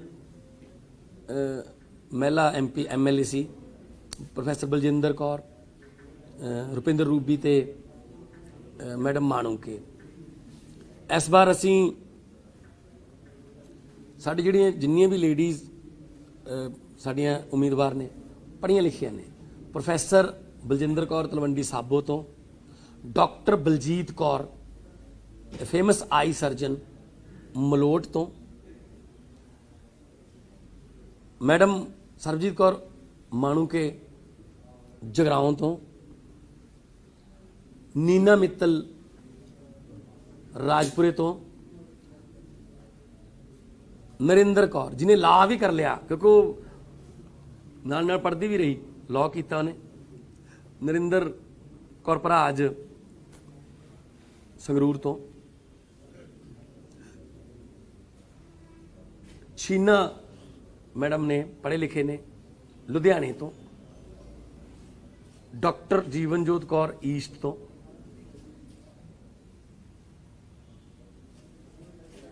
ਮਹਿਲਾ MP MLA ਸੀ, ਪ੍ਰੋਫੈਸਰ ਬਲਜਿੰਦਰ ਕੌਰ, ਰੁਪਿੰਦਰ ਰੂਬੀ ਤੇ ਮੈਡਮ ਮਾਣੂਕੇ। ਇਸ ਵਾਰ ਅਸੀਂ ਸਾਡੀ ਜਿਹੜੀਆਂ ਜਿੰਨੀਆਂ ਵੀ ਲੇਡੀਜ਼ ਸਾਡੀਆਂ ਉਮੀਦਵਾਰ ਨੇ ਪੜ੍ਹੀਆਂ ਲਿਖੀਆਂ ਨੇ। ਪ੍ਰੋਫੈਸਰ ਬਲਜਿੰਦਰ ਕੌਰ ਤਲਵੰਡੀ ਸਾਬੋ ਤੋਂ, doctor Baljit Kaur famous eye surgeon Malout ਤੋਂ, ਮੈਡਮ ਸਰਬਜੀਤ ਕੌਰ ਮਾਣੂਕੇ ਜਗਰਾਉਂ ਤੋਂ, ਨੀਨਾ ਮਿੱਤਲ ਰਾਜਪੁਰੇ ਤੋਂ, ਨਰਿੰਦਰ ਕੌਰ ਜਿਹਨੇ ਲਾਅ ਵੀ ਕਰ ਲਿਆ ਕਿਉਂਕਿ ਉਹ ਨਾਲ ਨਾਲ ਪੜ੍ਹਦੀ ਵੀ ਰਹੀ, ਲਾਅ ਕੀਤਾ ਉਹਨੇ, ਨਰਿੰਦਰ ਕੌਰ ਭਰਾਜ ਸੰਗਰੂਰ ਤੋਂ, ਸ਼ੀਨਾ ਮੈਡਮ ਨੇ ਪੜ੍ਹੇ ਲਿਖੇ ਨੇ ਲੁਧਿਆਣੇ ਤੋਂ, ਡਾਕਟਰ ਜੀਵਨਜੋਤ ਕੌਰ ਈਸਟ ਤੋਂ,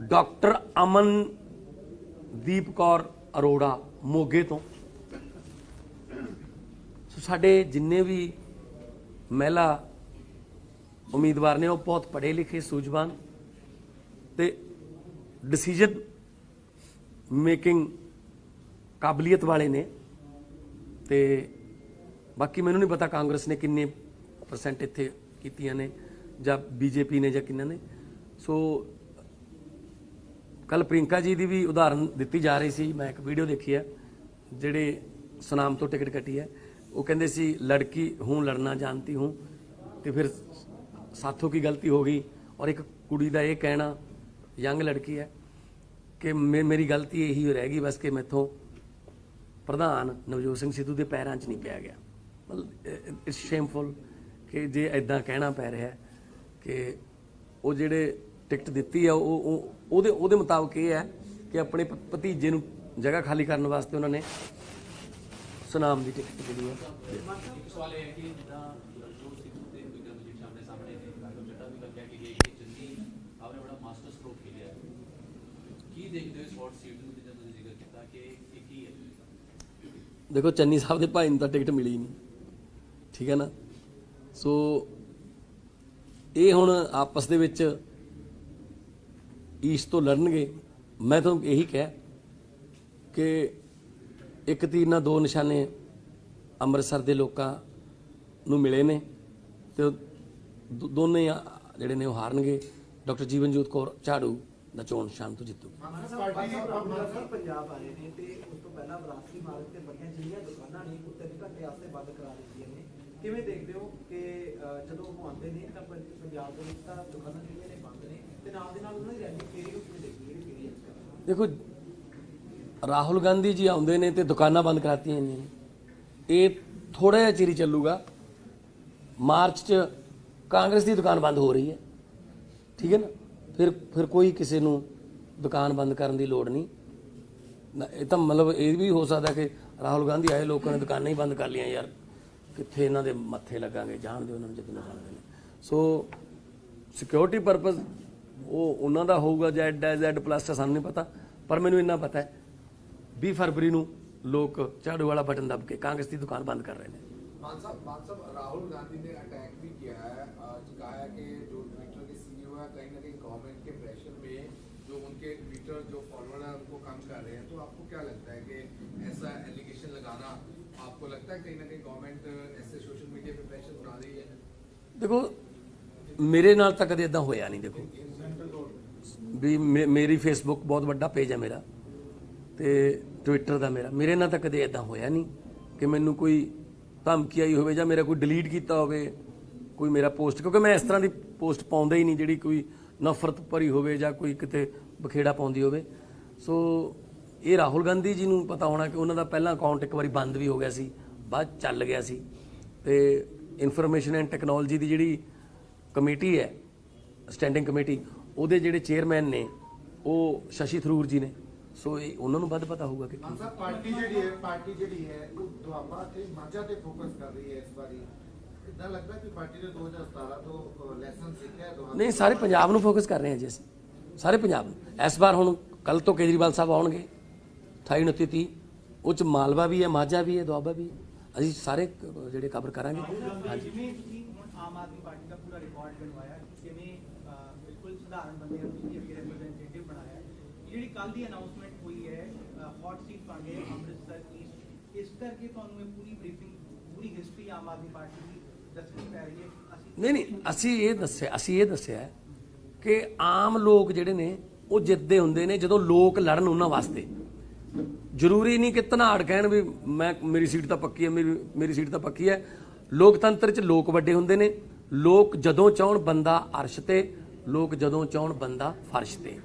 ਡਾਕਟਰ ਅਮਨਦੀਪ ਕੌਰ ਅਰੋੜਾ ਮੋਗੇ ਤੋਂ। ਸੋ ਸਾਡੇ ਜਿੰਨੇ ਵੀ ਮਹਿਲਾ ਉਮੀਦਵਾਰ ਨੇ ਉਹ ਬਹੁਤ ਪੜ੍ਹੇ ਲਿਖੇ, ਸੂਝਵਾਨ ਤੇ ਡਿਸੀਜਨ ਮੇਕਿੰਗ ਕਾਬਲੀਅਤ ਵਾਲੇ ਨੇ। ਤੇ ਬਾਕੀ ਮੈਨੂੰ ਨਹੀਂ ਪਤਾ ਕਾਂਗਰਸ ਨੇ ਕਿੰਨੇ % ਇੱਥੇ ਕੀਤੀਆਂ ਨੇ ਜਾਂ BJP ਨੇ ਜਾਂ ਕਿੰਨਾ ਨੇ। ਸੋ ਕੱਲ ਪ੍ਰਿयंका ਜੀ ਦੀ ਵੀ ਉਦਾਹਰਨ ਦਿੱਤੀ ਜਾ ਰਹੀ ਸੀ। ਮੈਂ ਇੱਕ ਵੀਡੀਓ ਦੇਖੀ ਹੈ, ਜਿਹੜੇ ਸੁਨਾਮ ਤੋਂ ਟਿਕਟ ਕੱਟੀ ਹੈ। ਉਹ ਕਹਿੰਦੇ ਸੀ ਲੜਕੀ ਹੂੰ ਲੜਨਾ ਜਾਣਤੀ ਹੂੰ, ਤੇ ਫਿਰ ਸਾਥੋਂ ਕੀ ਗਲਤੀ ਹੋ ਗਈ। ਔਰ ਇੱਕ ਕੁੜੀ ਦਾ ਇਹ ਕਹਿਣਾ, ਯੰਗ ਲੜਕੀ ਹੈ, ਕਿ ਮੇਰੀ ਗਲਤੀ ਇਹੀ ਰਹਿ ਗਈ ਬਸ ਕਿ ਮੈਥੋਂ ਪ੍ਰਧਾਨ ਨਵਜੋਤ ਸਿੰਘ ਸਿੱਧੂ ਦੇ ਪੈਰਾਂ 'ਚ ਨਹੀਂ ਪਿਆ ਗਿਆ। ਮਤਲਬ ਇਟਸ ਸ਼ੇਮਫੁਲ ਕਿ ਜੇ ਐਦਾਂ ਕਹਿਣਾ ਪੈ ਰਿਹਾ ਕਿ ਉਹ ਜਿਹੜੇ ਟਿਕਟ ਦਿੱਤੀ ਆ ਉਹ ਉਹਦੇ ਮੁਤਾਬਕ ਇਹ ਹੈ ਕਿ ਆਪਣੇ ਭਤੀਜੇ ਨੂੰ ਜਗ੍ਹਾ ਖਾਲੀ ਕਰਨ ਵਾਸਤੇ ਉਹਨਾਂ ਨੇ ਸੁਨਾਮ ਦੀ ਟਿਕਟ ਜਿਹੜੀ ਹੈ। ਇੱਕ ਸਵਾਲ ਇਹ ਹੈ ਕਿ ਜਿੱਦਾਂ ਨਵਜੋਤ ਸਿੱਧੂ ਤੇ ਵਿਕਰਮਜੀਤ ਸਾਹਮਣੇ ਸਾਹਮਣੇ ਨੇ, ਰਾਘਵ ਚੱਡਾ ਵੀ ਲੱਗਿਆ ਕਿ ਇਹ ਚੰਨੀ ਆਪਨੇ ਬੜਾ ਮਾਸਟਰ ਸਟ੍ਰੋਕ ਖੇਲਿਆ। ਕੀ ਦੇਖਦੇ ਹੋ ਇਸ ਹੌਟ ਸੀਟ ਨੂੰ ਜਿੱਦਾਂ ਤੁਸੀਂ ਜ਼ਿਕਰ ਕੀਤਾ ਕਿ ਇਹ ਕੀ ਹੈ? ਦੇਖੋ, ਚੰਨੀ ਸਾਹਿਬ ਦੇ ਭਾਈ ਨੂੰ ਤਾਂ ਟਿਕਟ ਮਿਲੀ ਨਹੀਂ, ਠੀਕ ਹੈ ਨਾ। ਸੋ ਇਹ ਹੁਣ ਆਪਸ ਦੇ ਵਿੱਚ ਈਸਟ ਤੋਂ ਲੜਨਗੇ। ਮੈਂ ਤੁਹਾਨੂੰ ਇਹੀ ਕਿਹਾ ਕਿ ਇੱਕ ਤੀਰ ਨਾਲ 2 ਨਿਸ਼ਾਨੇ ਅੰਮ੍ਰਿਤਸਰ ਦੇ ਲੋਕਾਂ ਨੂੰ ਮਿਲੇ ਨੇ ਤੇ ਦੋਨੇ ਜਿਹੜੇ ਨੇ ਉਹ ਹਾਰਨਗੇ। ਡਾਕਟਰ ਜੀਵਨਜੋਤ ਕੌਰ ਝਾੜੂ ਦਾ ਚੋਣ ਸ਼ਾਮ ਤੋਂ ਜਿੱਤੂ। ਪੰਜਾਬ ਆਏ ਨੇ ਤੇ ਉਸ ਤੋਂ ਪਹਿਲਾਂ ਵਿਰਾਸਤੀ ਮਾਰਗ ਤੇ ਬਣੀਆਂ ਜਿਹੜੀਆਂ ਦੁਕਾਨਾਂ ਨੇ ਉਹ 3 ਘੰਟੇ ਵਾਸਤੇ ਬੰਦ ਕਰਾ ਦਿੱਤੀਆਂ ਨੇ। ਕਿਵੇਂ ਦੇਖਦੇ ਹੋ ਕਿ ਜਦੋਂ ਉਹ ਆਉਂਦੇ ਨੇ ਤਾਂ ਪੰਜਾਬ ਦੇ ਵਿੱਚ ਤਾਂ ਦੁਕਾਨਾਂ ਜਿਹੜੀਆਂ ਨੇ ਬੰਦ ਨੇ ਤੇ ਨਾਲ ਦੇ ਨਾਲ ਉਹਨਾਂ ਦੀ ਰੈਲੀ ਫੇਰੀ ਨੂੰ ਕਿਵੇਂ ਦੇਖਦੇ ਹੋ? ਦੇਖੋ, ਰਾਹੁਲ ਗਾਂਧੀ ਜੀ ਆਉਂਦੇ ਨੇ ਤੇ ਦੁਕਾਨਾਂ ਬੰਦ ਕਰਾਤੀਆਂ ਨੇ। ਇਹ ਥੋੜਾ ਜਿਹਾ ਚਿਰ ਹੀ ਚੱਲੂਗਾ। ਮਾਰਚ 'ਚ ਕਾਂਗਰਸ ਦੀ ਦੁਕਾਨ ਬੰਦ ਹੋ ਰਹੀ ਹੈ, ਠੀਕ ਹੈ ਨਾ। ਫਿਰ ਕੋਈ ਕਿਸੇ ਨੂੰ ਦੁਕਾਨ ਬੰਦ ਕਰਨ ਦੀ ਲੋੜ ਨਹੀਂ। ਇਹ ਤਾਂ ਮਤਲਬ ਇਹ ਵੀ ਹੋ ਸਕਦਾ ਕਿ ਰਾਹੁਲ ਗਾਂਧੀ ਆਏ, ਲੋਕਾਂ ਨੇ ਦੁਕਾਨਾਂ ਹੀ ਬੰਦ ਕਰ ਲਈਆਂ। ਯਾਰ ਕਿੱਥੇ ਇਹਨਾਂ ਦੇ ਮੱਥੇ ਲੱਗਾਂਗੇ, ਜਾਣ ਦਿਓ ਉਹਨਾਂ ਨੂੰ ਜਿੱਦੋਂ ਜਾਣਦੇ ਨੇ। ਸੋ ਸਿਕਿਉਰਿਟੀ ਪਰਪਸ ਉਹ ਉਹਨਾਂ ਦਾ ਹੋਊਗਾ, Z++ ਸਾਨੂੰ ਨਹੀਂ ਪਤਾ, ਪਰ ਮੈਨੂੰ ਇੰਨਾ ਪਤਾ ਹੈ 20 ਫਰਵਰੀ ਨੂੰ ਲੋਕ ਝਾੜੂ ਵਾਲਾ ਬਟਨ दब के कांग्रेस की दुकान बंद कर रहे हैं। मान साहब राहुल गांधी ने अटैक भी किया है, कहा है कि जो ट्विटर के CEO है कहीं ना कहीं गवर्नमेंट के प्रेशर में जो उनके ट्विटर जो फॉलोअर है उनको कम कर रहे हैं। तो आपको क्या लगता है कि ऐसा एलिगेशन लगाना, आपको लगता है कहीं ना कहीं गवर्नमेंट ऐसे सोशल मीडिया पे प्रेशर बना रही है? देखो, मेरे नाल तक कदे इदां होया नहीं। देखो ਵੀ ਮੇਰੀ ਫੇਸਬੁੱਕ ਬਹੁਤ ਵੱਡਾ ਪੇਜ ਹੈ ਮੇਰਾ ਤੇ ਟਵਿੱਟਰ ਦਾ ਮੇਰੇ ਨਾਲ ਤਾਂ ਕਦੇ ਇਦਾਂ ਹੋਇਆ ਨਹੀਂ ਕਿ ਮੈਨੂੰ ਕੋਈ ਧਮਕੀ ਆਈ ਹੋਵੇ ਜਾਂ ਮੇਰਾ ਕੋਈ ਡਿਲੀਟ ਕੀਤਾ ਹੋਵੇ ਕੋਈ ਮੇਰਾ ਪੋਸਟ, ਕਿਉਂਕਿ ਮੈਂ ਇਸ ਤਰ੍ਹਾਂ ਦੀ ਪੋਸਟ ਪਾਉਂਦਾ ਹੀ ਨਹੀਂ ਜਿਹੜੀ ਕੋਈ ਨਫ਼ਰਤ ਭਰੀ ਹੋਵੇ ਜਾਂ ਕੋਈ ਕਿਤੇ ਬਖੇੜਾ ਪਾਉਂਦੀ ਹੋਵੇ। ਸੋ ਇਹ ਰਾਹੁਲ ਗਾਂਧੀ ਜੀ ਨੂੰ ਪਤਾ ਹੋਣਾ ਕਿ ਉਹਨਾਂ ਦਾ ਪਹਿਲਾਂ ਅਕਾਊਂਟ ਇੱਕ ਵਾਰੀ ਬੰਦ ਵੀ ਹੋ ਗਿਆ ਸੀ, ਬਾਅਦ ਚੱਲ ਗਿਆ ਸੀ। ਤੇ ਇਨਫੋਰਮੇਸ਼ਨ ਐਂਡ ਟੈਕਨੋਲੋਜੀ ਦੀ ਜਿਹੜੀ ਕਮੇਟੀ ਹੈ, ਸਟੈਂਡਿੰਗ ਕਮੇਟੀ, ਉਹਦੇ ਜਿਹੜੇ ਚੇਅਰਮੈਨ ਨੇ ਉਹ ਸ਼ਸ਼ੀ ਥਰੂਰ ਜੀ ਨੇ। ਸੋ ਇਹ ਉਹਨਾਂ ਨੂੰ ਵੱਧ ਪਤਾ ਹੋਊਗਾ ਕਿ ਮਾਨ ਸਾਹਿਬ ਪਾਰਟੀ ਜਿਹੜੀ ਹੈ ਉਹ ਦੁਆਬਾ ਤੇ ਮਾਝਾ ਤੇ ਫੋਕਸ ਕਰ ਰਹੀ ਹੈ ਇਸ ਵਾਰੀ। ਇਦਾਂ ਲੱਗਦਾ ਕਿ ਪਾਰਟੀ ਨੇ 2017 ਤੋਂ ਲੈਸਨ ਸਿੱਖਿਆ ਹੈ ਦੁਆਬਾ। ਨਹੀਂ, ਸਾਰੇ ਪੰਜਾਬ ਨੂੰ ਫੋਕਸ ਕਰ ਰਹੇ ਹਾਂ ਜੀ ਅਸੀਂ, ਸਾਰੇ ਪੰਜਾਬ ਨੂੰ। ਇਸ ਵਾਰ ਹੁਣ ਕੱਲ ਤੋਂ ਕੇਜਰੀਵਾਲ ਸਾਹਿਬ ਆਉਣਗੇ 28, 29, 30, ਉਹ 'ਚ ਮਾਲਵਾ ਵੀ ਹੈ, ਮਾਝਾ ਵੀ ਹੈ, ਦੁਆਬਾ ਵੀ ਹੈ। ਅਸੀਂ ਸਾਰੇ ਜਿਹੜੇ ਕਵਰ ਕਰਾਂਗੇ। ਹਾਂਜੀ, ਜਿਵੇਂ ਤੁਸੀਂ ਹੁਣ ਆਮ ਆਦਮੀ ਪਾਰਟੀ ਦਾ ਪੂਰਾ ਰਿਕਾਰਡ ਬਣਵਾਇਆ, ਕਿਵੇਂ ਬਿਲਕੁਲ ਸਧਾਰਨ ਬੰਦੇ ਨੂੰ ਤੁਸੀਂ ਅੱਗੇ ਰਿਪਰੈਜ਼ੈਂਟੇਟਿਵ ਬਣਾਇਆ ਹੈ। ਜਿਹੜੀ ਕੱਲ ਦੀ ਅਨਾਉਂਸਮੈਂਟ ਹੋਈ ਹੈ ਹੌਟ ਸੀਟ ਬਣ ਗਏ ਅੰਮ੍ਰਿਤਸਰ ਈਸਟ, ਇਸ ਕਰਕੇ ਤੁਹਾਨੂੰ ਇਹ ਪੂਰੀ ਬਰੀਫਿੰਗ, ਪੂਰੀ ਹਿਸਟਰੀ ਆਮ ਆਦਮੀ ਪਾਰਟੀ ਦੀ ਦੱਸਣੀ ਪੈ ਰਹੀ ਹੈ। ਨਹੀਂ, ਅਸੀਂ ਇਹ ਦੱਸਿਆ ਕਿ ਆਮ ਲੋਕ ਜਿਹੜੇ ਨੇ ਉਹ ਜਿੱਤਦੇ ਹੁੰਦੇ ਨੇ ਜਦੋਂ ਲੋਕ ਲੜਨ ਉਹਨਾਂ ਵਾਸਤੇ। ਜ਼ਰੂਰੀ ਨਹੀਂ ਕਿ ਧਨਾੜ ਕਹਿਣ ਵੀ ਮੇਰੀ ਸੀਟ ਤਾਂ ਪੱਕੀ ਹੈ, ਮੇਰੀ ਸੀਟ ਤਾਂ ਪੱਕੀ ਹੈ। ਲੋਕਤੰਤਰ 'ਚ ਲੋਕ ਵੱਡੇ ਹੁੰਦੇ ਨੇ। ਲੋਕ ਜਦੋਂ ਚਾਹਣ ਬੰਦਾ ਅਰਸ਼ ਤੇ, ਲੋਕ ਜਦੋਂ ਚਾਹਣ ਬੰਦਾ ਫਰਸ਼ ਤੇ।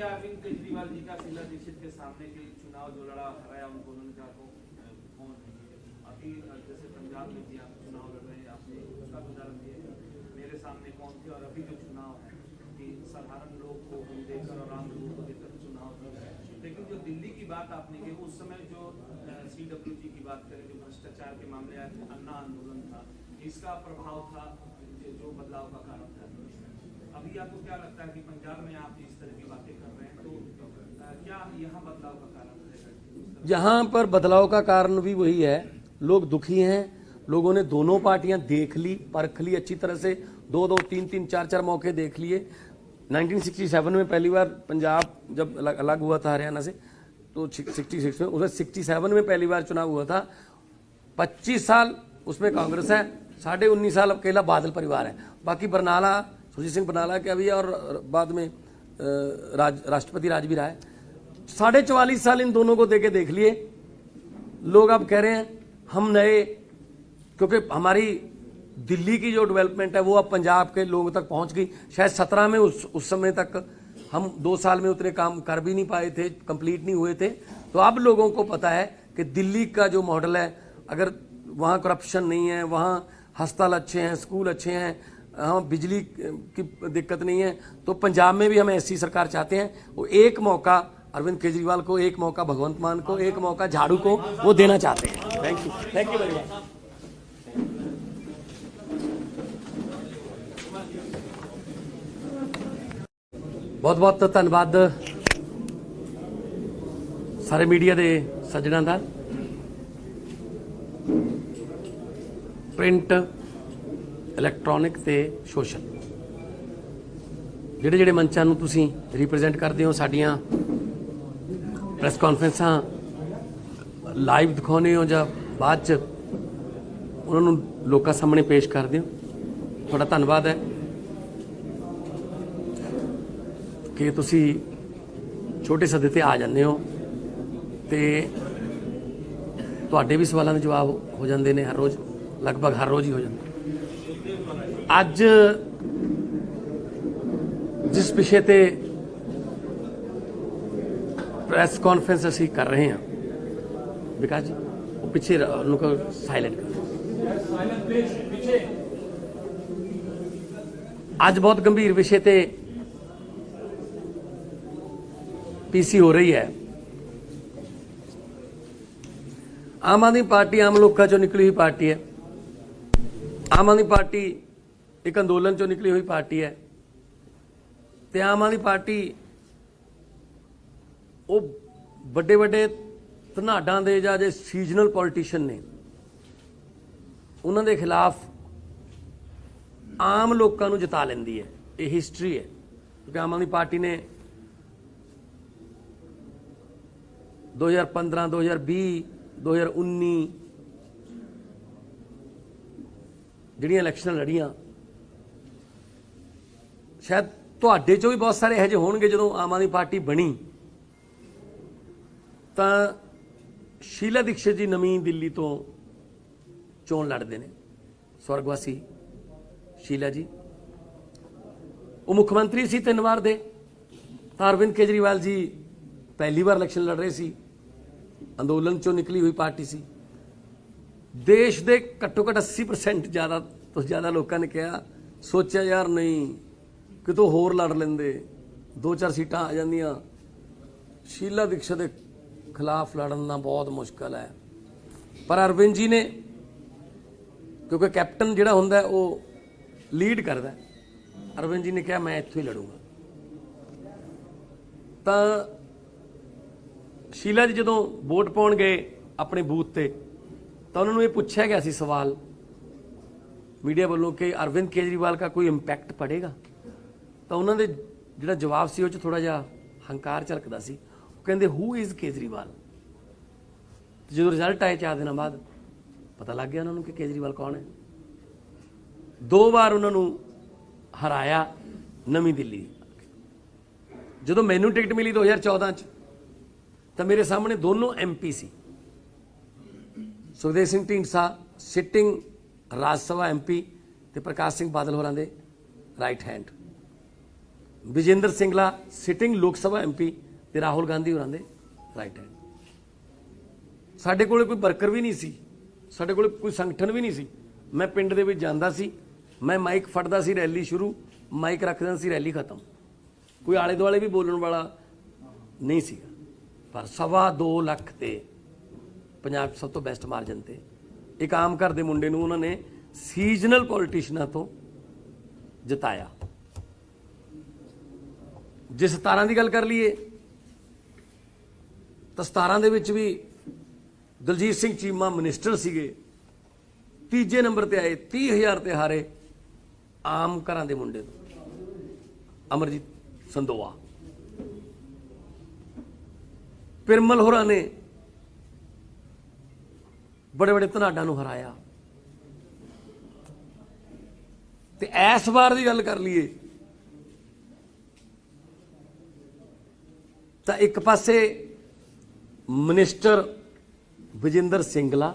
अरविंद केजरीवाल जी का शीला दीक्षित के सामने के चुनाव जो लड़ा हराया उनको, उन्होंने कहा कौन है अभी जैसे पंजाब में भी आप चुनाव लड़ रहे हैं, आपने उसका उदाहरण दिया मेरे सामने कौन थे, और अभी जो चुनाव है कि साधारण लोग को देकर और आम लोगों को देकर चुनाव लड़ रहे हैं। लेकिन जो दिल्ली की बात आपने की, उस समय जो CWG की बात करें, जो भ्रष्टाचार के मामले आए थे, अन्ना आंदोलन था, इसका प्रभाव था जो बदलाव का कारण था। अभी आपको क्या लगता है कि पंजाब में आप इस तरह की बातें कर रहे हैं, तो क्या यहाँ बदलाव का कारण रहेगा? यहाँ पर बदलाव का कारण भी वही है, लोग दुखी हैं। लोगों ने दोनों पार्टियां देख ली, परख ली अच्छी तरह से, 2-2, 3-3, 4-4 मौके देख लिए। 1967 में पहली बार पंजाब जब अलग हुआ था हरियाणा से, तो 66 में, उसमें 67 में पहली बार चुनाव हुआ था। 25 साल उसमें कांग्रेस है, 19.5 साल अकेला बादल परिवार है। बाकी बरनाला, सुरजीत सिंह बरनाला के अभी, और बाद में राष्ट्रपति राज भी रहा है। 44.5 साल इन दोनों को देके देख लिए। लोग अब कह रहे हैं हम नए, क्योंकि हमारी दिल्ली की जो डेवलपमेंट है वो अब पंजाब के लोगों तक पहुंच गई। शायद 17 में उस समय तक हम 2 साल में उतने काम कर भी नहीं पाए थे, कंप्लीट नहीं हुए थे। तो अब लोगों को पता है कि दिल्ली का जो मॉडल है, अगर वहाँ करप्शन नहीं है, वहाँ अस्पताल अच्छे हैं, स्कूल अच्छे हैं, हाँ बिजली की दिक्कत नहीं है, तो पंजाब में भी हम ऐसी सरकार चाहते हैं। वो एक मौका अरविंद केजरीवाल को, एक मौका भगवंत मान को, एक मौका झाड़ू को वो देना चाहते हैं। Thank you very much. बहुत बहुत धन्यवाद सारे मीडिया के सज्जनों का। प्रिंट, इलैक्ट्रॉनिक ते सोशल ਜਿਹੜੇ ਮੰਚਾਂ ਨੂੰ ਤੁਸੀਂ ਰਿਪਰੈਜ਼ੈਂਟ ਕਰਦੇ ਹੋ, ਸਾਡੀਆਂ ਪ੍ਰੈਸ ਕਾਨਫਰੰਸਾਂ ਲਾਈਵ ਦਿਖਾਉਂਦੇ ਹੋ ਜਾਂ ਬਾਅਦ 'ਚ ਉਹਨਾਂ ਨੂੰ ਲੋਕਾਂ ਸਾਹਮਣੇ ਪੇਸ਼ ਕਰਦੇ ਹੋ, ਤੁਹਾਡਾ ਧੰਨਵਾਦ ਹੈ ਕਿ ਤੁਸੀਂ ਛੋਟੇ ਸੱਦੇ ਤੇ ਆ ਜਾਂਦੇ ਹੋ ਤੇ ਤੁਹਾਡੇ ਵੀ ਸਵਾਲਾਂ ਦੇ ਜਵਾਬ ਹੋ ਜਾਂਦੇ ਨੇ ਹਰ ਰੋਜ਼, ਲਗਭਗ ਹਰ ਰੋਜ਼ ਹੀ ਹੋ ਜਾਂਦੇ। ਅੱਜ जिस विषय पे प्रेस कॉन्फ्रेंस असी कर रहे हैं, विकास जी वो पीछे उनको साइलेंट कर। आज बहुत गंभीर विषय पे पीसी हो रही है। आम आदमी पार्टी आम लोगों चो निकली हुई पार्टी है। आम आदमी पार्टी एक अंदोलन चो निकली हुई पार्टी है। ਤੇ ਆਮ ਆਦਮੀ ਪਾਰਟੀ ਉਹ ਵੱਡੇ ਵੱਡੇ ਧਨਾਡਾਂ ਦੇ ਜਾਂ ਜੇ ਸੀਜ਼ਨਲ ਪੋਲੀਟੀਸ਼ੀਅਨ ਨੇ, ਉਹਨਾਂ ਦੇ ਖਿਲਾਫ ਆਮ ਲੋਕਾਂ ਨੂੰ ਜਿਤਾ ਲੈਂਦੀ ਹੈ। ਇਹ ਹਿਸਟਰੀ ਹੈ, ਕਿਉਂਕਿ ਆਮ ਆਦਮੀ ਪਾਰਟੀ ਨੇ 2015, 2020, 2019 ਜਿਹੜੀਆਂ ਇਲੈਕਸ਼ਨਾਂ ਲੜੀਆਂ, ਸ਼ਾਇਦ ਤੁਹਾਡੇ ਚੋਂ ਵੀ ਬਹੁਤ ਸਾਰੇ ਇਹੋ ਜਿਹੇ ਹੋਣਗੇ ਜਦੋਂ ਆਮ ਆਦਮੀ ਪਾਰਟੀ ਬਣੀ ਤਾਂ ਸ਼ੀਲਾ ਦੀਕਸ਼ਿਤ ਜੀ ਨਵੀਂ ਦਿੱਲੀ ਤੋਂ ਚੋਣ ਲੜਦੇ ਨੇ, ਸਵਰਗਵਾਸੀ ਸ਼ੀਲਾ ਜੀ। ਉਹ ਮੁੱਖ ਮੰਤਰੀ ਸੀ 3 ਵਾਰ ਦੇ। ਤਾਂ ਅਰਵਿੰਦ ਕੇਜਰੀਵਾਲ ਜੀ ਪਹਿਲੀ ਵਾਰ ਇਲੈਕਸ਼ਨ ਲੜ ਰਹੇ ਸੀ, ਅੰਦੋਲਨ ਚੋਂ ਨਿਕਲੀ ਹੋਈ ਪਾਰਟੀ ਸੀ। ਦੇਸ਼ ਦੇ ਘੱਟੋ ਘੱਟ 80% ਜ਼ਿਆਦਾ ਤੋਂ ਜ਼ਿਆਦਾ ਲੋਕਾਂ ਨੇ ਕਿਹਾ, ਸੋਚਿਆ ਯਾਰ ਨਹੀਂ ਕਿਤੋਂ ਹੋਰ ਲੜ ਲੈਂਦੇ, 2-4 ਸੀਟਾਂ ਆ ਜਾਂਦੀਆਂ। ਸ਼ੀਲਾ ਦੀਕਸ਼ਿਤ ਦੇ ਖਿਲਾਫ ਲੜਨਾ ਬਹੁਤ ਮੁਸ਼ਕਲ ਹੈ। ਪਰ ਅਰਵਿੰਦ ਜੀ ਨੇ, ਕਿਉਂਕਿ ਕੈਪਟਨ ਜਿਹੜਾ ਹੁੰਦਾ ਉਹ ਲੀਡ ਕਰਦਾ, ਅਰਵਿੰਦ ਜੀ ਨੇ ਕਿਹਾ ਮੈਂ ਇੱਥੋਂ ਹੀ ਲੜੂੰਗਾ। ਤਾਂ ਸ਼ੀਲਾ ਜੀ ਜਦੋਂ ਵੋਟ ਪਾਉਣ ਗਏ ਆਪਣੇ ਬੂਥ ਤੇ ਤਾਂ ਉਹਨਾਂ ਨੂੰ ਇਹ ਪੁੱਛਿਆ ਗਿਆ ਸੀ ਸਵਾਲ ਮੀਡੀਆ ਵੱਲੋਂ ਕਿ ਅਰਵਿੰਦ ਕੇਜਰੀਵਾਲ ਦਾ ਕੋਈ ਇੰਪੈਕਟ ਪੜੇਗਾ। ਤਾਂ ਉਹਨਾਂ ਦੇ ਜਿਹੜਾ ਜਵਾਬ ਸੀ ਉਹ 'ਚ ਥੋੜਾ ਜਿਹਾ ਹੰਕਾਰ ਝਲਕਦਾ ਸੀ। ਉਹ ਕਹਿੰਦੇ ਹੂ ਇਜ਼ ਕੇਜਰੀਵਾਲ। ਜਦੋਂ ਰਿਜ਼ਲਟ ਆਏ 4 ਦਿਨਾਂ ਬਾਅਦ ਪਤਾ ਲੱਗ ਗਿਆ ਉਹਨਾਂ ਨੂੰ ਕਿ ਕੇਜਰੀਵਾਲ ਕੌਣ ਹੈ। 2 ਵਾਰ ਉਹਨਾਂ ਨੂੰ ਹਰਾਇਆ ਨਵੀਂ ਦਿੱਲੀ। ਜਦੋਂ ਮੈਨੂੰ ਟਿਕਟ ਮਿਲੀ 2014 ਚ ਤਾਂ ਮੇਰੇ ਸਾਹਮਣੇ ਦੋਨੋਂ MP ਸੀ। ਸੁਖਦੇਵ ਸਿੰਘ ਢੀਂਡਸਾ ਸਿਟਿੰਗ ਰਾਜ ਸਭਾ MP ਤੇ ਪ੍ਰਕਾਸ਼ ਸਿੰਘ ਬਾਦਲ ਹੋਰਾਂ ਦੇ right hand, Vijender Singla sitting ਲੋਕ ਸਭਾ MP ਤੇ ਰਾਹੁਲ ਗਾਂਧੀ ਹੋਰਾਂ ਦੇ ਰਾਈਟ ਹੈਂਡ। ਸਾਡੇ ਕੋਲ ਕੋਈ ਵਰਕਰ ਵੀ ਨਹੀਂ ਸੀ, ਸਾਡੇ ਕੋਲ ਕੋਈ ਸੰਗਠਨ ਵੀ ਨਹੀਂ ਸੀ। ਮੈਂ ਪਿੰਡ ਦੇ ਵਿੱਚ ਜਾਂਦਾ ਸੀ, ਮੈਂ ਮਾਈਕ ਫੜਦਾ ਸੀ, ਰੈਲੀ ਸ਼ੁਰੂ, ਮਾਈਕ ਰੱਖ ਦਿੰਦਾ ਸੀ, ਰੈਲੀ ਖਤਮ। ਕੋਈ ਆਲੇ ਦੁਆਲੇ ਵੀ ਬੋਲਣ ਵਾਲਾ ਨਹੀਂ ਸੀਗਾ। ਪਰ 2.25 ਲੱਖ ਤੇ ਪੰਜਾਬ 'ਚ ਸਭ ਤੋਂ ਬੈਸਟ ਮਾਰਜਨ ਤੇ ਇੱਕ ਆਮ ਘਰ ਦੇ ਮੁੰਡੇ ਨੂੰ ਉਹਨਾਂ ਨੇ ਸੀਜ਼ਨਲ ਪੋਲੀਟੀਸ਼ੀਅਨਾਂ ਤੋਂ ਜਿਤਾਇਆ। ਜੇ 17 ਦੀ ਗੱਲ ਕਰ ਲਈਏ ਤਾਂ 17 ਦੇ ਵਿੱਚ ਵੀ ਦਲਜੀਤ ਸਿੰਘ ਚੀਮਾ ਮਿਨਿਸਟਰ ਸੀਗੇ, 3 ਨੰਬਰ ਤੇ ਆਏ, 30,000 ਤੇ ਹਾਰੇ ਆਮ ਘਰਾਂ ਦੇ ਮੁੰਡੇ ਤੋਂ ਅਮਰਜੀਤ ਸੰਦੋਆ। ਪਿਰਮਲ ਹੋਰਾਂ ਨੇ ਬੜੇ ਬੜੇ ਧਨਾਡਾਂ ਨੂੰ ਹਰਾਇਆ। ਤੇ ਇਸ ਵਾਰ ਦੀ ਗੱਲ ਕਰ ਲਈਏ ਤਾਂ ਇੱਕ ਪਾਸੇ ਮਿਨਿਸਟਰ ਵਿਜੇਂਦਰ ਸਿੰਗਲਾ,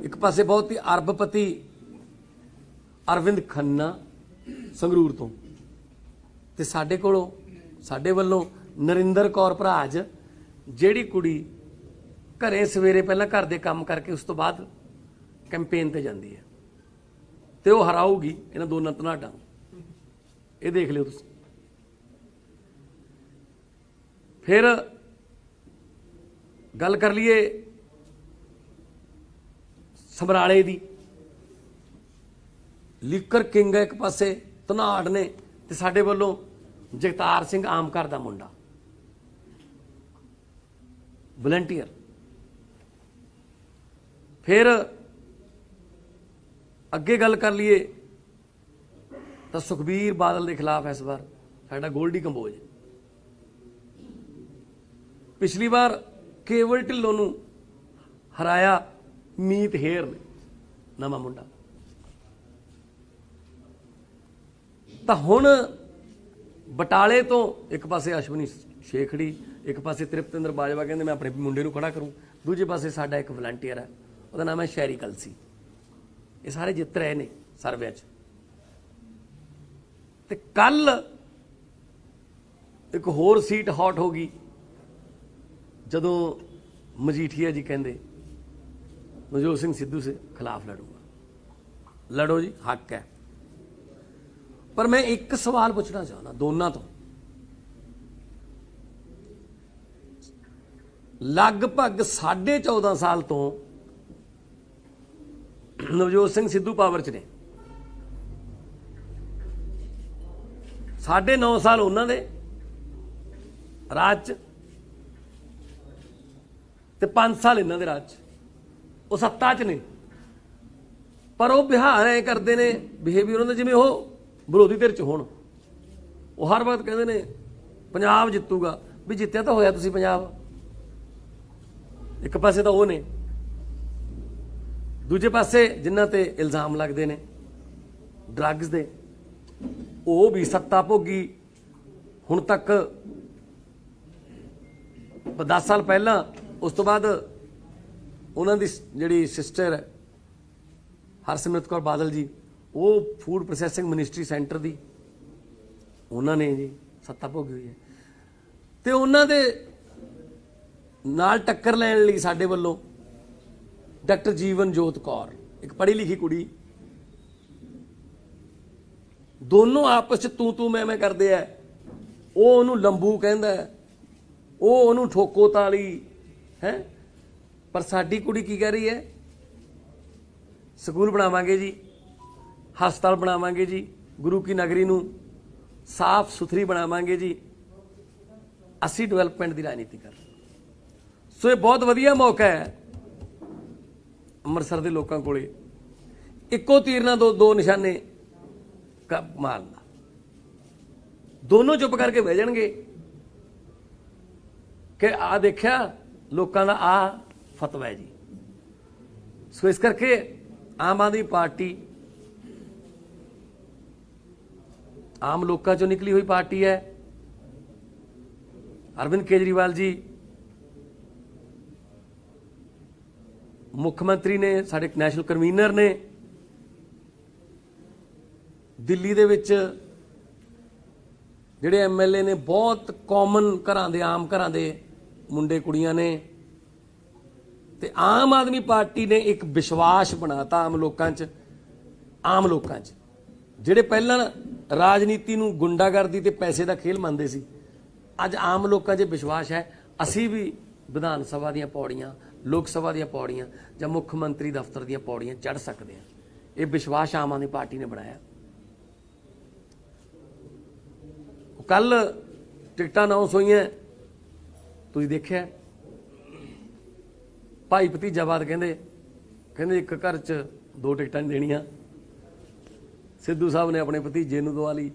ਇੱਕ ਪਾਸੇ ਬਹੁਤ ਹੀ ਅਰਬਪਤੀ ਅਰਵਿੰਦ ਖੰਨਾ ਸੰਗਰੂਰ ਤੋਂ, ਤੇ ਸਾਡੇ ਕੋਲੋਂ ਸਾਡੇ ਵੱਲੋਂ ਨਰਿੰਦਰ ਕੌਰ ਭਰਾਜ, ਜਿਹੜੀ ਕੁੜੀ ਘਰੇ ਸਵੇਰੇ ਪਹਿਲਾਂ ਘਰ ਦੇ ਕੰਮ ਕਰਕੇ ਉਸ ਤੋਂ ਬਾਅਦ ਕੈਂਪੇਨ ਤੇ ਜਾਂਦੀ ਹੈ ਤੇ ਉਹ ਹਰਾਊਗੀ ਇਹਨਾਂ ਦੋਨਾਂ ਧਨਾਡਾਂ। ਇਹ ਦੇਖ ਲਿਓ ਤੁਸੀਂ। ਫਿਰ ਗੱਲ ਕਰ ਲਈਏ ਸਮਰਾਲੇ ਦੀ। ਲੀਕਰ ਕਿੰਗ ਹੈ ਇੱਕ ਪਾਸੇ, ਧਨਾੜ ਨੇ, ਤੇ ਸਾਡੇ ਵੱਲੋਂ ਜਗਤਾਰ ਸਿੰਘ ਆਮ ਘਰ ਦਾ ਮੁੰਡਾ, ਵਲੰਟੀਅਰ। ਫਿਰ ਅੱਗੇ ਗੱਲ ਕਰ ਲਈਏ ਤਾਂ ਸੁਖਬੀਰ ਬਾਦਲ ਦੇ ਖਿਲਾਫ ਇਸ ਵਾਰ ਸਾਡਾ ਗੋਲਡੀ ਕੰਬੋਜ। ਪਿਛਲੀ ਵਾਰ ਕੇਵਲ ਢਿੱਲੋਂ ਨੂੰ ਹਰਾਇਆ ਮੀਤ ਹੇਰ ਨੇ, ਨਵਾਂ ਮੁੰਡਾ। ਤਾਂ ਹੁਣ ਬਟਾਲੇ ਤੋਂ ਇੱਕ ਪਾਸੇ ਅਸ਼ਵਨੀ ਸ਼ੇਖੜੀ, ਇੱਕ ਪਾਸੇ ਤ੍ਰਿਪਤਿੰਦਰ ਬਾਜਵਾ ਕਹਿੰਦੇ ਮੈਂ ਆਪਣੇ ਮੁੰਡੇ ਨੂੰ ਖੜਾ ਕਰੂੰ, ਦੂਜੇ ਪਾਸੇ ਸਾਡਾ ਇੱਕ ਵਲੰਟੀਅਰ ਹੈ, ਉਹਦਾ ਨਾਮ ਹੈ ਸ਼ੈਰੀ ਕਲਸੀ। ਇਹ ਸਾਰੇ ਜਿੱਤ ਰਹੇ ਨੇ ਸਰਵੇ 'ਚ। ਤੇ ਕੱਲ ਇੱਕ ਹੋਰ ਸੀਟ ਹੌਟ ਹੋ ਗਈ ਜਦੋਂ ਮਜੀਠੀਆ ਜੀ ਕਹਿੰਦੇ ਨਵਜੋਤ ਸਿੰਘ ਸਿੱਧੂ ਸੇ ਖਿਲਾਫ ਲੜੂਗਾ। ਲੜੋ ਜੀ, ਹੱਕ ਹੈ। ਪਰ ਮੈਂ ਇੱਕ ਸਵਾਲ ਪੁੱਛਣਾ ਚਾਹੁੰਦਾ ਦੋਨਾਂ ਤੋਂ। ਲਗਭਗ 14.5 ਸਾਲ ਤੋਂ ਨਵਜੋਤ ਸਿੰਘ ਸਿੱਧੂ ਪਾਵਰ 'ਚ ਨੇ। 9.5 ਸਾਲ ਉਹਨਾਂ ਦੇ ਰਾਜ 'ਚ ਤੇ 5 ਸਾਲ ਇਹਨਾਂ ਦੇ ਰਾਜ 'ਚ। ਉਹ ਸੱਤਾ 'ਚ ਨੇ, ਪਰ ਉਹ ਬਿਹਾਰ ਐ ਕਰਦੇ ਨੇ, ਬਿਹੇਵੀਅਰ ਉਹਨਾਂ ਦਾ ਜਿਵੇਂ ਉਹ ਵਿਰੋਧੀ ਧਿਰ 'ਚ ਹੋਣ। ਉਹ ਹਰ ਵਕਤ ਕਹਿੰਦੇ ਨੇ ਪੰਜਾਬ ਜਿੱਤੂਗਾ। ਵੀ ਜਿੱਤਿਆ ਤਾਂ ਹੋਇਆ ਤੁਸੀਂ ਪੰਜਾਬ। ਇੱਕ ਪਾਸੇ ਤਾਂ ਉਹ ਨੇ, ਦੂਜੇ ਪਾਸੇ ਜਿਨ੍ਹਾਂ ਤੇ ਇਲਜ਼ਾਮ ਲੱਗਦੇ ਨੇ ਡਰੱਗਸ ਦੇ, ਉਹ ਵੀ ਸੱਤਾ ਭੋਗੀ ਹੁਣ ਤੱਕ 10 ਸਾਲ ਪਹਿਲਾਂ। ਉਸ ਤੋਂ ਬਾਅਦ ਉਹਨਾਂ ਦੀ ਜਿਹੜੀ ਸਿਸਟਰ ਹੈ ਹਰਸਿਮਰਤ ਕੌਰ ਬਾਦਲ ਜੀ, ਉਹ ਫੂਡ ਪ੍ਰੋਸੈਸਿੰਗ ਮਿਨਿਸਟਰੀ ਸੈਂਟਰ ਦੀ ਉਹਨਾਂ ਨੇ ਜੀ ਸੱਤਾ ਭੋਗੀ ਹੋਈ ਹੈ। ਤੇ ਉਹਨਾਂ ਦੇ ਨਾਲ ਟੱਕਰ ਲੈਣ ਲਈ ਸਾਡੇ ਵੱਲੋਂ ਡਾਕਟਰ ਜੀਵਨ ਜੋਤ ਕੌਰ, ਇੱਕ ਪੜ੍ਹੀ ਲਿਖੀ ਕੁੜੀ, ਦੋਨੋਂ ਆਪਸ ਚ ਤੂੰ ਮੈਂ ਕਰਦੇ ਆ। ਉਹ ਉਹਨੂੰ ਲੰਬੂ ਕਹਿੰਦਾ, ਉਹ ਉਹਨੂੰ ਠੋਕੋ ਤਾਲੀ ਹੈ। ਪਰ ਸਾਡੀ ਕੁੜੀ ਕੀ ਕਹਿ ਰਹੀ ਹੈ? ਸਕੂਲ ਬਣਾਵਾਂਗੇ ਜੀ, ਹਸਪਤਾਲ ਬਣਾਵਾਂਗੇ ਜੀ, ਗੁਰੂ ਕੀ ਨਗਰੀ ਨੂੰ ਸਾਫ਼ ਸੁਥਰੀ ਬਣਾਵਾਂਗੇ ਜੀ, ਅਸੀਂ ਡਿਵੈਲਪਮੈਂਟ ਦੀ ਰਾਜਨੀਤੀ ਕਰ ਰਹੇ। ਸੋ ਇਹ ਬਹੁਤ ਵਧੀਆ ਮੌਕਾ ਹੈ ਅੰਮ੍ਰਿਤਸਰ ਦੇ ਲੋਕਾਂ ਕੋਲੇ, ਇੱਕੋ ਤੀਰ ਨਾਲ ਦੋ ਨਿਸ਼ਾਨੇ ਮਾਰਨਾ। ਦੋਨੋਂ ਚੁੱਪ ਕਰਕੇ ਬਹਿ ਜਾਣਗੇ ਕਿ ਆ ਦੇਖਿਆ ਲੋਕਾਂ ਦਾ ਆ ਫਤਵਾ ਹੈ ਜੀ। ਸੋ ਇਸ ਕਰਕੇ ਆਮ ਆਦਮੀ ਪਾਰਟੀ ਆਮ ਲੋਕਾਂ ਚੋਂ ਨਿਕਲੀ ਹੋਈ ਪਾਰਟੀ ਹੈ। ਅਰਵਿੰਦ ਕੇਜਰੀਵਾਲ ਜੀ ਮੁੱਖ ਮੰਤਰੀ ਨੇ, ਸਾਡੇ ਨੈਸ਼ਨਲ ਕਨਵੀਨਰ ਨੇ। ਦਿੱਲੀ ਦੇ ਵਿੱਚ ਜਿਹੜੇ ਐਮਐਲਏ ਨੇ ਬਹੁਤ ਕਾਮਨ ਘਰਾਂ ਦੇ, ਆਮ ਘਰਾਂ ਦੇ ਮੁੰਡੇ ਕੁੜੀਆਂ ਨੇ। ਤੇ ਆਮ ਆਦਮੀ ਪਾਰਟੀ ਨੇ ਇੱਕ ਵਿਸ਼ਵਾਸ ਬਣਾਤਾ ਆਮ ਲੋਕਾਂ 'ਚ ਜਿਹੜੇ ਪਹਿਲਾਂ ਰਾਜਨੀਤੀ ਨੂੰ ਗੁੰਡਾਗਰਦੀ ਤੇ ਪੈਸੇ ਦਾ ਖੇਲ ਮੰਨਦੇ ਸੀ, ਅੱਜ ਆਮ ਲੋਕਾਂ 'ਚ ਵਿਸ਼ਵਾਸ ਹੈ ਅਸੀਂ ਵੀ ਵਿਧਾਨ ਸਭਾ ਦੀਆਂ ਪੌੜੀਆਂ, ਲੋਕ ਸਭਾ ਦੀਆਂ ਪੌੜੀਆਂ ਜਾਂ ਮੁੱਖ ਮੰਤਰੀ ਦਫ਼ਤਰ ਦੀਆਂ ਪੌੜੀਆਂ ਚੜ੍ਹ ਸਕਦੇ ਹਾਂ। ਇਹ ਵਿਸ਼ਵਾਸ ਆਮ ਆਦਮੀ ਪਾਰਟੀ ਨੇ ਬਣਾਇਆ। ਕੱਲ ਟਿਕਟਾਂ ਅਨਾਉਂਸ ਹੋਈਆਂ, ਤੁਸੀਂ ਦੇਖਿਆ, ਭਾਈ ਭਤੀਜਾਵਾਦ ਕਹਿੰਦੇ ਇੱਕ ਘਰ 'ਚ 2 ਟਿਕਟਾਂ ਨਹੀਂ ਦੇਣੀਆਂ। ਸਿੱਧੂ ਸਾਹਿਬ ਨੇ ਆਪਣੇ ਭਤੀਜੇ ਨੂੰ ਦਵਾ ਲਈ,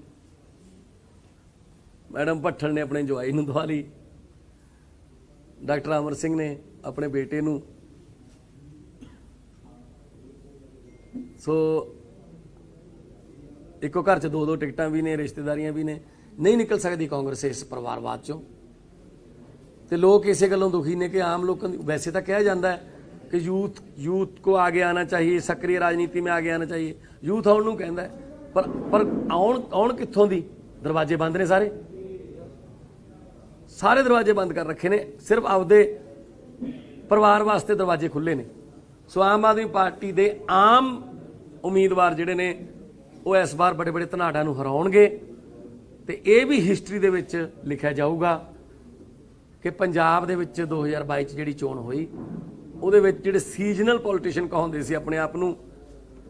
ਮੈਡਮ ਭੱਠਲ ਨੇ ਆਪਣੇ ਜਵਾਈ ਨੂੰ ਦਵਾ ਲਈ, ਡਾਕਟਰ ਅਮਰ ਸਿੰਘ ਨੇ ਆਪਣੇ ਬੇਟੇ ਨੂੰ। ਸੋ ਇੱਕੋ ਘਰ 'ਚ 2 ਟਿਕਟਾਂ ਵੀ ਨੇ, ਰਿਸ਼ਤੇਦਾਰੀਆਂ ਵੀ ਨੇ। ਨਹੀਂ ਨਿਕਲ ਸਕਦੀ ਕਾਂਗਰਸ ਇਸ ਪਰਿਵਾਰਵਾਦ 'ਚੋਂ। ਤੇ ਲੋਕ ਇਸੇ ਗੱਲੋਂ ਦੁਖੀ ਨੇ ਕਿ ਆਮ ਲੋਕਾਂ ਦੀ, ਵੈਸੇ ਤਾਂ ਕਿਹਾ ਜਾਂਦਾ ਹੈ कि यूथ को आगे आना चाहिए, सक्रिय राजनीति में आगे आना चाहिए, यूथ आउण नूं कहंदा है, पर आउण कित्थों दी? दरवाजे बंद ने, सारे दरवाजे बंद कर रखे ने, सिर्फ आपदे परिवार वास्ते दरवाजे खुले ने। सो आम आदमी पार्टी दे आम उम्मीदवार जिहड़े ने वो इस बार बड़े बड़े धनाड़ा नूं हराउणगे ते ये भी हिस्टरी दे विच लिखिया जाऊगा कि पंजाब दे विच 2022 च जिहड़ी चोण होई ਉਹਦੇ ਵਿੱਚ ਜਿਹੜੇ ਸੀਜ਼ਨਲ ਪੋਲੀਟੀਸ਼ੀਅਨ ਕਹਾਉਂਦੇ ਸੀ ਆਪਣੇ ਆਪ ਨੂੰ,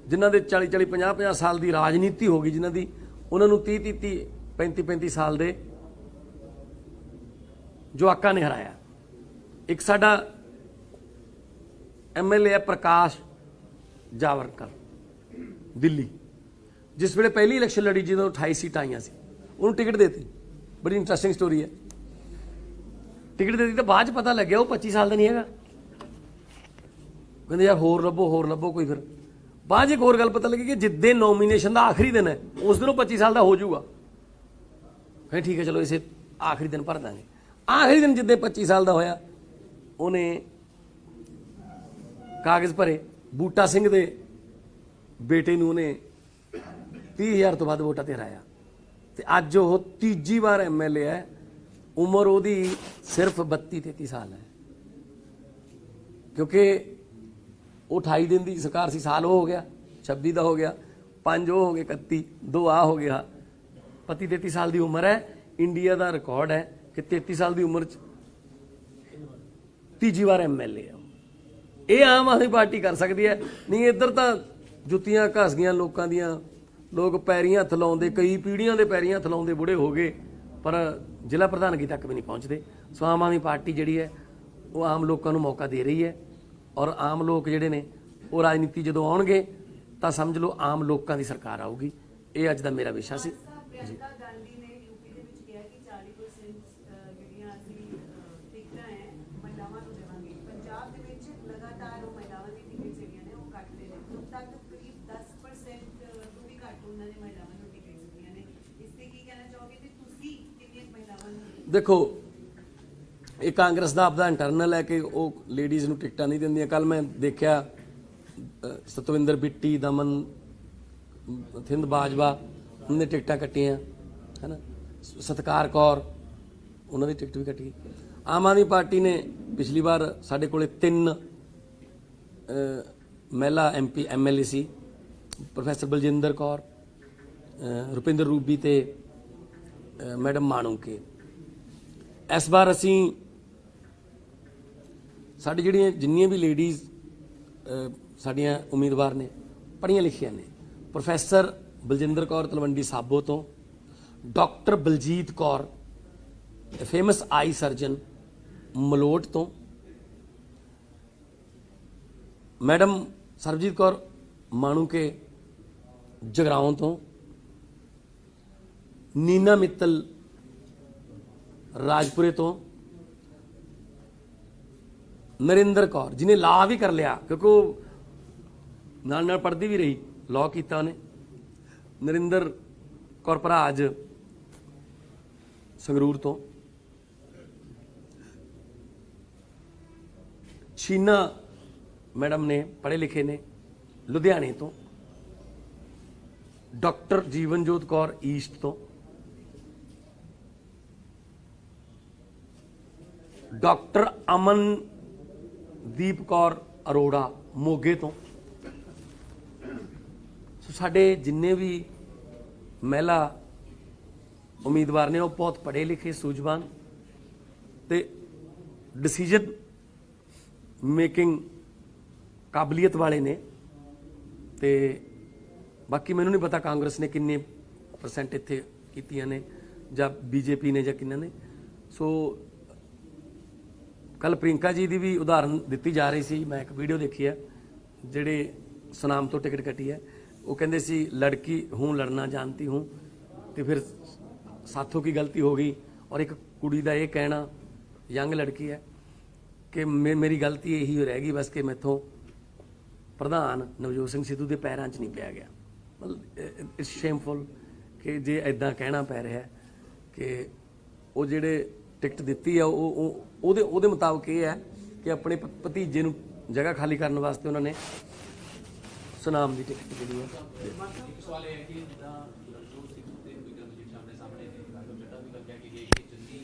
ਜਿਨ੍ਹਾਂ ਦੇ 40-40 50-50 ਸਾਲ ਦੀ ਰਾਜਨੀਤੀ ਹੋ ਗਈ, ਜਿਨ੍ਹਾਂ ਦੀ ਉਹਨਾਂ ਨੂੰ 30-30 35-35 ਸਾਲ ਦੇ ਜਵਾਕਾਂ ਨੇ ਹਰਾਇਆ। ਇੱਕ ਸਾਡਾ ਐਮਐਲਏ ਹੈ ਪ੍ਰਕਾਸ਼ ਜਾਵੜਕਰ ਦਿੱਲੀ, ਜਿਸ ਵੇਲੇ ਪਹਿਲੀ ਇਲੈਕਸ਼ਨ ਲੜੀ ਜਦੋਂ 28 ਸੀਟਾਂ ਆਈਆਂ ਸੀ, ਉਹਨੂੰ ਟਿਕਟ ਦੇਤੀ। ਬੜੀ ਇੰਟਰਸਟਿੰਗ ਸਟੋਰੀ ਹੈ। ਟਿਕਟ ਦੇਤੀ ਤਾਂ ਬਾਅਦ 'ਚ ਪਤਾ ਲੱਗਿਆ ਉਹ 25 ਸਾਲ ਦਾ ਨਹੀਂ ਹੈਗਾ। ਕਹਿੰਦੇ ਯਾਰ ਹੋਰ ਲੱਭੋ ਕੋਈ। ਫਿਰ ਬਾਅਦ ਇੱਕ ਹੋਰ ਗੱਲ ਪਤਾ ਲੱਗੀ ਕਿ ਜਿੱਦੇ ਨੋਮੀਨੇਸ਼ਨ ਦਾ ਆਖਰੀ ਦਿਨ ਹੈ ਉਸ ਦਿਨ ਉਹ 25 ਸਾਲ ਦਾ ਹੋ ਜਾਊਗਾ। ਕਹਿੰਦੇ ਠੀਕ ਹੈ ਚਲੋ ਇਸੇ ਆਖਰੀ ਦਿਨ ਭਰ ਦਾਂਗੇ। ਆਖਰੀ ਦਿਨ ਜਿੱਦੇ 25 ਸਾਲ ਦਾ ਹੋਇਆ ਉਹਨੇ ਕਾਗਜ਼ ਭਰੇ, ਬੂਟਾ ਸਿੰਘ ਦੇ ਬੇਟੇ ਨੂੰ ਉਹਨੇ 30,000 ਤੋਂ ਵੱਧ ਵੋਟਾਂ ਤੇ ਹਰਾਇਆ ਤੇ ਅੱਜ ਉਹ ਤੀਜੀ ਵਾਰ ਐਮਐਲਏ ਹੈ। ਉਮਰ ਉਹਦੀ ਸਿਰਫ 32-33 ਸਾਲ ਹੈ, ਕਿਉਂਕਿ ਉਹ 28 ਦਿਨ ਦੀ ਸਰਕਾਰ ਸੀ, ਸਾਲ ਉਹ ਹੋ ਗਿਆ, 26 ਦਾ ਹੋ ਗਿਆ, 5 ਉਹ ਹੋ ਗਏ, 31, 2 ਆ ਹੋ ਗਿਆ। 32-33 ਸਾਲ ਦੀ ਉਮਰ ਹੈ। ਇੰਡੀਆ ਦਾ ਰਿਕਾਰਡ ਹੈ ਕਿ 33 ਸਾਲ ਦੀ ਉਮਰ 'ਚ ਤੀਜੀ ਵਾਰ ਐਮਐਲਏ ਆ। ਇਹ ਆਮ ਆਦਮੀ ਪਾਰਟੀ ਕਰ ਸਕਦੀ ਹੈ। ਨਹੀਂ ਇੱਧਰ ਤਾਂ ਜੁੱਤੀਆਂ ਘਸ ਗਈਆਂ ਲੋਕਾਂ ਦੀਆਂ, ਲੋਕ ਪੈਰੀਂ ਹੱਥ ਲਾਉਂਦੇ, ਕਈ ਪੀੜ੍ਹੀਆਂ ਦੇ ਪੈਰੀਂ ਹੱਥ ਲਾਉਂਦੇ ਬੁੜੇ ਹੋ ਗਏ, ਪਰ ਜ਼ਿਲ੍ਹਾ ਪ੍ਰਧਾਨਗੀ ਤੱਕ ਵੀ ਨਹੀਂ ਪਹੁੰਚਦੇ। ਸੋ ਆਮ ਆਦਮੀ ਪਾਰਟੀ ਜਿਹੜੀ ਹੈ ਉਹ ਆਮ ਲੋਕਾਂ ਨੂੰ ਮੌਕਾ ਦੇ ਰਹੀ ਹੈ, ਔਰ ਆਮ ਲੋਕ ਜਿਹੜੇ ਨੇ ਉਹ ਰਾਜਨੀਤੀ ਜਦੋਂ ਆਉਣਗੇ ਤਾਂ ਸਮਝ ਲਓ ਆਮ ਲੋਕਾਂ ਦੀ ਸਰਕਾਰ ਆਊਗੀ। ਇਹ ਅੱਜ ਦਾ ਮੇਰਾ ਵਿਸ਼ਾ ਸੀ ਜੀ। ਗਾਂਧੀ ਨੇ ਯੂਪੀ ਦੇ ਵਿੱਚ ਕਿਹਾ ਕਿ 40% ਜਿਹੜੀਆਂ ਅਸੀਂ ਟਿਕਟਾਂ ਹੈ ਮਹਿਲਾਵਾਂ ਨੂੰ ਦੇਵਾਂਗੇ। ਪੰਜਾਬ ਦੇ ਵਿੱਚ ਲਗਾਤਾਰ ਉਹ ਮਹਿਲਾਵਾਂ ਦੀ ਟਿਕਟ ਜਿਹੜੀਆਂ ਨੇ ਉਹ ਕੱਟਦੇ ਨੇ। ਹੁਣ ਤੱਕ ਕਰੀਬ 10% ਤੋਂ ਵੀ ਘੱਟ ਉਹਨਾਂ ਨੇ ਮਹਿਲਾਵਾਂ ਨੂੰ ਟਿਕਟ ਦਿੱਤੀਆਂ ਨੇ। ਦੇਖੋ ਇਹ ਕਾਂਗਰਸ ਦਾ ਆਪਦਾ ਇੰਟਰਨਲ ਹੈ ਕਿ ਉਹ ਲੇਡੀਜ਼ ਨੂੰ ਟਿਕਟਾਂ ਨਹੀਂ ਦਿੰਦੀਆਂ। ਕੱਲ ਮੈਂ ਦੇਖਿਆ ਸਤਵਿੰਦਰ ਬਿੱਟੀ, ਦਮਨ ਥਿੰਦ ਬਾਜਵਾ, ਉਹਨਾਂ ਨੇ ਟਿਕਟਾਂ ਕੱਟੀਆਂ ਹੈ ਨਾ। ਸਤਕਾਰ ਕੌਰ, ਉਹਨਾਂ ਦੀ ਟਿਕਟ ਵੀ ਕੱਟੀ। ਆਮ ਆਦਮੀ ਪਾਰਟੀ ਨੇ ਪਿਛਲੀ ਵਾਰ ਸਾਡੇ ਕੋਲੇ 3 ਮਹਿਲਾ MP MLA ਸੀ, ਪ੍ਰੋਫੈਸਰ ਬਲਜਿੰਦਰ ਕੌਰ, ਰੁਪਿੰਦਰ ਰੂਬੀ ਤੇ ਮੈਡਮ ਮਾਣੂਕੇ। ਇਸ ਵਾਰ ਅਸੀਂ ਸਾਡੀ ਜਿਹੜੀਆਂ ਜਿੰਨੀਆਂ ਵੀ ਲੇਡੀਜ਼ ਸਾਡੀਆਂ ਉਮੀਦਵਾਰ ਨੇ ਪੜ੍ਹੀਆਂ ਲਿਖੀਆਂ ਨੇ। ਪ੍ਰੋਫੈਸਰ ਬਲਜਿੰਦਰ ਕੌਰ ਤਲਵੰਡੀ ਸਾਬੋ ਤੋਂ, doctor Baljit Kaur famous eye surgeon Malout ਤੋਂ, ਮੈਡਮ ਸਰਬਜੀਤ ਕੌਰ ਮਾਣੂਕੇ ਜਗਰਾਓਂ ਤੋਂ, ਨੀਨਾ ਮਿੱਤਲ ਰਾਜਪੁਰੇ ਤੋਂ, ਨਰਿੰਦਰ ਕੌਰ ਜਿਹਨੇ ਲਾਅ ਵੀ ਕਰ ਲਿਆ ਕਿਉਂਕਿ ਉਹ ਨਾਲ ਨਾਲ ਪੜ੍ਹਦੀ ਵੀ ਰਹੀ, ਲਾਅ ਕੀਤਾ ਉਹਨੇ, ਨਰਿੰਦਰ ਕੌਰ ਭਰਾਜ ਸੰਗਰੂਰ ਤੋਂ, ਸ਼ੀਨਾ ਮੈਡਮ ਨੇ ਪੜ੍ਹੇ ਲਿਖੇ ਨੇ ਲੁਧਿਆਣੇ ਤੋਂ, ਡਾਕਟਰ ਜੀਵਨਜੋਤ ਕੌਰ ਈਸਟ ਤੋਂ, ਡਾਕਟਰ ਅਮਨਦੀਪ ਕੌਰ ਅਰੋੜਾ ਮੋਗੇ ਤੋਂ। ਸੋ ਸਾਡੇ ਜਿੰਨੇ ਵੀ ਮਹਿਲਾ ਉਮੀਦਵਾਰ ਨੇ ਉਹ ਬਹੁਤ ਪੜ੍ਹੇ ਲਿਖੇ, ਸੂਝਵਾਨ ਤੇ ਡਿਸੀਜਨ ਮੇਕਿੰਗ ਕਾਬਲੀਅਤ ਵਾਲੇ ਨੇ। ਤੇ ਬਾਕੀ ਮੈਨੂੰ ਨਹੀਂ ਪਤਾ ਕਾਂਗਰਸ ਨੇ ਕਿੰਨੇ % ਇੱਥੇ ਕੀਤੀਆਂ ਨੇ ਜਾਂ BJP ਨੇ ਜਾਂ ਕਿੰਨਾਂ ਨੇ। ਸੋ ਕੱਲ ਪ੍ਰਿੰਕਾ ਜੀ ਦੀ ਵੀ ਉਦਾਹਰਨ ਦਿੱਤੀ ਜਾ ਰਹੀ ਸੀ, ਮੈਂ ਇੱਕ ਵੀਡੀਓ ਦੇਖੀ ਹੈ ਜਿਹੜੇ ਸੁਨਾਮ ਤੋਂ ਟਿਕਟ ਕੱਟੀ ਹੈ। ਉਹ ਕਹਿੰਦੇ ਸੀ ਲੜਕੀ ਹੂੰ ਲੜਨਾ ਜਾਣਤੀ ਹੂੰ, ਤੇ ਫਿਰ ਸਾਥੋਂ ਕੀ ਗਲਤੀ ਹੋ ਗਈ। ਔਰ ਇੱਕ ਕੁੜੀ ਦਾ ਇਹ ਕਹਿਣਾ, ਯੰਗ ਲੜਕੀ ਹੈ, ਕਿ ਮੇਰੀ ਗਲਤੀ ਇਹੀ ਰਹਿ ਗਈ ਬਸ ਕਿ ਮੈਥੋਂ ਪ੍ਰਧਾਨ ਨਵਜੋਤ ਸਿੰਘ ਸਿੱਧੂ ਦੇ ਪੈਰਾਂ 'ਚ ਨਹੀਂ ਪਿਆ ਗਿਆ। ਮਤਲਬ ਇਟਸ ਸ਼ੇਮਫੁਲ ਕਿ ਜੇ ਇਦਾਂ ਕਹਿਣਾ ਪੈ ਰਿਹਾ ਕਿ ਉਹ ਜਿਹੜੇ ਟਿਕਟ ਦਿੱਤੀ ਆ ਉਹਦੇ ਮੁਤਾਬਕ ਇਹ ਹੈ ਕਿ ਆਪਣੇ ਭਤੀਜੇ ਨੂੰ ਜਗ੍ਹਾ ਖਾਲੀ ਕਰਨ ਵਾਸਤੇ ਉਹਨਾਂ ਨੇ ਸੁਨਾਮ ਦੀ ਟਿਕਟ ਦਿੱਤੀ ਹੈ। ਇੱਕ ਸਵਾਲ ਇਹ ਹੈ ਕਿ ਜਿੱਦਾਂ ਨਵਜੋਤ ਸਿੰਘ ਤੇ ਵਿਕਰਮਜੀਤ ਸਾਹਮਣੇ ਨੇ, ਰਾਘਵ ਚੱਡਾ ਵੀ ਲੱਗਿਆ ਕਿ ਚੰਨੀ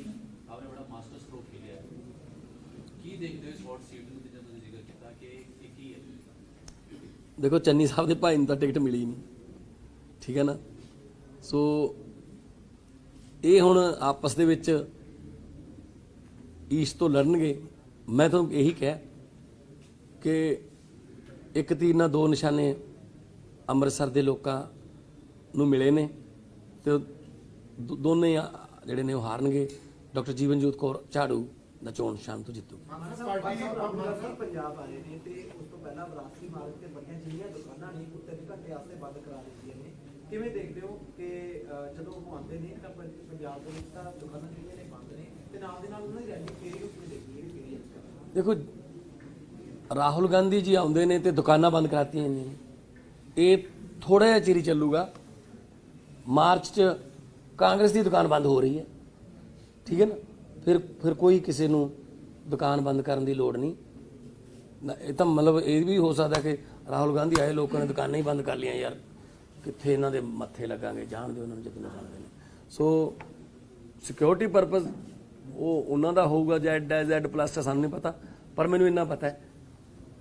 ਆਪਨੇ ਬੜਾ ਮਾਸਟਰ ਸਟ੍ਰੋਕ ਖੇਲਿਆ। ਕੀ ਦੇਖਦੇ ਹੋ ਇਸ ਹੌਟ ਸੀਟ ਨੂੰ, ਜਿੱਦਾਂ ਤੁਸੀਂ ਜ਼ਿਕਰ ਕੀਤਾ ਕਿ ਇਹ ਕੀ ਹੈ? ਦੇਖੋ ਚੰਨੀ ਸਾਹਿਬ ਦੇ ਭਾਈ ਨੂੰ ਤਾਂ ਟਿਕਟ ਮਿਲੀ ਨਹੀਂ, ਠੀਕ ਹੈ ਨਾ। ਸੋ ਇਹ ਹੁਣ ਆਪਸ ਦੇ ਵਿੱਚ ਈਸਟ ਤੋਂ ਲੜਨਗੇ। ਮੈਂ ਤੁਹਾਨੂੰ ਇਹੀ ਕਿਹਾ ਕਿ ਇੱਕ ਤੀਰ ਨਾਲ 2 ਨਿਸ਼ਾਨੇ ਅੰਮ੍ਰਿਤਸਰ ਦੇ ਲੋਕਾਂ ਨੂੰ ਮਿਲੇ ਨੇ ਤੇ ਦੋਨੇ ਜਿਹੜੇ ਨੇ ਉਹ ਹਾਰਨਗੇ। ਡਾਕਟਰ ਜੀਵਨਜੋਤ ਕੌਰ ਝਾੜੂ ਦਾ ਚੋਣ ਨਿਸ਼ਾਨ ਤੋਂ ਜਿੱਤੂ। ਪੰਜਾਬ ਆਏ ਨੇ ਤੇ ਉਸ ਤੋਂ ਪਹਿਲਾਂ ਵਿਰਾਸਤੀ ਮਾਰਗ ਤੇ ਬਣੀਆਂ ਜਿਹੜੀਆਂ ਦੁਕਾਨਾਂ ਨੇ ਉਹ 3 ਘੰਟੇ ਵਾਸਤੇ ਬੰਦ ਕਰਾ ਦਿੱਤੀਆਂ ਨੇ। ਕਿਵੇਂ ਦੇਖਦੇ ਹੋ ਕਿ ਜਦੋਂ ਉਹ ਆਉਂਦੇ ਨੇ ਤਾਂ ਪੰਜਾਬ ਦੇ ਵਿੱਚ ਤਾਂ ਦੁਕਾਨਾਂ ਜਿਹੜੀਆਂ ਨੇ ਬੰਦ ਨੇ ਤੇ ਨਾਲ ਦੇ ਨਾਲ ਉਹਨਾਂ ਦੀ ਰੈਲੀ ਫੇਰੀ ਕਿਵੇਂ ਦੇਖਦੀ ਹੈ? ਦੇਖੋ ਰਾਹੁਲ ਗਾਂਧੀ ਜੀ ਆਉਂਦੇ ਨੇ ਤੇ ਦੁਕਾਨਾਂ ਬੰਦ ਕਰਾਤੀਆਂ ਨੇ। ਇਹ ਥੋੜਾ ਜਿਹਾ ਚਿਰ ਹੀ ਚੱਲੂਗਾ। ਮਾਰਚ 'ਚ ਕਾਂਗਰਸ ਦੀ ਦੁਕਾਨ ਬੰਦ ਹੋ ਰਹੀ ਹੈ, ਠੀਕ ਹੈ ਨਾ। ਫਿਰ ਕੋਈ ਕਿਸੇ ਨੂੰ ਦੁਕਾਨ ਬੰਦ ਕਰਨ ਦੀ ਲੋੜ ਨਹੀਂ। ਇਹ ਤਾਂ ਮਤਲਬ ਇਹ ਵੀ ਹੋ ਸਕਦਾ ਕਿ ਰਾਹੁਲ ਗਾਂਧੀ ਆਏ, ਲੋਕਾਂ ਨੇ ਦੁਕਾਨਾਂ ਹੀ ਬੰਦ ਕਰ ਲਈਆਂ, ਯਾਰ ਕਿੱਥੇ ਇਹਨਾਂ ਦੇ ਮੱਥੇ ਲੱਗਾਂਗੇ, ਜਾਣ ਦਿਓ ਉਹਨਾਂ ਨੂੰ ਜਿੱਦਣ ਜਾਣਦੇ ਨੇ। ਸੋ ਸਿਕਿਉਰਿਟੀ ਪਰਪਸ ਉਹ ਉਹਨਾਂ ਦਾ ਹੋਊਗਾ, Z+, ਸਾਨੂੰ ਨਹੀਂ ਪਤਾ। ਪਰ ਮੈਨੂੰ ਇੰਨਾ ਪਤਾ ਹੈ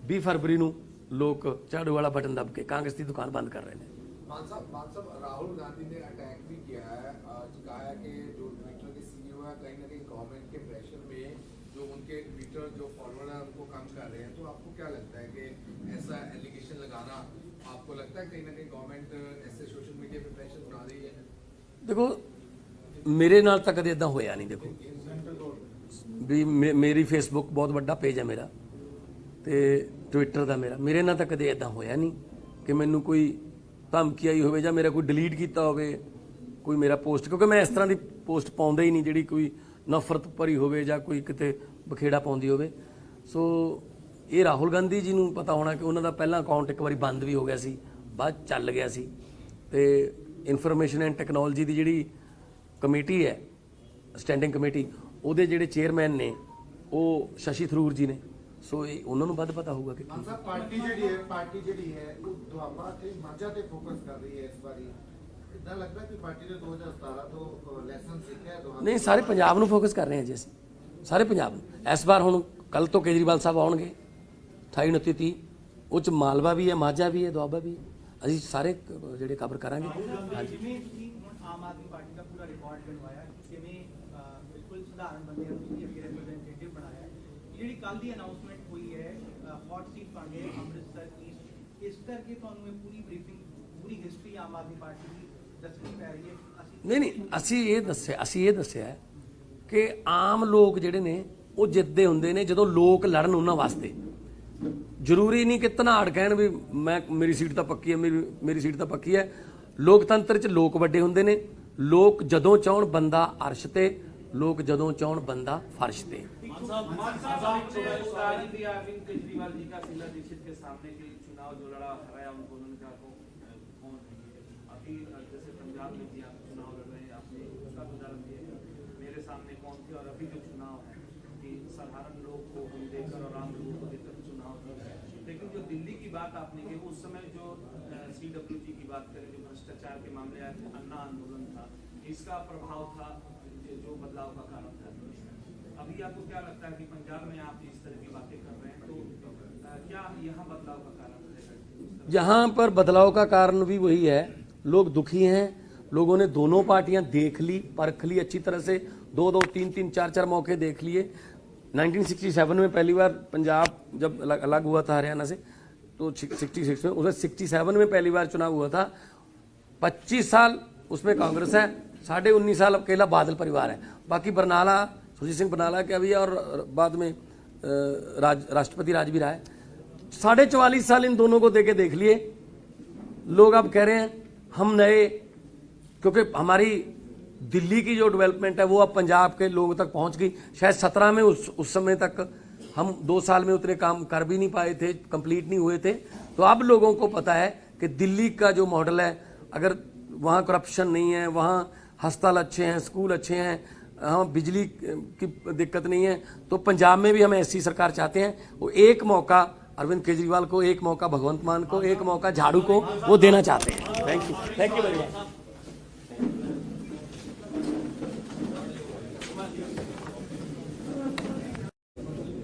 20 ਫਰਵਰੀ ਨੂੰ ਲੋਕ ਝਾੜੂ ਵਾਲਾ ਬਟਨ दब के कांग्रेस की दुकान बंद कर रहे हैं। मान साहब राहुल गांधी ने अटैक भी किया है, कहा है कि जो ट्विटर के CEO है कहीं ना कहीं गवर्नमेंट के प्रेशर में जो उनके ट्विटर जो फॉलोअर है उनको कम कर रहे हैं। तो आपको क्या लगता है कि ऐसा एलिगेशन लगाना, आपको लगता है कहीं ना कहीं गवर्नमेंट ऐसे सोशल मीडिया पे प्रेशर बना रही है? देखो मेरे नाल तक कदे इदां होया नहीं। देखो भी मेरी फेसबुक बहुत बड़ा पेज है मेरा ਤੇ ਟਵਿੱਟਰ ਦਾ ਮੇਰੇ ਨਾਲ ਤਾਂ ਕਦੇ ਇਦਾਂ ਹੋਇਆ ਨਹੀਂ ਕਿ ਮੈਨੂੰ ਕੋਈ ਧਮਕੀ ਆਈ ਹੋਵੇ ਜਾਂ ਮੇਰਾ ਕੋਈ ਡਿਲੀਟ ਕੀਤਾ ਹੋਵੇ ਕੋਈ ਮੇਰਾ ਪੋਸਟ, ਕਿਉਂਕਿ ਮੈਂ ਇਸ ਤਰ੍ਹਾਂ ਦੀ ਪੋਸਟ ਪਾਉਂਦਾ ਹੀ ਨਹੀਂ ਜਿਹੜੀ ਕੋਈ ਨਫ਼ਰਤ ਭਰੀ ਹੋਵੇ ਜਾਂ ਕੋਈ ਕਿਤੇ ਬਖੇੜਾ ਪਾਉਂਦੀ ਹੋਵੇ। ਸੋ ਇਹ ਰਾਹੁਲ ਗਾਂਧੀ ਜੀ ਨੂੰ ਪਤਾ ਹੋਣਾ ਕਿ ਉਹਨਾਂ ਦਾ ਪਹਿਲਾਂ ਅਕਾਊਂਟ ਇੱਕ ਵਾਰੀ ਬੰਦ ਵੀ ਹੋ ਗਿਆ ਸੀ, ਬਾਅਦ ਚੱਲ ਗਿਆ ਸੀ। ਤੇ ਇਨਫੋਰਮੇਸ਼ਨ ਐਂਡ ਟੈਕਨੋਲੋਜੀ ਦੀ ਜਿਹੜੀ ਕਮੇਟੀ ਹੈ ਸਟੈਂਡਿੰਗ ਕਮੇਟੀ ਉਹਦੇ ਜਿਹੜੇ ਚੇਅਰਮੈਨ ਨੇ ਉਹ ਸ਼ਸ਼ੀ ਥਰੂਰ ਜੀ ਨੇ। ਸੋ ਇਹ ਉਹਨਾਂ ਨੂੰ ਵੱਧ ਪਤਾ ਹੋਊਗਾ ਕਿ ਮਾਨ ਸਾਹਿਬ ਪਾਰਟੀ ਜਿਹੜੀ ਹੈ ਉਹ ਦੁਆਬਾ ਤੇ ਮਾਝਾ ਤੇ ਫੋਕਸ ਕਰ ਰਹੀ ਹੈ ਇਸ ਵਾਰੀ। ਇਦਾਂ ਲੱਗਦਾ ਕਿ ਪਾਰਟੀ ਨੇ 2017 ਤੋਂ ਲੈਸਨ ਸਿੱਖਿਆ ਹੈ ਦੁਆਬਾ। ਨਹੀਂ, ਸਾਰੇ ਪੰਜਾਬ ਨੂੰ ਫੋਕਸ ਕਰ ਰਹੇ ਹਾਂ ਜੀ ਅਸੀਂ, ਸਾਰੇ ਪੰਜਾਬ ਨੂੰ। ਇਸ ਵਾਰ ਹੁਣ ਕੱਲ ਤੋਂ ਕੇਜਰੀਵਾਲ ਸਾਹਿਬ ਆਉਣਗੇ 28 29 30, ਉਹ 'ਚ ਮਾਲਵਾ ਵੀ ਹੈ, ਮਾਝਾ ਵੀ ਹੈ, ਦੁਆਬਾ ਵੀ ਹੈ। ਅਸੀਂ ਸਾਰੇ ਜਿਹੜੇ ਕਵਰ ਕਰਾਂਗੇ। ਹਾਂਜੀ, ਜਿਵੇਂ ਤੁਸੀਂ ਹੁਣ ਆਮ ਆਦਮੀ ਪਾਰਟੀ ਦਾ ਪੂਰਾ ਰਿਕਾਰਡ ਬਣਵਾਇਆ, ਕਿਵੇਂ ਬਿਲਕੁਲ ਸਧਾਰਨ ਬੰਦਿਆਂ ਨੂੰ ਤੁਸੀਂ ਅੱਗੇ ਰਿਪਰੈਜ਼ੈਂਟੇਟਿਵ ਬਣਾਇਆ। ਜਿਹੜੀ ਕੱਲ ਦੀ ਅਨਾਉਂਸਮੈਂਟ ਹੋਈ ਹੈ ਹੌਟ ਸੀਟ ਬਣ ਗਏ ਅੰਮ੍ਰਿਤਸਰ ਈਸਟ, ਇਸ ਕਰਕੇ ਤੁਹਾਨੂੰ ਇਹ ਪੂਰੀ ਬਰੀਫਿੰਗ, ਪੂਰੀ ਹਿਸਟਰੀ ਆਮ ਆਦਮੀ ਪਾਰਟੀ ਦੀ ਦੱਸਣੀ ਪੈ ਰਹੀ ਹੈ। ਨਹੀਂ, ਅਸੀਂ ਇਹ ਦੱਸਿਆ ਕਿ ਆਮ ਲੋਕ ਜਿਹੜੇ ਨੇ ਉਹ ਜਿੱਤਦੇ ਹੁੰਦੇ ਨੇ ਜਦੋਂ ਲੋਕ ਲੜਨ ਉਹਨਾਂ ਵਾਸਤੇ। ਜ਼ਰੂਰੀ ਨਹੀਂ ਕਿ ਧਨਾੜ ਕਹਿਣ ਵੀ ਮੇਰੀ ਸੀਟ ਤਾਂ ਪੱਕੀ ਹੈ, ਮੇਰੀ ਸੀਟ ਤਾਂ ਪੱਕੀ ਹੈ। ਲੋਕਤੰਤਰ 'ਚ ਲੋਕ ਵੱਡੇ ਹੁੰਦੇ ਨੇ। ਲੋਕ ਜਦੋਂ ਚਾਹਣ ਬੰਦਾ ਅਰਸ਼ ਤੇ, ਲੋਕ ਜਦੋਂ ਚਾਹਣ ਬੰਦਾ ਫਰਸ਼ ਤੇ। अरविंद केजरीवाल जी का शीला दीक्षित के सामने के चुनाव जो लड़ा हराया उनको, उन्होंने कहा कौन है। अभी जैसे पंजाब में भी आप चुनाव लड़ रहे हैं, आपने उसका उदाहरण दिया मेरे सामने कौन थे। और अभी जो चुनाव है कि साधारण लोग को हम देखकर और आम लोगों को देखकर चुनाव है। लेकिन जो दिल्ली की बात आपने की, उस समय जो CWG की बात करें, जो भ्रष्टाचार के मामले आए थे, अन्ना आंदोलन था, इसका प्रभाव था जो बदलाव का कारण था। अभी आपको क्या लगता है कि पंजाब में आप इस तरह की बातें कर रहे हैं, तो क्या यहाँ बदलाव का कारण है? यहाँ पर बदलाव का कारण भी वही है, लोग दुखी हैं। लोगों ने दोनों पार्टियां देख ली, परख ली अच्छी तरह से, 2-2, 3-3, 4-4 मौके देख लिए। 1967 में पहली बार पंजाब जब अलग हुआ था हरियाणा से, तो 66 में, उसे 67 में पहली बार चुनाव हुआ था। 25 साल उसमें कांग्रेस है, 19.5 साल अकेला बादल परिवार है। बाकी बरनाला, सुरजीत सिंह बरनाला क्या भी है, और बाद में राष्ट्रपति राज भी रहा है। 44.5 साल इन दोनों को देके देख लिए। लोग अब कह रहे हैं हम नए, क्योंकि हमारी दिल्ली की जो डेवलपमेंट है वो अब पंजाब के लोगों तक पहुंच गई। शायद 17 में उस समय तक हम 2 साल में उतने काम कर भी नहीं पाए थे, कंप्लीट नहीं हुए थे। तो अब लोगों को पता है कि दिल्ली का जो मॉडल है, अगर वहाँ करप्शन नहीं है, वहाँ अस्पताल अच्छे हैं, स्कूल अच्छे हैं, हाँ बिजली की दिक्कत नहीं है, तो पंजाब में भी हम ऐसी सरकार चाहते हैं। वो एक मौका अरविंद केजरीवाल को, एक मौका भगवंत मान को, एक मौका झाड़ू को वो देना चाहते हैं। Thank you very much.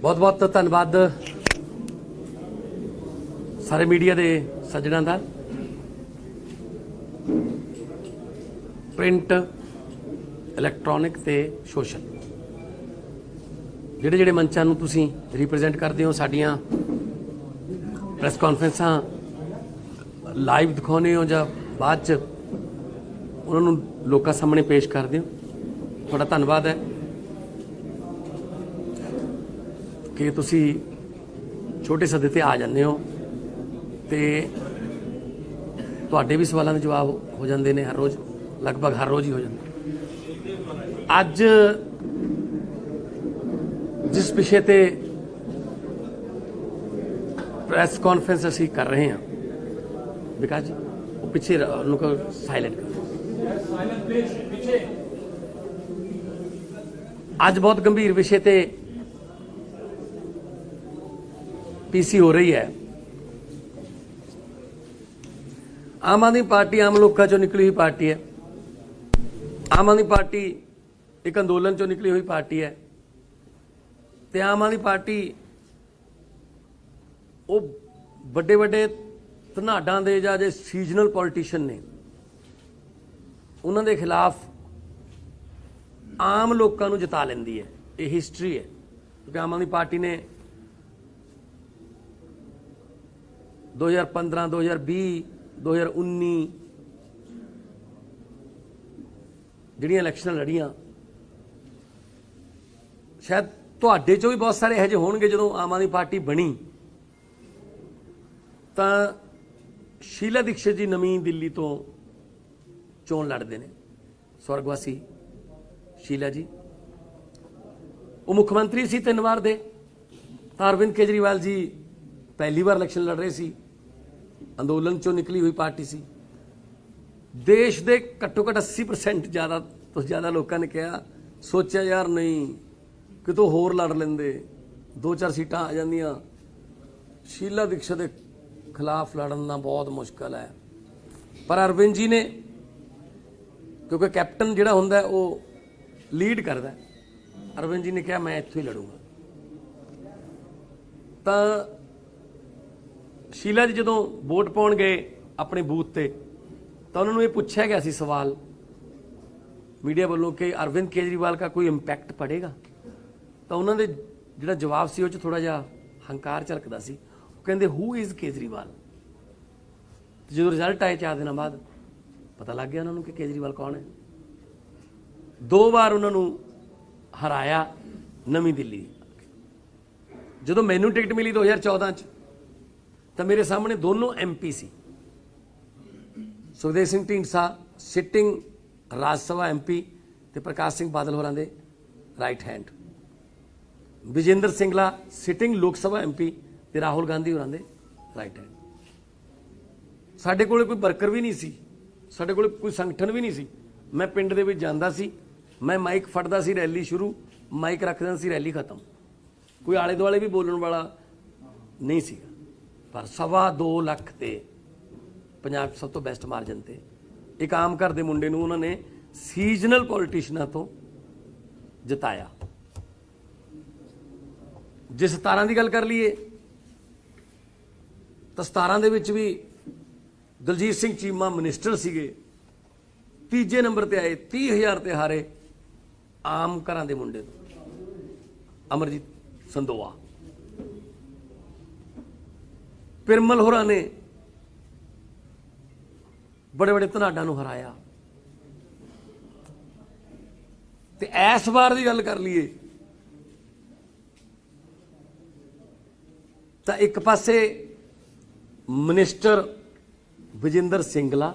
बहुत बहुत धन्यवाद सारे मीडिया के सज्जनों का। प्रिंट, इलैक्ट्रॉनिक ते सोशल ਜਿਹੜੇ ਜਿਹੜੇ ਮੰਚਾਂ ਨੂੰ ਤੁਸੀਂ ਰਿਪਰੈਜ਼ੈਂਟ ਕਰਦੇ ਹੋ, ਸਾਡੀਆਂ ਪ੍ਰੈਸ ਕਾਨਫਰੰਸਾਂ ਲਾਈਵ ਦਿਖਾਉਂਦੇ ਹੋ ਜਾਂ ਬਾਅਦ ਚ ਉਹਨਾਂ ਨੂੰ ਲੋਕਾਂ ਸਾਹਮਣੇ ਪੇਸ਼ ਕਰਦੇ ਹੋ, ਤੁਹਾਡਾ ਧੰਨਵਾਦ ਹੈ ਕਿ ਤੁਸੀਂ ਛੋਟੇ ਸੱਦੇ ਤੇ ਆ ਜਾਂਦੇ ਹੋ ਤੇ ਤੁਹਾਡੇ ਵੀ ਸਵਾਲਾਂ ਦੇ ਜਵਾਬ ਹੋ ਜਾਂਦੇ ਨੇ ਹਰ ਰੋਜ਼, ਲਗਭਗ ਹਰ ਰੋਜ਼ ਹੀ ਹੋ ਜਾਂਦੇ। ਅੱਜ जिस विषय पे प्रेस कॉन्फ्रेंस असी कर रहे हैं, विकास जी वो पीछे उनको साइलेंट कर। आज बहुत गंभीर विषय पे पीसी हो रही है। आम आदमी पार्टी आम लोगों चो निकली हुई पार्टी है। आम आदमी पार्टी एक अंदोलन चो निकली हुई पार्टी है। ਤੇ ਆਮ ਆਦਮੀ ਪਾਰਟੀ ਉਹ ਵੱਡੇ ਵੱਡੇ ਧਨਾਡਾਂ ਦੇ ਜਾਂ ਜੇ ਸੀਜ਼ਨਲ ਪੋਲੀਟੀਸ਼ੀਅਨ ਨੇ, ਉਹਨਾਂ ਦੇ ਖਿਲਾਫ ਆਮ ਲੋਕਾਂ ਨੂੰ ਜਿਤਾ ਲੈਂਦੀ ਹੈ। ਇਹ ਹਿਸਟਰੀ ਹੈ, ਕਿਉਂਕਿ ਆਮ ਆਦਮੀ ਪਾਰਟੀ ਨੇ 2015, 2020, 2019 ਜਿਹੜੀਆਂ ਇਲੈਕਸ਼ਨਾਂ ਲੜੀਆਂ, ਸ਼ਾਇਦ ਤੁਹਾਡੇ ਚੋਂ ਵੀ ਬਹੁਤ ਸਾਰੇ ਇਹੋ ਜਿਹੇ ਹੋਣਗੇ ਜਦੋਂ ਆਮ ਆਦਮੀ ਪਾਰਟੀ ਬਣੀ ਤਾਂ ਸ਼ੀਲਾ ਦੀਕਸ਼ਿਤ ਜੀ ਨਵੀਂ ਦਿੱਲੀ ਤੋਂ ਚੋਣ ਲੜਦੇ ਨੇ। ਸਵਰਗਵਾਸੀ ਸ਼ੀਲਾ ਜੀ ਉਹ ਮੁੱਖ ਮੰਤਰੀ ਸੀ 3 ਵਾਰ ਦੇ, ਤਾਂ ਅਰਵਿੰਦ ਕੇਜਰੀਵਾਲ ਜੀ ਪਹਿਲੀ ਵਾਰ ਇਲੈਕਸ਼ਨ ਲੜ ਰਹੇ ਸੀ, ਅੰਦੋਲਨ ਚੋਂ ਨਿਕਲੀ ਹੋਈ ਪਾਰਟੀ ਸੀ। ਦੇਸ਼ ਦੇ ਘੱਟੋ ਘੱਟ 80% ਜ਼ਿਆਦਾ ਤੋਂ ਜ਼ਿਆਦਾ ਲੋਕਾਂ ਨੇ ਕਿਹਾ ਸੋਚਿਆ ਯਾਰ ਨਹੀਂ ਕਿਤੋਂ ਹੋਰ ਲੜ ਲੈਂਦੇ, 2-4 ਸੀਟਾਂ ਆ ਜਾਂਦੀਆਂ। ਸ਼ੀਲਾ ਦੀਕਸ਼ਤ ਦੇ ਖਿਲਾਫ ਲੜਨਾ ਬਹੁਤ ਮੁਸ਼ਕਲ ਹੈ, ਪਰ ਅਰਵਿੰਦ ਜੀ ਨੇ, ਕਿਉਂਕਿ ਕੈਪਟਨ ਜਿਹੜਾ ਹੁੰਦਾ ਉਹ ਲੀਡ ਕਰਦਾ, ਅਰਵਿੰਦ ਜੀ ਨੇ ਕਿਹਾ ਮੈਂ ਇੱਥੋਂ ਹੀ ਲੜੂੰਗਾ। ਤਾਂ ਸ਼ੀਲਾ ਜੀ ਜਦੋਂ ਵੋਟ ਪਾਉਣ ਗਏ ਆਪਣੇ ਬੂਥ ਤੇ, ਤਾਂ ਉਹਨਾਂ ਨੂੰ ਇਹ ਪੁੱਛਿਆ ਗਿਆ ਸੀ ਸਵਾਲ ਮੀਡੀਆ ਵੱਲੋਂ ਕਿ ਅਰਵਿੰਦ ਕੇਜਰੀਵਾਲ ਦਾ ਕੋਈ ਇੰਪੈਕਟ ਪੜੇਗਾ। ਤਾਂ ਉਹਨਾਂ ਦੇ ਜਿਹੜਾ ਜਵਾਬ ਸੀ ਉਹ 'ਚ ਥੋੜਾ ਜਿਹਾ ਹੰਕਾਰ ਝਲਕਦਾ ਸੀ। ਉਹ ਕਹਿੰਦੇ ਹੂ ਇਜ਼ ਕੇਜਰੀਵਾਲ। ਜਦੋਂ ਰਿਜ਼ਲਟ ਆਏ 4 ਦਿਨਾਂ ਬਾਅਦ ਪਤਾ ਲੱਗ ਗਿਆ ਉਹਨਾਂ ਨੂੰ ਕਿ ਕੇਜਰੀਵਾਲ ਕੌਣ ਹੈ। 2 ਵਾਰ ਉਹਨਾਂ ਨੂੰ ਹਰਾਇਆ ਨਵੀਂ ਦਿੱਲੀ। ਜਦੋਂ ਮੈਨੂੰ ਟਿਕਟ ਮਿਲੀ 2014 ਚ, ਤਾਂ ਮੇਰੇ ਸਾਹਮਣੇ ਦੋਨੋਂ MP ਸੀ। ਸੁਖਦੇਵ ਸਿੰਘ ਢੀਂਡਸਾ ਸਿਟਿੰਗ ਰਾਜ ਸਭਾ MP ਤੇ ਪ੍ਰਕਾਸ਼ ਸਿੰਘ ਬਾਦਲ ਹੋਰਾਂ ਦੇ right hand, Vijender Singla sitting ਲੋਕ ਸਭਾ MP ਤੇ ਰਾਹੁਲ ਗਾਂਧੀ ਹੋਰਾਂ ਦੇ ਰਾਈਟ ਹੈਂਡ। ਸਾਡੇ ਕੋਲ ਕੋਈ ਵਰਕਰ ਵੀ ਨਹੀਂ ਸੀ, ਸਾਡੇ ਕੋਲ ਕੋਈ ਸੰਗਠਨ ਵੀ ਨਹੀਂ ਸੀ। ਮੈਂ ਪਿੰਡ ਦੇ ਵਿੱਚ ਜਾਂਦਾ ਸੀ, ਮੈਂ ਮਾਈਕ ਫੜਦਾ ਸੀ, ਰੈਲੀ ਸ਼ੁਰੂ, ਮਾਈਕ ਰੱਖ ਦਿੰਦਾ ਸੀ, ਰੈਲੀ ਖਤਮ। ਕੋਈ ਆਲੇ ਦੁਆਲੇ ਵੀ ਬੋਲਣ ਵਾਲਾ ਨਹੀਂ ਸੀਗਾ। ਪਰ 2.25 ਲੱਖ ਤੇ ਪੰਜਾਬ ਸਭ ਤੋਂ ਬੈਸਟ ਮਾਰਜਨ ਤੇ ਇੱਕ ਆਮ ਘਰ ਦੇ ਮੁੰਡੇ ਨੂੰ ਉਹਨਾਂ ਨੇ ਸੀਜ਼ਨਲ ਪੋਲੀਟੀਸ਼ੀਅਨਾਂ ਤੋਂ ਜਿਤਾਇਆ। ਜੇ 17 ਦੀ ਗੱਲ ਕਰ ਲਈਏ ਤਾਂ 17 ਦੇ ਵਿੱਚ ਵੀ ਦਲਜੀਤ ਸਿੰਘ ਚੀਮਾ ਮਿਨਿਸਟਰ ਸੀਗੇ, 3ਜੇ ਨੰਬਰ ਤੇ ਆਏ, 30,000 ਤੇ ਹਾਰੇ ਆਮ ਘਰਾਂ ਦੇ ਮੁੰਡੇ ਤੋਂ, ਅਮਰਜੀਤ ਸੰਦੋਆ। ਪਿਰਮਲ ਹੋਰਾਂ ਨੇ ਬੜੇ ਬੜੇ ਧਨਾਡਾਂ ਨੂੰ ਹਰਾਇਆ। ਤੇ ਇਸ ਵਾਰ ਦੀ ਗੱਲ ਕਰ ਲਈਏ ਤਾਂ ਇੱਕ ਪਾਸੇ ਮਿਨਿਸਟਰ ਵਿਜੇਂਦਰ ਸਿੰਗਲਾ,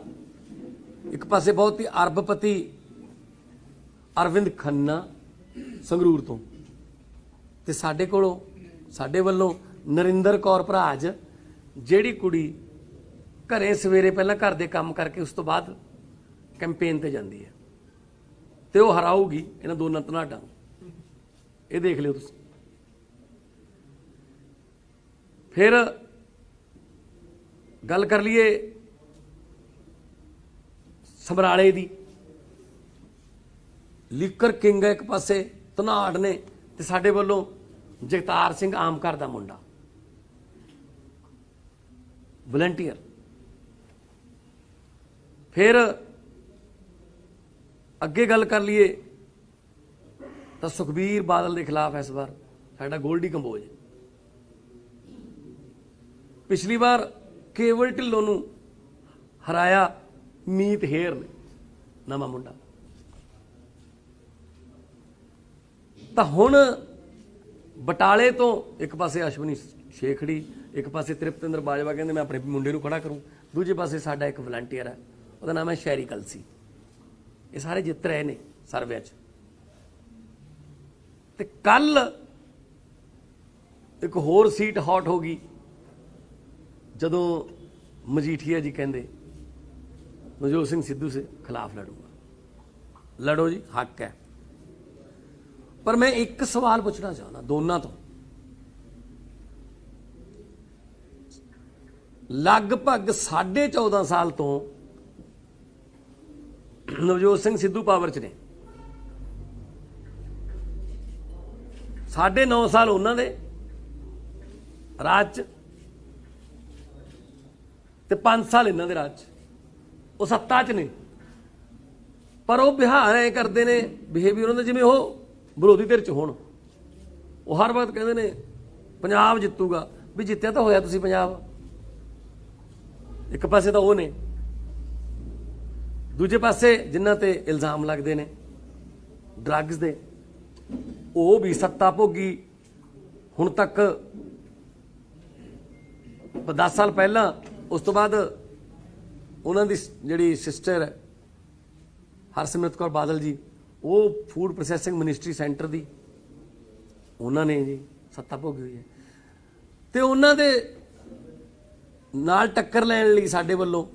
ਇੱਕ ਪਾਸੇ ਬਹੁਤ ਹੀ ਅਰਬਪਤੀ ਅਰਵਿੰਦ ਖੰਨਾ ਸੰਗਰੂਰ ਤੋਂ, ਤੇ ਸਾਡੇ ਕੋਲੋਂ, ਸਾਡੇ ਵੱਲੋਂ ਨਰਿੰਦਰ ਕੌਰ ਭਰਾਜ, ਜਿਹੜੀ ਕੁੜੀ ਘਰੇ ਸਵੇਰੇ ਪਹਿਲਾਂ ਘਰ ਦੇ ਕੰਮ ਕਰਕੇ ਉਸ ਤੋਂ ਬਾਅਦ ਕੈਂਪੇਨ ਤੇ ਜਾਂਦੀ ਹੈ, ਤੇ ਉਹ ਹਰਾਊਗੀ ਇਹਨਾਂ ਦੋਨਾਂ ਧਨਾਡਾਂ ਨੂੰ। ਇਹ ਦੇਖ ਲਿਓ ਤੁਸੀਂ। ਫਿਰ ਗੱਲ ਕਰ ਲਈਏ ਸਮਰਾਲੇ ਦੀ। ਲੀਕਰ ਕਿੰਗ ਹੈ ਇੱਕ ਪਾਸੇ, ਧਨਾੜ ਨੇ, ਤੇ ਸਾਡੇ ਵੱਲੋਂ ਜਗਤਾਰ ਸਿੰਘ ਆਮ ਘਰ ਦਾ ਮੁੰਡਾ, ਵਲੰਟੀਅਰ। ਫਿਰ ਅੱਗੇ ਗੱਲ ਕਰ ਲਈਏ ਤਾਂ ਸੁਖਬੀਰ ਬਾਦਲ ਦੇ ਖਿਲਾਫ ਇਸ ਵਾਰ ਸਾਡਾ ਗੋਲਡੀ ਕੰਬੋਜ। ਪਿਛਲੀ ਵਾਰ ਕੇਵਲ ਢਿੱਲੋਂ ਨੂੰ ਹਰਾਇਆ ਮੀਤ ਹੇਰ ਨੇ, ਨਵਾਂ ਮੁੰਡਾ। ਤਾਂ ਹੁਣ ਬਟਾਲੇ ਤੋਂ ਇੱਕ ਪਾਸੇ ਅਸ਼ਵਨੀ ਸ਼ੇਖੜੀ, ਇੱਕ ਪਾਸੇ ਤ੍ਰਿਪਤਿੰਦਰ ਬਾਜਵਾ ਕਹਿੰਦੇ ਮੈਂ ਆਪਣੇ ਮੁੰਡੇ ਨੂੰ ਖੜਾ ਕਰੂੰ, ਦੂਜੇ ਪਾਸੇ ਸਾਡਾ ਇੱਕ ਵਲੰਟੀਅਰ ਹੈ, ਉਹਦਾ ਨਾਮ ਹੈ ਸ਼ੈਰੀ ਕਲਸੀ। ਇਹ ਸਾਰੇ ਜਿੱਤ ਰਹੇ ਨੇ ਸਰਵੇ 'ਚ। ਤੇ ਕੱਲ ਇੱਕ ਹੋਰ ਸੀਟ ਹੌਟ ਹੋ ਗਈ ਜਦੋਂ ਮਜੀਠੀਆ ਜੀ ਕਹਿੰਦੇ ਨਵਜੋਤ ਸਿੰਘ ਸਿੱਧੂ ਸੇ ਖਿਲਾਫ ਲੜੂਗਾ। ਲੜੋ ਜੀ, ਹੱਕ ਹੈ। ਪਰ ਮੈਂ ਇੱਕ ਸਵਾਲ ਪੁੱਛਣਾ ਚਾਹੁੰਦਾ ਦੋਨਾਂ ਤੋਂ। ਲਗਭਗ 14.5 ਸਾਲ ਤੋਂ ਨਵਜੋਤ ਸਿੰਘ ਸਿੱਧੂ ਪਾਵਰ 'ਚ ਨੇ। 9.5 ਸਾਲ ਉਹਨਾਂ ਦੇ ਰਾਜ 'ਚ ਤੇ 5 ਸਾਲ ਇਹਨਾਂ ਦੇ ਰਾਜ 'ਚ। ਉਹ ਸੱਤਾ 'ਚ ਨੇ, ਪਰ ਉਹ ਬਿਹਾਰ ਐ ਕਰਦੇ ਨੇ, ਬਿਹੇਵੀਅਰ ਉਹਨਾਂ ਦਾ ਜਿਵੇਂ ਉਹ ਵਿਰੋਧੀ ਧਿਰ 'ਚ ਹੋਣ। ਉਹ ਹਰ ਵਕਤ ਕਹਿੰਦੇ ਨੇ ਪੰਜਾਬ ਜਿੱਤੂਗਾ। ਵੀ ਜਿੱਤਿਆ ਤਾਂ ਹੋਇਆ ਤੁਸੀਂ ਪੰਜਾਬ। ਇੱਕ ਪਾਸੇ ਤਾਂ ਉਹ ਨੇ, ਦੂਜੇ ਪਾਸੇ ਜਿਨ੍ਹਾਂ ਤੇ ਇਲਜ਼ਾਮ ਲੱਗਦੇ ਨੇ ਡਰੱਗਸ ਦੇ, ਉਹ ਵੀ ਸੱਤਾ ਭੋਗੀ। ਹੁਣ ਤੱਕ 10 ਸਾਲ ਪਹਿਲਾਂ, ਉਸ ਤੋਂ ਬਾਅਦ ਉਹਨਾਂ ਦੀ ਜਿਹੜੀ ਸਿਸਟਰ ਹੈ ਹਰਸਿਮਰਤ ਕੌਰ ਬਾਦਲ ਜੀ, ਉਹ ਫੂਡ ਪ੍ਰੋਸੈਸਿੰਗ ਮਿਨਿਸਟਰੀ ਸੈਂਟਰ ਦੀ, ਉਹਨਾਂ ਨੇ ਜੀ ਸੱਤਾ ਭੋਗੀ ਹੋਈ ਹੈ। ਤੇ ਉਹਨਾਂ ਦੇ ਨਾਲ ਟੱਕਰ ਲੈਣ ਲਈ ਸਾਡੇ ਵੱਲੋਂ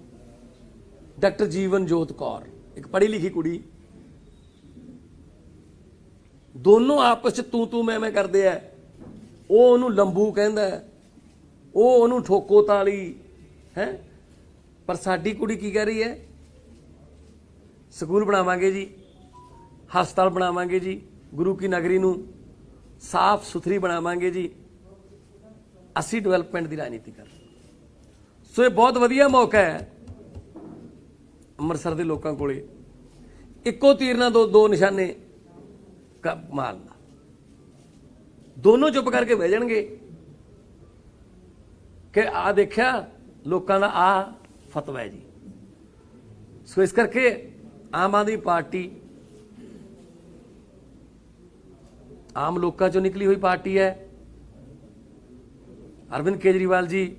ਡਾਕਟਰ ਜੀਵਨ ਜੋਤ ਕੌਰ, ਇੱਕ ਪੜ੍ਹੀ ਲਿਖੀ ਕੁੜੀ, ਦੋਨੋਂ ਆਪਸ ਚ ਤੂੰ ਮੈਂ ਕਰਦੇ ਆ। ਉਹ ਉਹਨੂੰ ਲੰਬੂ ਕਹਿੰਦਾ, ਉਹ ਉਹਨੂੰ ਠੋਕੋ ਤਾਲੀ ਹੈ। ਪਰ ਸਾਡੀ ਕੁੜੀ ਕੀ ਕਹਿ ਰਹੀ ਹੈ? ਸਕੂਲ ਬਣਾਵਾਂਗੇ ਜੀ, ਹਸਪਤਾਲ ਬਣਾਵਾਂਗੇ ਜੀ, ਗੁਰੂ ਕੀ ਨਗਰੀ ਨੂੰ ਸਾਫ਼ ਸੁਥਰੀ ਬਣਾਵਾਂਗੇ ਜੀ, ਅਸੀਂ ਡਿਵੈਲਪਮੈਂਟ ਦੀ ਰਾਜਨੀਤੀ ਕਰ ਰਹੇ। ਸੋ ਇਹ ਬਹੁਤ ਵਧੀਆ ਮੌਕਾ ਹੈ ਅੰਮ੍ਰਿਤਸਰ ਦੇ ਲੋਕਾਂ ਕੋਲੇ, ਇੱਕੋ ਤੀਰ ਨਾਲ ਦੋ ਨਿਸ਼ਾਨੇ ਮਾਰਨ ਦਾ। ਦੋਨੋਂ ਚੁੱਪ ਕਰਕੇ ਬਹਿ ਜਾਣਗੇ ਕਿ ਆ ਦੇਖਿਆ ਲੋਕਾਂ ਦਾ ਆ ਫਤਵਾ ਹੈ ਜੀ। ਸੋ ਇਸ ਕਰਕੇ ਆਮ ਆਦਮੀ ਪਾਰਟੀ ਆਮ ਲੋਕਾਂ ਚੋਂ ਨਿਕਲੀ ਹੋਈ ਪਾਰਟੀ ਹੈ। ਅਰਵਿੰਦ ਕੇਜਰੀਵਾਲ ਜੀ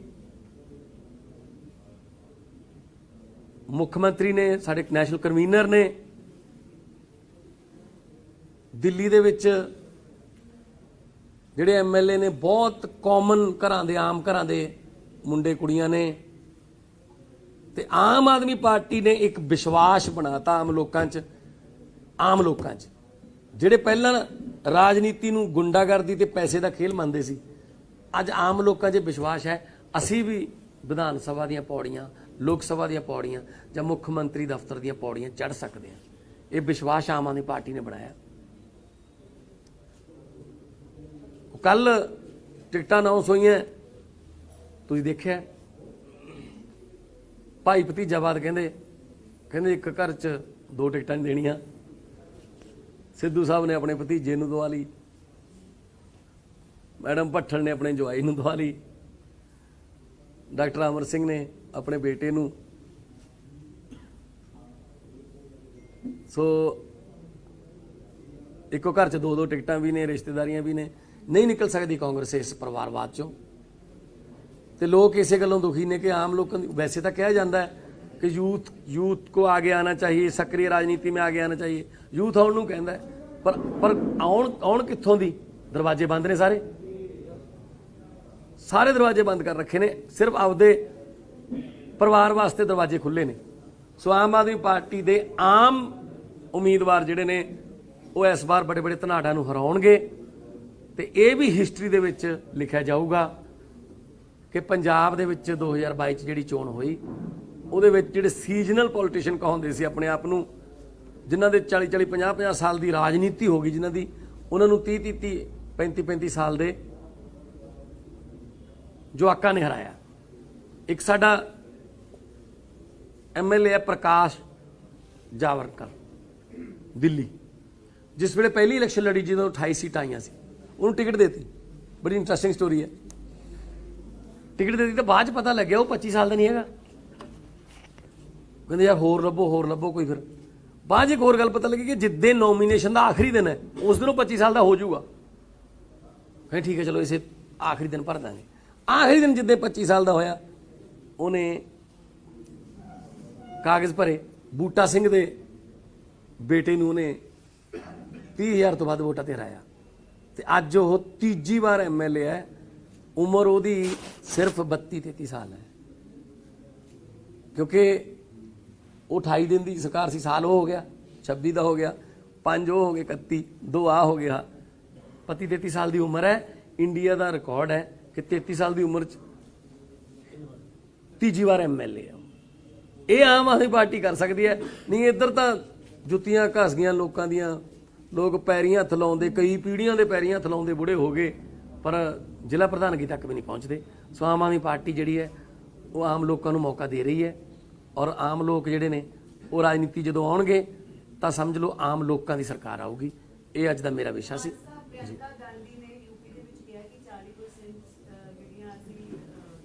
ਮੁੱਖ ਮੰਤਰੀ ਨੇ, ਸਾਡੇ ਨੈਸ਼ਨਲ ਕਨਵੀਨਰ ਨੇ। ਦਿੱਲੀ ਦੇ ਵਿੱਚ ਜਿਹੜੇ ਐਮਐਲਏ ਨੇ ਬਹੁਤ ਕਾਮਨ ਘਰਾਂ ਦੇ, ਆਮ ਘਰਾਂ ਦੇ ਮੁੰਡੇ ਕੁੜੀਆਂ ਨੇ। ਤੇ ਆਮ ਆਦਮੀ ਪਾਰਟੀ ਨੇ ਇੱਕ ਵਿਸ਼ਵਾਸ ਬਣਾਤਾ ਆਮ ਲੋਕਾਂ 'ਚ ਜਿਹੜੇ ਪਹਿਲਾਂ ਰਾਜਨੀਤੀ ਨੂੰ ਗੁੰਡਾਗਰਦੀ ਤੇ ਪੈਸੇ ਦਾ ਖੇਲ ਮੰਨਦੇ ਸੀ, ਅੱਜ ਆਮ ਲੋਕਾਂ 'ਚ ਵਿਸ਼ਵਾਸ ਹੈ ਅਸੀਂ ਵੀ ਵਿਧਾਨ ਸਭਾ ਦੀਆਂ ਪੌੜੀਆਂ, ਲੋਕ ਸਭਾ ਦੀਆਂ ਪੌੜੀਆਂ ਜਾਂ ਮੁੱਖ ਮੰਤਰੀ ਦਫ਼ਤਰ ਦੀਆਂ ਪੌੜੀਆਂ ਚੜ੍ਹ ਸਕਦੇ ਹਾਂ। ਇਹ ਵਿਸ਼ਵਾਸ ਆਮ ਆਦਮੀ ਪਾਰਟੀ ਨੇ ਬਣਾਇਆ। ਕੱਲ ਟਿਕਟਾਂ ਅਨਾਉਂਸ ਹੋਈਆਂ, ਤੁਸੀਂ ਦੇਖਿਆ, ਭਾਈ ਭਤੀਜਾਵਾਦ ਕਹਿੰਦੇ ਇੱਕ ਘਰ 'ਚ 2 ਟਿਕਟਾਂ ਨਹੀਂ ਦੇਣੀਆਂ। ਸਿੱਧੂ ਸਾਹਿਬ ਨੇ ਆਪਣੇ ਭਤੀਜੇ ਨੂੰ ਦਵਾ ਲਈ, ਮੈਡਮ ਭੱਠਲ ਨੇ ਆਪਣੇ ਜਵਾਈ ਨੂੰ ਦਵਾ ਲਈ, ਡਾਕਟਰ ਅਮਰ ਸਿੰਘ ਨੇ ਆਪਣੇ ਬੇਟੇ ਨੂੰ। ਸੋ ਇੱਕੋ ਘਰ 'ਚ 2 ਟਿਕਟਾਂ ਵੀ ਨੇ, ਰਿਸ਼ਤੇਦਾਰੀਆਂ ਵੀ ਨੇ। ਨਹੀਂ ਨਿਕਲ ਸਕਦੀ ਕਾਂਗਰਸ ਇਸ ਪਰਿਵਾਰਵਾਦ 'ਚੋਂ। ਤੇ ਲੋਕ ਇਸੇ ਗੱਲੋਂ ਦੁਖੀ ਨੇ ਕਿ ਆਮ ਲੋਕਾਂ ਦੀ, ਵੈਸੇ ਤਾਂ ਕਿਹਾ ਜਾਂਦਾ ਹੈ कि यूथ को आगे आना चाहिए, सक्रिय राजनीति में आगे आना चाहिए, यूथ आउण नूं कहंदा है, पर आउण कित्थों दी? दरवाजे बंद ने, सारे दरवाजे बंद कर रखे ने, सिर्फ आपदे परिवार वास्ते दरवाजे खुले ने। सो आम आदमी पार्टी दे आम उम्मीदवार जिहड़े ने वो इस बार बड़े बड़े धनाड़ां नूं हराउणगे ते ये भी हिस्टरी दे विच लिखिया जाऊगा कि पंजाब दे विच 2022 च जिहड़ी चोण होई ਉਹਦੇ ਵਿੱਚ ਜਿਹੜੇ ਸੀਜ਼ਨਲ ਪੋਲੀਟੀਸ਼ੀਅਨ ਕਹਾਉਂਦੇ ਸੀ ਆਪਣੇ ਆਪ ਨੂੰ, ਜਿਨ੍ਹਾਂ ਦੇ 40 50 ਸਾਲ ਦੀ ਰਾਜਨੀਤੀ ਹੋ ਗਈ, ਜਿਨ੍ਹਾਂ ਦੀ, ਉਹਨਾਂ ਨੂੰ 30 35 ਸਾਲ ਦੇ ਜਵਾਕਾਂ ਨੇ ਹਰਾਇਆ। ਇੱਕ ਸਾਡਾ ਐਮਐਲਏ ਹੈ ਪ੍ਰਕਾਸ਼ ਜਾਵੜਕਰ ਦਿੱਲੀ, ਜਿਸ ਵੇਲੇ ਪਹਿਲੀ ਇਲੈਕਸ਼ਨ ਲੜੀ ਜਦੋਂ 28 ਸੀਟਾਂ ਆਈਆਂ ਸੀ, ਉਹਨੂੰ ਟਿਕਟ ਦੇਤੀ। ਬੜੀ ਇੰਟਰਸਟਿੰਗ ਸਟੋਰੀ ਹੈ। ਟਿਕਟ ਦੇਤੀ ਤਾਂ ਬਾਅਦ 'ਚ ਪਤਾ ਲੱਗਿਆ ਉਹ 25 ਸਾਲ ਦਾ ਨਹੀਂ ਹੈਗਾ। ਕਹਿੰਦੇ ਯਾਰ ਹੋਰ ਲੱਭੋ ਕੋਈ। ਫਿਰ ਬਾਅਦ ਇੱਕ ਹੋਰ ਗੱਲ ਪਤਾ ਲੱਗੀ ਕਿ ਜਿੱਦੇ ਨੋਮੀਨੇਸ਼ਨ ਦਾ ਆਖਰੀ ਦਿਨ ਹੈ ਉਸ ਦਿਨ ਉਹ 25 ਸਾਲ ਦਾ ਹੋ ਜਾਊਗਾ। ਕਹਿੰਦੇ ਠੀਕ ਹੈ ਚਲੋ ਇਸੇ ਆਖਰੀ ਦਿਨ ਭਰ ਦਾਂਗੇ। ਆਖਰੀ ਦਿਨ ਜਿੱਦੇ 25 ਸਾਲ ਦਾ ਹੋਇਆ, ਉਹਨੇ ਕਾਗਜ਼ ਭਰੇ, ਬੂਟਾ ਸਿੰਘ ਦੇ ਬੇਟੇ ਨੂੰ ਉਹਨੇ 30,000 ਤੋਂ ਵੱਧ ਵੋਟਾਂ ਤੇ ਹਰਾਇਆ। ਤੇ ਅੱਜ ਉਹ ਤੀਜੀ ਵਾਰ ਐਮਐਲਏ ਹੈ। ਉਮਰ ਉਹਦੀ ਸਿਰਫ 32-33 ਸਾਲ ਹੈ, ਕਿਉਂਕਿ ਉਹ 28 ਦਿਨ ਦੀ ਸਰਕਾਰ ਸੀ, ਸਾਲ ਉਹ ਹੋ ਗਿਆ, 26 ਦਾ ਹੋ ਗਿਆ, 5 ਉਹ ਹੋ ਗਏ, 31, 2 ਆ ਹੋ ਗਿਆ। 32-33 ਸਾਲ ਦੀ ਉਮਰ ਹੈ। ਇੰਡੀਆ ਦਾ ਰਿਕਾਰਡ ਹੈ ਕਿ 33 ਸਾਲ ਦੀ ਉਮਰ 'ਚ ਤੀਜੀ ਵਾਰ ਐਮਐਲਏ ਆ। ਇਹ ਆਮ ਆਦਮੀ ਪਾਰਟੀ ਕਰ ਸਕਦੀ ਹੈ। ਨਹੀਂ ਇੱਧਰ ਤਾਂ ਜੁੱਤੀਆਂ ਘਸ ਗਈਆਂ ਲੋਕਾਂ ਦੀਆਂ, ਲੋਕ ਪੈਰੀਂ ਹੱਥ ਲਾਉਂਦੇ, ਕਈ ਪੀੜ੍ਹੀਆਂ ਦੇ ਪੈਰੀਂ ਹੱਥ ਲਾਉਂਦੇ ਬੁੜੇ ਹੋ ਗਏ, ਪਰ ਜ਼ਿਲ੍ਹਾ ਪ੍ਰਧਾਨਗੀ ਤੱਕ ਵੀ ਨਹੀਂ ਪਹੁੰਚਦੇ। ਸੋ ਆਮ ਆਦਮੀ ਪਾਰਟੀ ਜਿਹੜੀ ਹੈ ਉਹ ਆਮ ਲੋਕਾਂ ਨੂੰ ਮੌਕਾ ਦੇ ਰਹੀ ਹੈ, ਔਰ ਆਮ ਲੋਕ ਜਿਹੜੇ ਨੇ ਉਹ ਰਾਜਨੀਤੀ ਜਦੋਂ ਆਉਣਗੇ ਤਾਂ ਸਮਝ ਲਓ ਆਮ ਲੋਕਾਂ ਦੀ ਸਰਕਾਰ ਆਊਗੀ। ਇਹ ਅੱਜ ਦਾ ਮੇਰਾ ਵਿਸ਼ਾ ਸੀ। ਪ੍ਰਿਯੰਕਾ ਗਾਂਧੀ ਨੇ ਯੂਪੀ ਦੇ ਵਿੱਚ ਕਿਹਾ ਕਿ 40% ਜਿਹੜੀਆਂ ਅਸੀਂ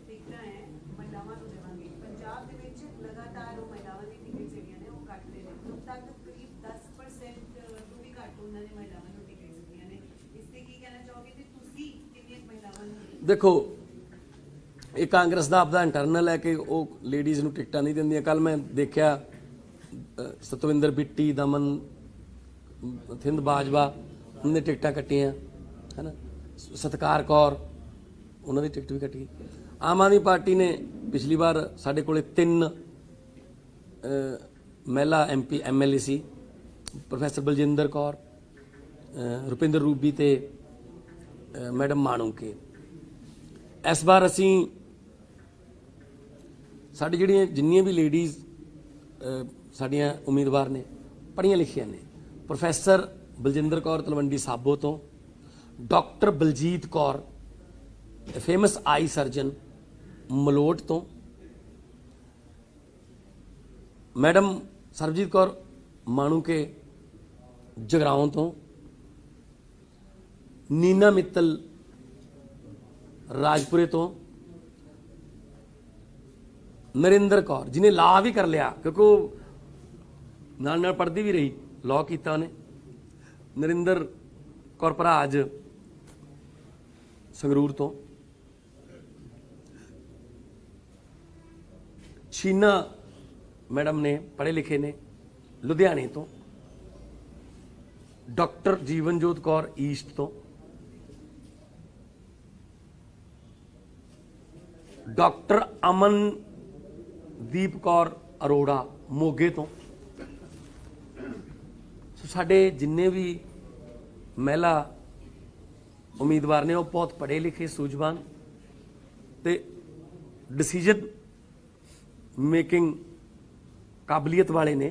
ਟਿਕਟਾਂ ਹੈ ਮਹਿਲਾਵਾਂ ਨੂੰ ਦੇਵਾਂਗੇ। ਪੰਜਾਬ ਦੇ ਵਿੱਚ ਲਗਾਤਾਰ ਉਹ ਮਹਿਲਾਵਾਂ ਦੀ ਟਿਕਟ ਜਿਹੜੀਆਂ ਨੇ ਉਹ ਕੱਟ ਰਹੇ ਨੇ। ਹੁਣ ਤੱਕ ਕਰੀਬ 10% ਤੋਂ ਵੀ ਘੱਟ ਉਹਨਾਂ ਨੇ ਮਹਿਲਾਵਾਂ ਨੂੰ ਟਿਕਟ ਦਿੱਤੀਆਂ ਨੇ। ਇਸ ਤੇ ਕੀ ਕਹਿਣਾ ਚਾਹੋਗੇ ਤੇ ਤੁਸੀਂ ਕਿੰਨੀਆਂ ਮਹਿਲਾਵਾਂ ਨੂੰ? ਦੇਖੋ, ਇਹ ਕਾਂਗਰਸ ਦਾ ਆਪਦਾ ਇੰਟਰਨਲ ਹੈ ਕਿ ਉਹ ਲੇਡੀਜ਼ ਨੂੰ ਟਿਕਟਾਂ ਨਹੀਂ ਦਿੰਦੀਆਂ। ਕੱਲ ਮੈਂ ਦੇਖਿਆ ਸਤਵਿੰਦਰ ਬਿੱਟੀ, ਦਮਨ ਥਿੰਦ ਬਾਜਵਾ, ਉਹਨਾਂ ਨੇ ਟਿਕਟਾਂ ਕੱਟੀਆਂ ਹੈ ਨਾ। ਸਤਕਾਰ ਕੌਰ, ਉਹਨਾਂ ਦੀ ਟਿਕਟ ਵੀ ਕੱਟੀ। ਆਮ ਆਦਮੀ ਪਾਰਟੀ ਨੇ ਪਿਛਲੀ ਵਾਰ ਸਾਡੇ ਕੋਲੇ 3 ਮਹਿਲਾ ਐਮਪੀ ਐਮਐਲਏ ਸੀ, ਪ੍ਰੋਫੈਸਰ ਬਲਜਿੰਦਰ ਕੌਰ, रुपिंदर रूबी ते मैडम माणूके। इस बार असी साडी जिहड़ियां जिन्नियां भी लेडीज़ साडियां उम्मीदवार ने पढ़ियां लिखियां ने, प्रोफैसर बलजिंदर कौर तलवंडी साबो तो, doctor Baljit Kaur famous eye surgeon Malout तो, मैडम सरबजीत कौर माणूके जगराओं तो, नीना मित्तल राजपुरे तो, नरिंदर कौर जिन्हें ला भी कर लिया क्योंकि नाल पढ़ती भी रही, लॉ किया उन्हें, नरिंदर कौर भराज संगरूर तो, शीना मैडम ने पढ़े लिखे ने लुधियाने तो, डॉक्टर जीवनजोत कौर ईस्ट तो, डॉक्टर अमनदीप कौर अरोड़ा मोगे तो। सो साडे जिन्ने भी महिला उम्मीदवार ने वो बहुत पढ़े लिखे सूझवान ते डिसीजन मेकिंग काबलियत वाले ने।